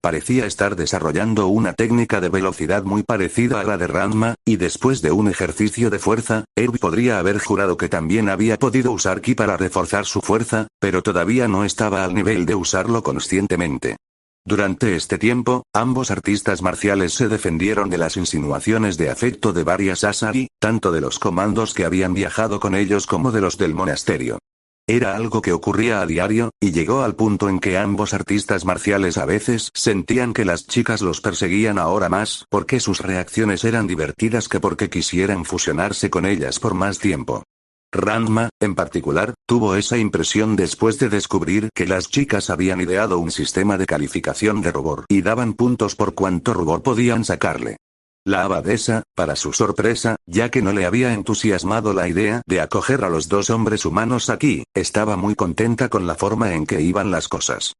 Parecía estar desarrollando una técnica de velocidad muy parecida a la de Ranma, y después de un ejercicio de fuerza, Erb podría haber jurado que también había podido usar ki para reforzar su fuerza, pero todavía no estaba al nivel de usarlo conscientemente. Durante este tiempo, ambos artistas marciales se defendieron de las insinuaciones de afecto de varias Asari, tanto de los comandos que habían viajado con ellos como de los del monasterio. Era algo que ocurría a diario, y llegó al punto en que ambos artistas marciales a veces sentían que las chicas los perseguían ahora más porque sus reacciones eran divertidas que porque quisieran fusionarse con ellas por más tiempo. Ranma, en particular, tuvo esa impresión después de descubrir que las chicas habían ideado un sistema de calificación de rubor y daban puntos por cuánto rubor podían sacarle. La abadesa, para su sorpresa, ya que no le había entusiasmado la idea de acoger a los 2 hombres humanos aquí, estaba muy contenta con la forma en que iban las cosas.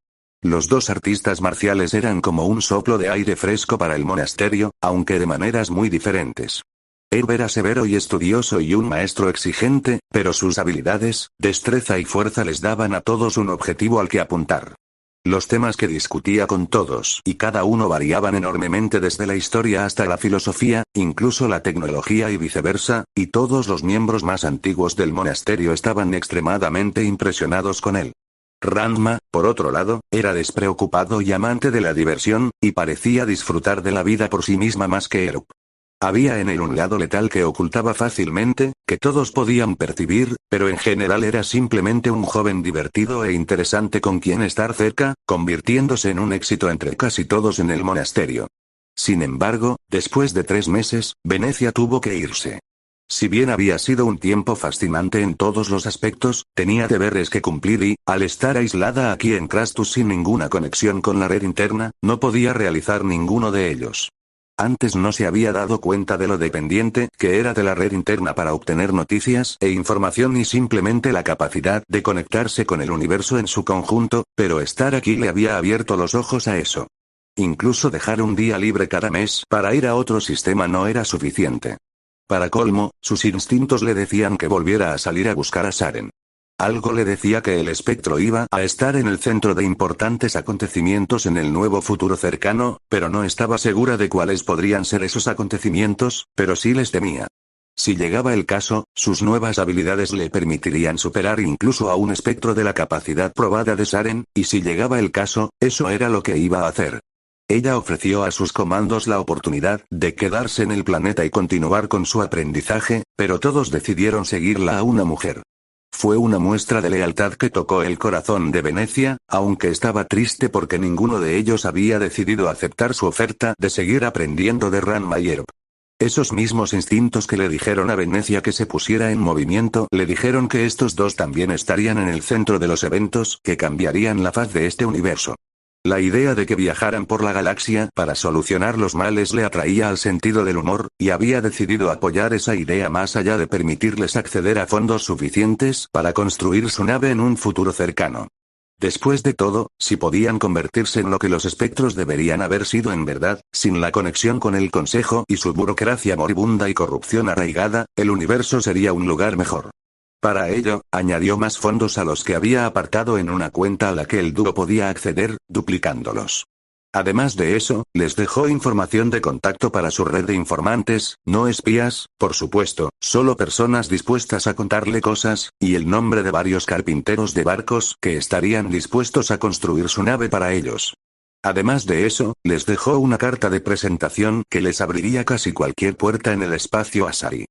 Los 2 artistas marciales eran como un soplo de aire fresco para el monasterio, aunque de maneras muy diferentes. Erb era severo y estudioso y un maestro exigente, pero sus habilidades, destreza y fuerza les daban a todos un objetivo al que apuntar. Los temas que discutía con todos y cada uno variaban enormemente desde la historia hasta la filosofía, incluso la tecnología y viceversa, y todos los miembros más antiguos del monasterio estaban extremadamente impresionados con él. Ranma, por otro lado, era despreocupado y amante de la diversión, y parecía disfrutar de la vida por sí misma más que Erb. Había en él un lado letal que ocultaba fácilmente, que todos podían percibir, pero en general era simplemente un joven divertido e interesante con quien estar cerca, convirtiéndose en un éxito entre casi todos en el monasterio. Sin embargo, después de 3 meses, Venecia tuvo que irse. Si bien había sido un tiempo fascinante en todos los aspectos, tenía deberes que cumplir y, al estar aislada aquí en Crastus sin ninguna conexión con la red interna, no podía realizar ninguno de ellos. Antes no se había dado cuenta de lo dependiente que era de la red interna para obtener noticias e información y simplemente la capacidad de conectarse con el universo en su conjunto, pero estar aquí le había abierto los ojos a eso. Incluso dejar un día libre cada mes para ir a otro sistema no era suficiente. Para colmo, sus instintos le decían que volviera a salir a buscar a Saren. Algo le decía que el espectro iba a estar en el centro de importantes acontecimientos en el nuevo futuro cercano, pero no estaba segura de cuáles podrían ser esos acontecimientos, pero sí les temía. Si llegaba el caso, sus nuevas habilidades le permitirían superar incluso a un espectro de la capacidad probada de Saren, y si llegaba el caso, eso era lo que iba a hacer. Ella ofreció a sus comandos la oportunidad de quedarse en el planeta y continuar con su aprendizaje, pero todos decidieron seguirla a una mujer. Fue una muestra de lealtad que tocó el corazón de Venecia, aunque estaba triste porque ninguno de ellos había decidido aceptar su oferta de seguir aprendiendo de Ranma y Erp. Esos mismos instintos que le dijeron a Venecia que se pusiera en movimiento, le dijeron que estos dos también estarían en el centro de los eventos que cambiarían la faz de este universo. La idea de que viajaran por la galaxia para solucionar los males le atraía al sentido del humor, y había decidido apoyar esa idea más allá de permitirles acceder a fondos suficientes para construir su nave en un futuro cercano. Después de todo, si podían convertirse en lo que los espectros deberían haber sido en verdad, sin la conexión con el Consejo y su burocracia moribunda y corrupción arraigada, el universo sería un lugar mejor. Para ello, añadió más fondos a los que había apartado en una cuenta a la que el dúo podía acceder, duplicándolos. Además de eso, les dejó información de contacto para su red de informantes, no espías, por supuesto, solo personas dispuestas a contarle cosas, y el nombre de varios carpinteros de barcos que estarían dispuestos a construir su nave para ellos. Además de eso, les dejó una carta de presentación que les abriría casi cualquier puerta en el espacio Asari.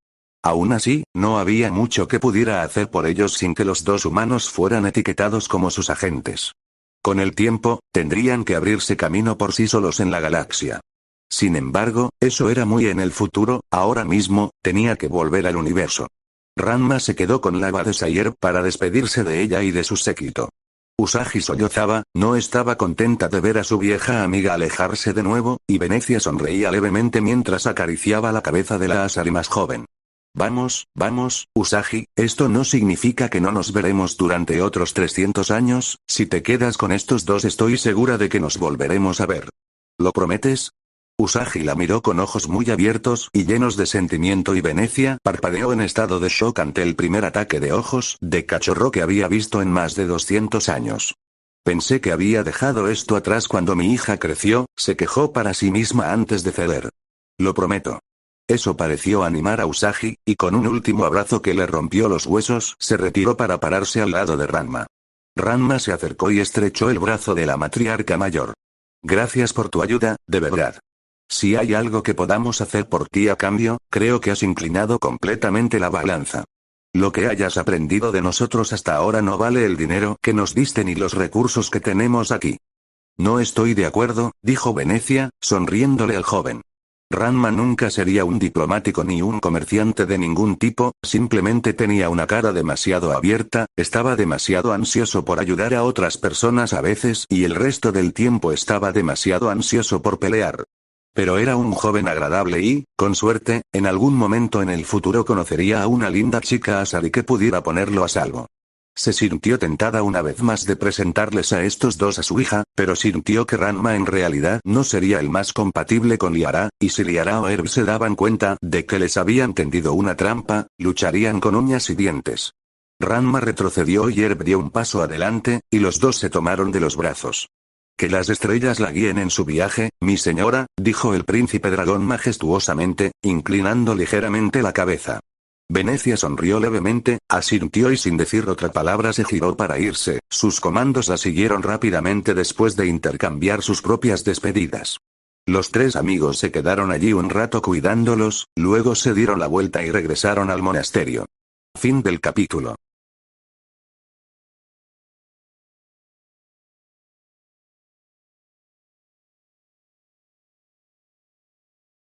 Aún así, no había mucho que pudiera hacer por ellos sin que los dos humanos fueran etiquetados como sus agentes. Con el tiempo, tendrían que abrirse camino por sí solos en la galaxia. Sin embargo, eso era muy en el futuro, ahora mismo, tenía que volver al universo. Ranma se quedó con la de Sayer para despedirse de ella y de su séquito. Usagi sollozaba, no estaba contenta de ver a su vieja amiga alejarse de nuevo, y Venecia sonreía levemente mientras acariciaba la cabeza de la Asari más joven. Vamos, Usagi, esto no significa que no nos veremos durante otros 300 años, si te quedas con estos dos estoy segura de que nos volveremos a ver. ¿Lo prometes? Usagi la miró con ojos muy abiertos y llenos de sentimiento y Venecia parpadeó en estado de shock ante el primer ataque de ojos de cachorro que había visto en más de 200 años. Pensé que había dejado esto atrás cuando mi hija creció, se quejó para sí misma antes de ceder. Lo prometo. Eso pareció animar a Usagi, y con un último abrazo que le rompió los huesos, se retiró para pararse al lado de Ranma. Ranma se acercó y estrechó el brazo de la matriarca mayor. Gracias por tu ayuda, de verdad. Si hay algo que podamos hacer por ti a cambio, creo que has inclinado completamente la balanza. Lo que hayas aprendido de nosotros hasta ahora no vale el dinero que nos diste ni los recursos que tenemos aquí. No estoy de acuerdo, dijo Venecia, sonriéndole al joven. Ranma nunca sería un diplomático ni un comerciante de ningún tipo, simplemente tenía una cara demasiado abierta, estaba demasiado ansioso por ayudar a otras personas a veces y el resto del tiempo estaba demasiado ansioso por pelear. Pero era un joven agradable y, con suerte, en algún momento en el futuro conocería a una linda chica Asari que pudiera ponerlo a salvo. Se sintió tentada una vez más de presentarles a estos dos a su hija, pero sintió que Ranma en realidad no sería el más compatible con Liara, y si Liara o Erb se daban cuenta de que les habían tendido una trampa, lucharían con uñas y dientes. Ranma retrocedió y Erb dio un paso adelante, y los dos se tomaron de los brazos. Que las estrellas la guíen en su viaje, mi señora, dijo el príncipe dragón majestuosamente, inclinando ligeramente la cabeza. Venecia sonrió levemente, asintió y sin decir otra palabra se giró para irse, sus comandos la siguieron rápidamente después de intercambiar sus propias despedidas. Los tres amigos se quedaron allí un rato cuidándolos, luego se dieron la vuelta y regresaron al monasterio. Fin del capítulo.